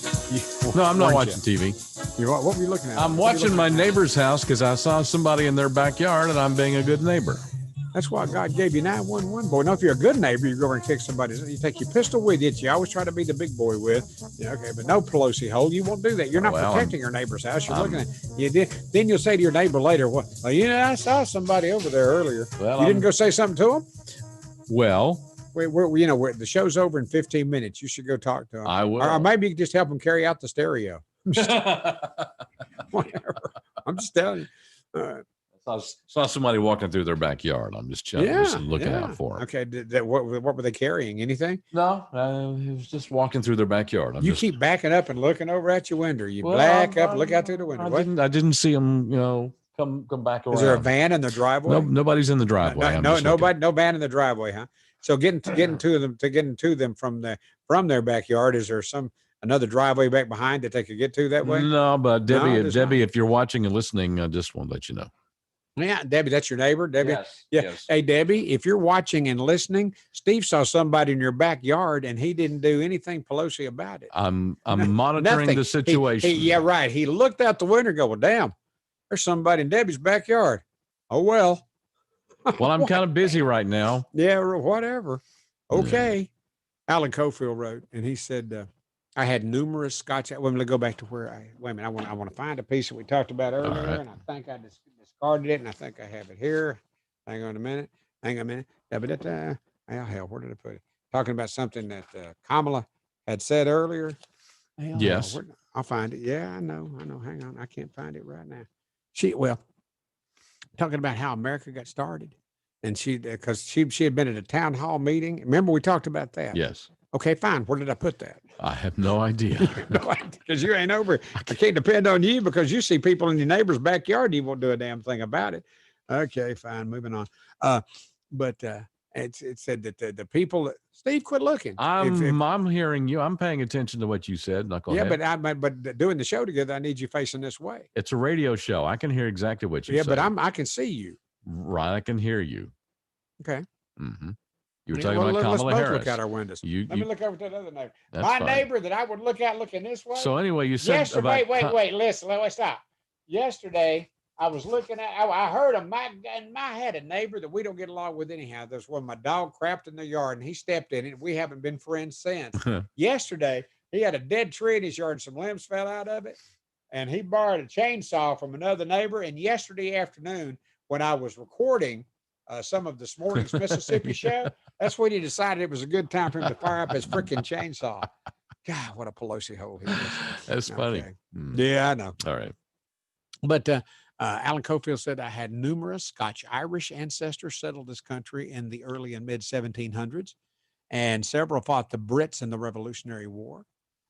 Speaker 1: No, I'm not watching TV.
Speaker 2: What were you looking at?
Speaker 1: I'm watching my neighbor's house because I saw somebody in their backyard and I'm being a good neighbor.
Speaker 2: That's why God gave you 911, boy. Now, if you're a good neighbor, you go over and kick somebody. You take your pistol with you. You always try to be the big boy with. Yeah, okay, but no Pelosi hole. You won't do that. You're not protecting your neighbor's house. You're looking at you. Then you'll say to your neighbor later, "Well, I saw somebody over there earlier." Well, you didn't go say something to him.
Speaker 1: Well,
Speaker 2: the show's over in 15 minutes. You should go talk to him.
Speaker 1: I will.
Speaker 2: Or maybe you can just help him carry out the stereo. Whatever. I'm just telling you.
Speaker 1: Saw somebody walking through their backyard. I'm just looking out for them.
Speaker 2: Okay. What were they carrying? Anything?
Speaker 1: No, he was just walking through their backyard.
Speaker 2: Keep backing up and looking over at your window. Back up, look out through the window.
Speaker 1: I didn't see him. Come back around.
Speaker 2: Is there a van in the driveway?
Speaker 1: No, nobody's in the driveway.
Speaker 2: No, van in the driveway, huh? So getting to them from their backyard, is there another driveway back behind that they could get to that way?
Speaker 1: No, but Debbie, if you're watching and listening, I just want to let you know.
Speaker 2: Yeah, Debbie, that's your neighbor, Debbie.
Speaker 1: Yes,
Speaker 2: yeah.
Speaker 1: Yes.
Speaker 2: Hey, Debbie, if you're watching and listening, Steve saw somebody in your backyard and he didn't do anything Pelosi about it.
Speaker 1: I'm monitoring the situation.
Speaker 2: Yeah, right. He looked out the window and go, "Well, damn, there's somebody in Debbie's backyard." Oh well.
Speaker 1: Well, I'm kind of busy right now.
Speaker 2: Yeah, whatever. Okay. Alan Cofield wrote, and he said, I had numerous Scotch. Let me go back to wait a minute. I want to find a piece that we talked about earlier, and I think I discarded it, and I think I have it here. Hang on a minute. Hell, where did I put it? Talking about something that Kamala had said earlier.
Speaker 1: Yes.
Speaker 2: I'll find it. Yeah, I know. Hang on. I can't find it right now. Talking about how America got started. And because she had been at a town hall meeting. Remember, we talked about that?
Speaker 1: Yes.
Speaker 2: Okay, fine. Where did I put that?
Speaker 1: I have no idea.
Speaker 2: Because you ain't over. I can't depend on you because you see people in your neighbor's backyard. You won't do a damn thing about it. Okay, fine. Moving on. But it said that the people. Steve, quit looking.
Speaker 1: I'm hearing you. I'm paying attention to what you said. Knucklehead.
Speaker 2: Yeah, but doing the show together, I need you facing this way.
Speaker 1: It's a radio show. I can hear exactly what you say.
Speaker 2: Yeah, but I can see you.
Speaker 1: Right, I can hear you.
Speaker 2: Okay.
Speaker 1: Mm-hmm. You were talking about Kamala Harris.
Speaker 2: Let's look out our windows. Let me look over to the other neighbor. My
Speaker 1: fine.
Speaker 2: neighbor that I would look out looking this way.
Speaker 1: So anyway, you said
Speaker 2: wait, listen, wait, stop. Yesterday, I was looking at. I heard I had a neighbor that we don't get along with anyhow. There's when my dog crapped in the yard and he stepped in it. We haven't been friends since. Yesterday, he had a dead tree in his yard and some limbs fell out of it, and he borrowed a chainsaw from another neighbor. And yesterday afternoon, when I was recording some of this morning's Mississippi show, that's when he decided it was a good time for him to fire up his freaking chainsaw. God, what a Pelosi hole he is.
Speaker 1: That's funny.
Speaker 2: Yeah, I know.
Speaker 1: All right.
Speaker 2: But Alan Cofield said, I had numerous Scotch-Irish ancestors settled this country in the early and mid-1700s, and several fought the Brits in the Revolutionary War.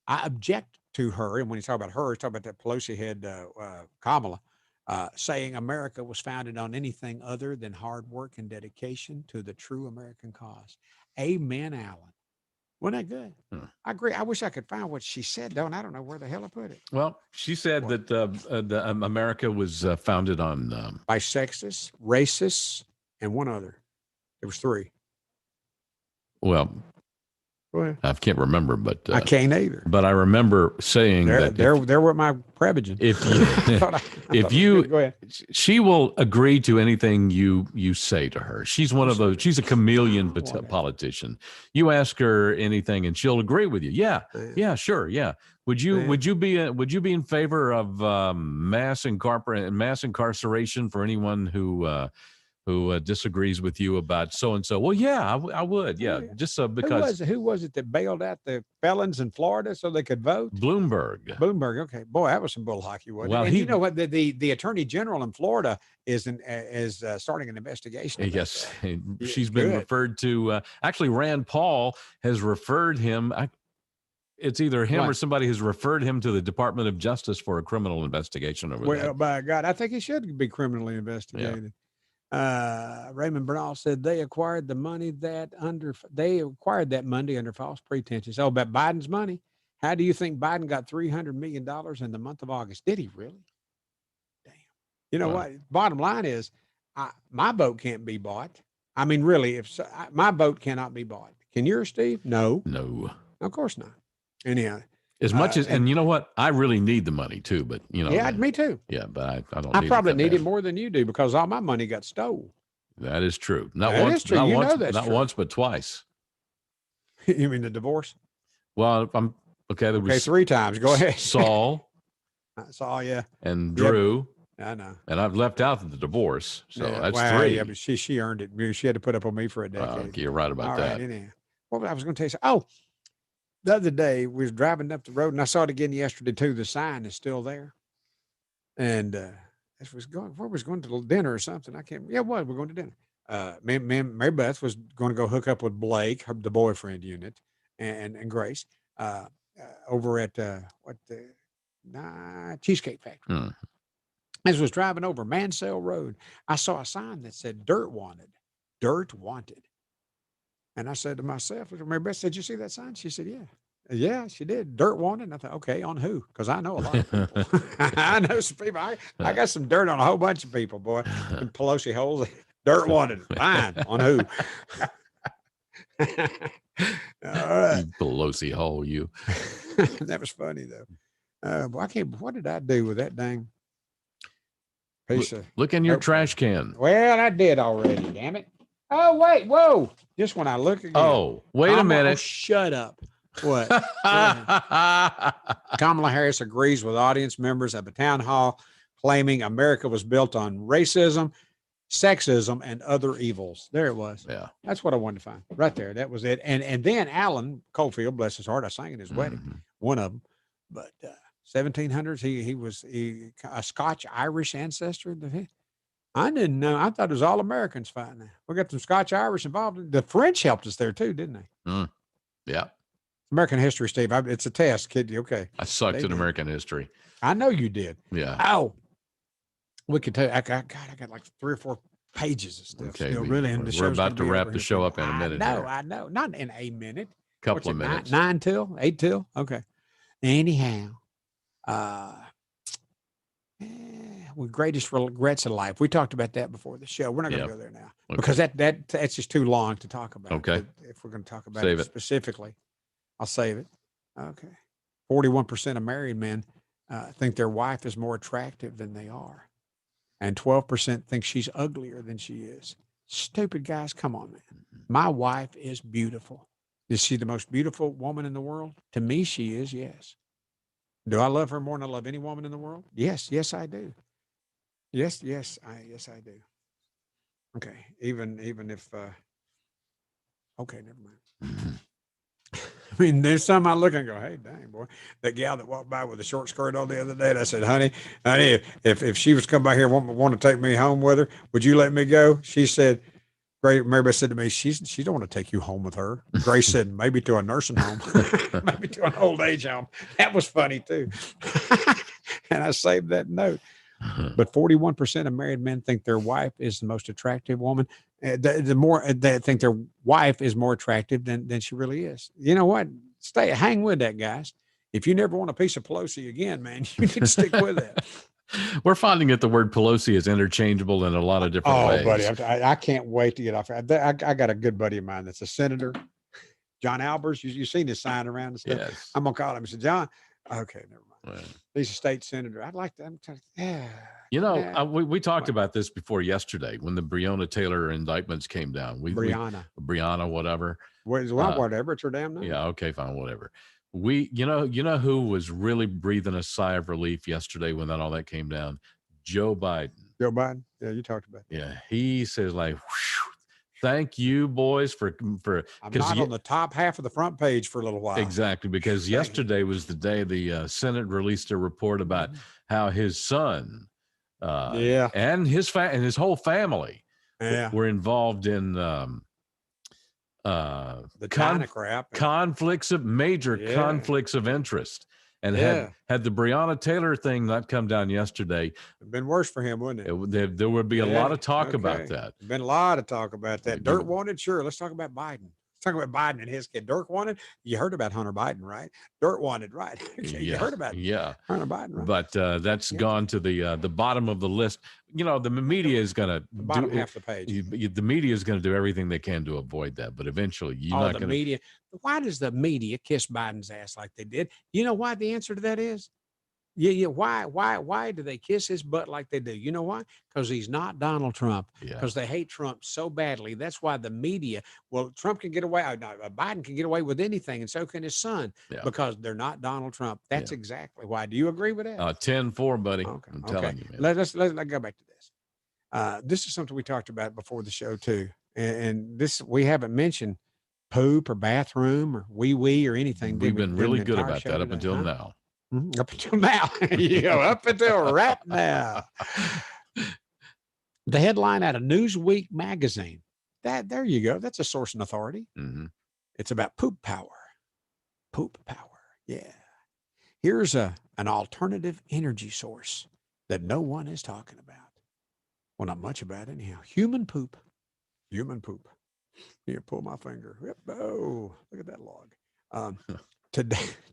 Speaker 2: I object to her, and when he's talking about her, he's talking about that Pelosi head, Kamala, saying America was founded on anything other than hard work and dedication to the true American cause. Amen, Alan. Wasn't that good? I agree. I wish I could find what she said, though, and I don't know where the hell I put it.
Speaker 1: Well, she said that America was founded on
Speaker 2: by sexists, racists, and one other. There was three.
Speaker 1: Well, I can't remember, but
Speaker 2: I can't either.
Speaker 1: But I remember saying that
Speaker 2: there were my Prevagen.
Speaker 1: Go ahead. She will agree to anything you say to her. She's one of those. She's a chameleon politician. You ask her anything, and she'll agree with you. Yeah, sure, yeah. Would you be in favor of mass incarceration for anyone who disagrees with you about so and so? Well, yeah, I would. Yeah, just so because
Speaker 2: who was it that bailed out the felons in Florida so they could vote?
Speaker 1: Bloomberg.
Speaker 2: Okay, boy, that was some bull hockey, wasn't
Speaker 1: well,
Speaker 2: it? And you know what? The attorney general in Florida is starting an investigation.
Speaker 1: Yes, she's been referred to. Actually, Rand Paul has referred him. it's either him or
Speaker 2: What?
Speaker 1: somebody who's referred him to the Department of Justice for a criminal investigation over
Speaker 2: Well,
Speaker 1: that.
Speaker 2: by God, I think he should be criminally investigated. Raymond Bernal said they acquired the money they acquired that money under false pretenses. Oh, about Biden's money. How do you think Biden got $300 million in the month of August? Did he really? Damn. You know what? Bottom line is, my boat can't be bought. I mean, really, my boat cannot be bought. Can yours, Steve? No.
Speaker 1: No.
Speaker 2: Of course not. Anyhow.
Speaker 1: As much as, and you know what? I really need the money too, but you know.
Speaker 2: Yeah, me too.
Speaker 1: Yeah, but I don't.
Speaker 2: I probably need it more than you do because all my money got stole.
Speaker 1: That is true. Not
Speaker 2: That
Speaker 1: once,
Speaker 2: is true.
Speaker 1: not
Speaker 2: You
Speaker 1: once,
Speaker 2: know that's
Speaker 1: not
Speaker 2: true.
Speaker 1: once, but twice.
Speaker 2: You mean the divorce?
Speaker 1: Well, I'm okay. There was
Speaker 2: 3 times. Go ahead.
Speaker 1: Saul.
Speaker 2: Saul, yeah.
Speaker 1: And Drew.
Speaker 2: I know.
Speaker 1: And I've left out the divorce, so that's
Speaker 2: well,
Speaker 1: 3.
Speaker 2: Yeah, but she earned it. She had to put up with me for a decade.
Speaker 1: Okay, you're right about
Speaker 2: All
Speaker 1: that.
Speaker 2: Right, anyhow. Well, I was going to tell you. Oh, the other day we was driving up the road, and I saw it again yesterday too. The sign is still there, and as was going, where was going to dinner or something. I can't. Yeah, we're going to dinner. Mary Beth was going to go hook up with Blake, the boyfriend unit, and Grace over at Cheesecake Factory. As I was driving over Mansell Road, I saw a sign that said "Dirt Wanted." Dirt Wanted. And I said to myself, Mary Beth said, "Did you see that sign?" She said, "Yeah." Yeah, she did. Dirt wanted. And I thought, okay, on who? Because I know a lot of people. I know some people. I got some dirt on a whole bunch of people, boy. And Pelosi holes. Dirt wanted. Fine. On who? All right.
Speaker 1: You Pelosi hole, you.
Speaker 2: That was funny though. Boy, I can't. What did I do with that dang piece of?
Speaker 1: Look in your trash can.
Speaker 2: Well, I did already. Damn it. Oh, wait, whoa. Just when I look again.
Speaker 1: Oh, wait a minute.
Speaker 2: Shut up. What? Kamala Harris agrees with audience members at a town hall claiming America was built on racism, sexism, and other evils. There it was.
Speaker 1: Yeah.
Speaker 2: That's what I wanted to find. Right there. That was it. And then Alan Cofield, bless his heart, I sang at his wedding, one of them. But 1700s, he was a Scotch-Irish ancestor. I didn't know. I thought it was all Americans fighting. We got some Scotch-Irish involved. The French helped us there too, didn't they?
Speaker 1: Yeah.
Speaker 2: American history, Steve. It's a test, kid. Okay.
Speaker 1: I sucked at American history.
Speaker 2: I know you did.
Speaker 1: Yeah.
Speaker 2: Oh, we could tell you. I got like 3 or 4 pages of stuff.
Speaker 1: Okay.
Speaker 2: Still really, and the
Speaker 1: We're
Speaker 2: show's
Speaker 1: about to
Speaker 2: gonna be
Speaker 1: wrap
Speaker 2: over
Speaker 1: the
Speaker 2: here
Speaker 1: show
Speaker 2: for-
Speaker 1: up in a minute.
Speaker 2: I know. Not in a minute.
Speaker 1: Couple of
Speaker 2: What's it,
Speaker 1: minutes.
Speaker 2: 9 till 8 till. Okay. Anyhow, with greatest regrets in life. We talked about that before the show. We're not going to go there now because that's just too long to talk about.
Speaker 1: Okay.
Speaker 2: But if we're going to talk about
Speaker 1: Save
Speaker 2: it
Speaker 1: it.
Speaker 2: specifically, I'll save it. Okay. 41% of married men think their wife is more attractive than they are. And 12% think she's uglier than she is. Stupid guys. Come on, man. My wife is beautiful. Is she the most beautiful woman in the world? To me, she is, yes. Do I love her more than I love any woman in the world? Yes, I do. Yes, I do. Okay, even if okay, never mind. I mean, there's some I look and go, hey, dang boy, that gal that walked by with a short skirt on the other day. And I said, honey, if she was come by here and want to take me home with her, would you let me go? She said, Mary Beth said to me, she don't want to take you home with her. Grace said, maybe to a nursing home, maybe to an old age home. That was funny too. And I saved that note. But 41% of married men think their wife is the most attractive woman. The more they think their wife is more attractive than she really is. You know what? Hang with that, guys. If you never want a piece of Pelosi again, man, you need to stick with that.
Speaker 1: We're finding that the word Pelosi is interchangeable in a lot of different ways.
Speaker 2: Oh, buddy, I can't wait to get off. I got a good buddy of mine that's a senator, John Albers. You've seen his sign around and stuff.
Speaker 1: Yes.
Speaker 2: I'm gonna call him. I said, John. Okay, never mind. Right. He's a state senator. I'd like to. Yeah.
Speaker 1: You know, we talked about this before yesterday when the Breonna Taylor indictments came down. Breonna, whatever.
Speaker 2: Whatever. It's her damn name.
Speaker 1: Yeah. Okay. Fine. Whatever. You know who was really breathing a sigh of relief yesterday when all that came down? Joe Biden.
Speaker 2: Joe Biden. Yeah, you talked about that.
Speaker 1: Yeah, he says like, thank you, boys, for.
Speaker 2: I'm not on the top half of the front page for a little while.
Speaker 1: Exactly, because yesterday was the day the Senate released a report about how his son, and his whole family, were involved in
Speaker 2: the China crap,
Speaker 1: conflicts of conflicts of interest. And had the Breonna Taylor thing not come down yesterday,
Speaker 2: it'd been worse for him, wouldn't it?
Speaker 1: There would be a lot of talk about that.
Speaker 2: Been a lot of talk about that. Dirk wanted, sure. Let's talk about Biden. Let's talk about Biden and his kid. Dirk wanted. You heard about Hunter Biden, right? Dirk wanted, right? You heard about Hunter Biden, right?
Speaker 1: But that's gone to the bottom of the list. You know, the media is going to
Speaker 2: bottom half the page.
Speaker 1: The media is going to do everything they can to avoid that. But eventually, you're not going to.
Speaker 2: Media. Why does the media kiss Biden's ass like they did? You know why the answer to that is? Yeah. Why do they kiss his butt like they do? You know why? Because he's not Donald Trump. Because they hate Trump so badly. That's why the media. Well, Trump can get away. Biden can get away with anything, and so can his son. Because they're not Donald Trump. That's exactly why. Do you agree with that?
Speaker 1: 10-4, buddy. Okay. I'm telling you, man.
Speaker 2: Let's go back to this. This is something we talked about before the show too, and this we haven't mentioned poop or bathroom or wee or anything.
Speaker 1: We've been really good about that up until now.
Speaker 2: Up until now. Up until right now. The headline out of Newsweek magazine. There you go. That's a source and authority.
Speaker 1: Mm-hmm.
Speaker 2: It's about poop power. Poop power. Yeah. Here's an alternative energy source that no one is talking about. Well, not much about it anyhow. Human poop. Human poop. Here, pull my finger. Yep. Oh, look at that log.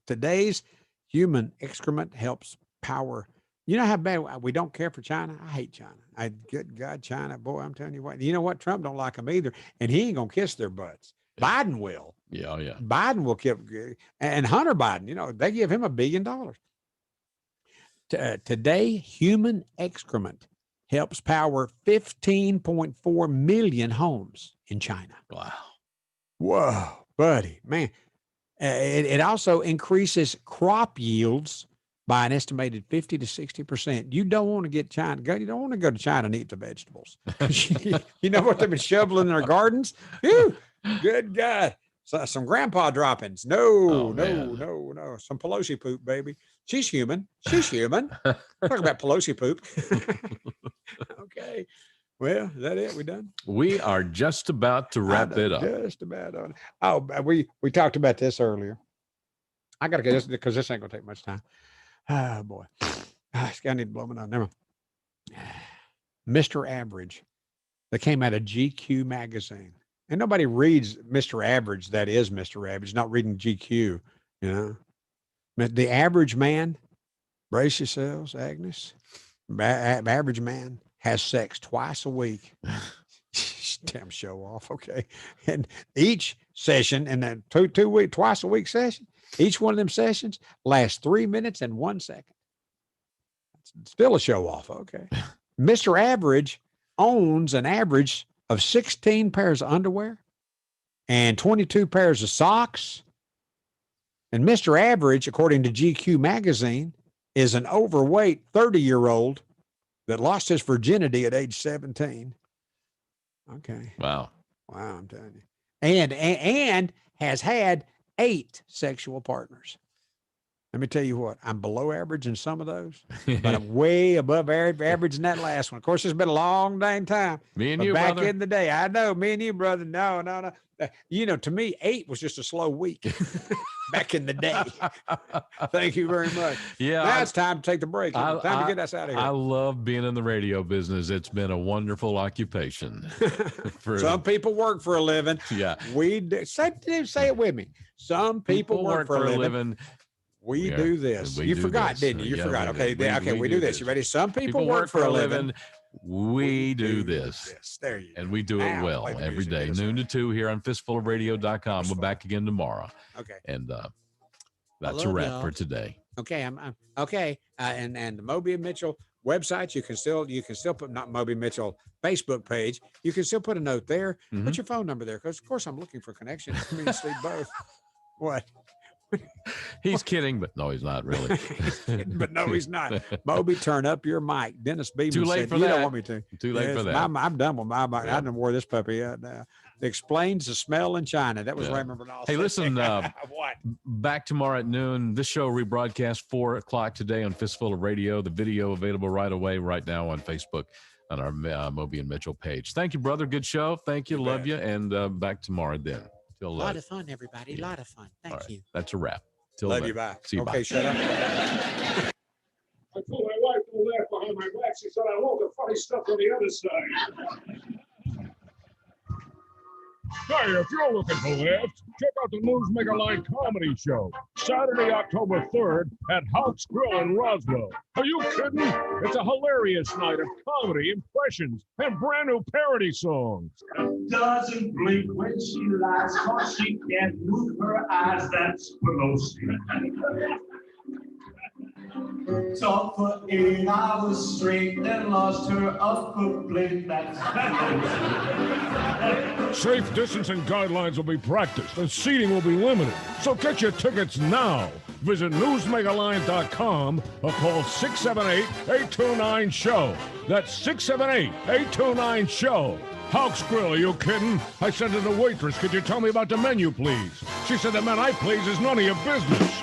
Speaker 2: Today's human excrement helps power. You know how bad we don't care for China? I hate China. Good God, China. Boy, I'm telling you what. You know what? Trump don't like them either. And he ain't going to kiss their butts. Biden will.
Speaker 1: Yeah.
Speaker 2: Biden will kill. And Hunter Biden, they give him $1 billion. Today, human excrement helps power 15.4 million homes in China.
Speaker 1: Wow.
Speaker 2: Whoa, buddy, man. It also increases crop yields by an estimated 50 to 60%. You don't want to get China. You don't want to go to China and eat the vegetables. You know what they've been shoveling in their gardens? Whew, good God. So, some grandpa droppings. No. Some Pelosi poop, baby. She's human. Talk about Pelosi poop. Okay. Well, is that it? We done?
Speaker 1: We are just about to wrap it up.
Speaker 2: Just about on. Oh, we talked about this earlier. I got to get this because this ain't going to take much time. Oh, boy. I need to blow my nose. Never mind. Mr. Average. That came out of GQ magazine. And nobody reads Mr. Average. That is Mr. Average. Not reading GQ, The average man, brace yourselves, Agnes. Average man has sex twice a week. Damn show off. Okay. And each session and then twice a week session, each one of them sessions lasts 3 minutes and 1 second. It's still a show off. Okay. Mr. Average owns an average of 16 pairs of underwear and 22 pairs of socks. And Mr. Average, according to GQ magazine, is an overweight 30-year-old that lost his virginity at age 17. Okay.
Speaker 1: Wow,
Speaker 2: I'm telling you. And has had 8 sexual partners. Let me tell you what, I'm below average in some of those, but I'm way above average in that last one. Of course, it's been a long dang time.
Speaker 1: Me and you,
Speaker 2: back
Speaker 1: brother.
Speaker 2: in the day, I know, me and you, brother. No. To me, 8 was just a slow week back in the day. Thank you very much.
Speaker 1: Yeah.
Speaker 2: Now it's time to take the break. Time to get us out of here.
Speaker 1: I love being in the radio business. It's been a wonderful occupation.
Speaker 2: Some people work for a living.
Speaker 1: Yeah.
Speaker 2: We do. Say it with me. Some people work for a living. We do this. You forgot, didn't you? You forgot. Okay. We do this. You ready? Some people work for a living.
Speaker 1: We do this.
Speaker 2: There you go.
Speaker 1: And we do it well every day, noon to 2 here on fistfulofradio.com. We're back again tomorrow.
Speaker 2: Okay.
Speaker 1: And that's a wrap for today.
Speaker 2: Okay. I'm okay. And the Moby and Mitchell websites, you can still put, not Moby Mitchell Facebook page. You can still put a note there.
Speaker 1: Mm-hmm.
Speaker 2: Put your phone number there. Because of course I'm looking for connections. Me and Steve both. What?
Speaker 1: He's kidding, but no, he's not really.
Speaker 2: But no, he's not. Moby, turn up your mic. Dennis Beeman
Speaker 1: Too late
Speaker 2: said,
Speaker 1: for
Speaker 2: you
Speaker 1: that.
Speaker 2: don't want me to.
Speaker 1: Too late for that.
Speaker 2: I'm done with my mic. I done wore this puppy out now. It explains the smell in China. That was Raymond Bernal.
Speaker 1: Hey, listen,
Speaker 2: what?
Speaker 1: Back tomorrow at noon. This show rebroadcast 4 o'clock today on Fistful of Radio. The video available right away, right now on Facebook on our Moby and Mitchell page. Thank you, brother. Good show. Thank you. Love you. And back tomorrow then. Till
Speaker 17: A lot of fun, everybody. A lot of fun. Thank you.
Speaker 1: That's a wrap. Till
Speaker 2: Love
Speaker 1: then.
Speaker 2: you back.
Speaker 1: See you.
Speaker 2: Okay,
Speaker 1: bye.
Speaker 2: shut up.
Speaker 18: I told my wife to laugh behind my back. She said, I want the funny stuff on the other side. Hey, if you're looking for laughs, check out the Newsmaker Line Comedy Show, Saturday, October 3rd at Houck's Grill in Roswell. Are you kidding? It's a hilarious night of comedy, impressions, and brand new parody songs.
Speaker 19: Doesn't blink when she lies, cause she can't move her eyes. That's Pelosi. Talked for 8 hours straight, then lost her upper plate. That's
Speaker 18: Safe distancing guidelines will be practiced and seating will be limited. So get your tickets now. Visit newsmakerline.com or call 678-829-SHOW. That's 678-829-SHOW. Houck's Grill, are you kidding? I said to the waitress, could you tell me about the menu, please? She said the man I please is none of your business.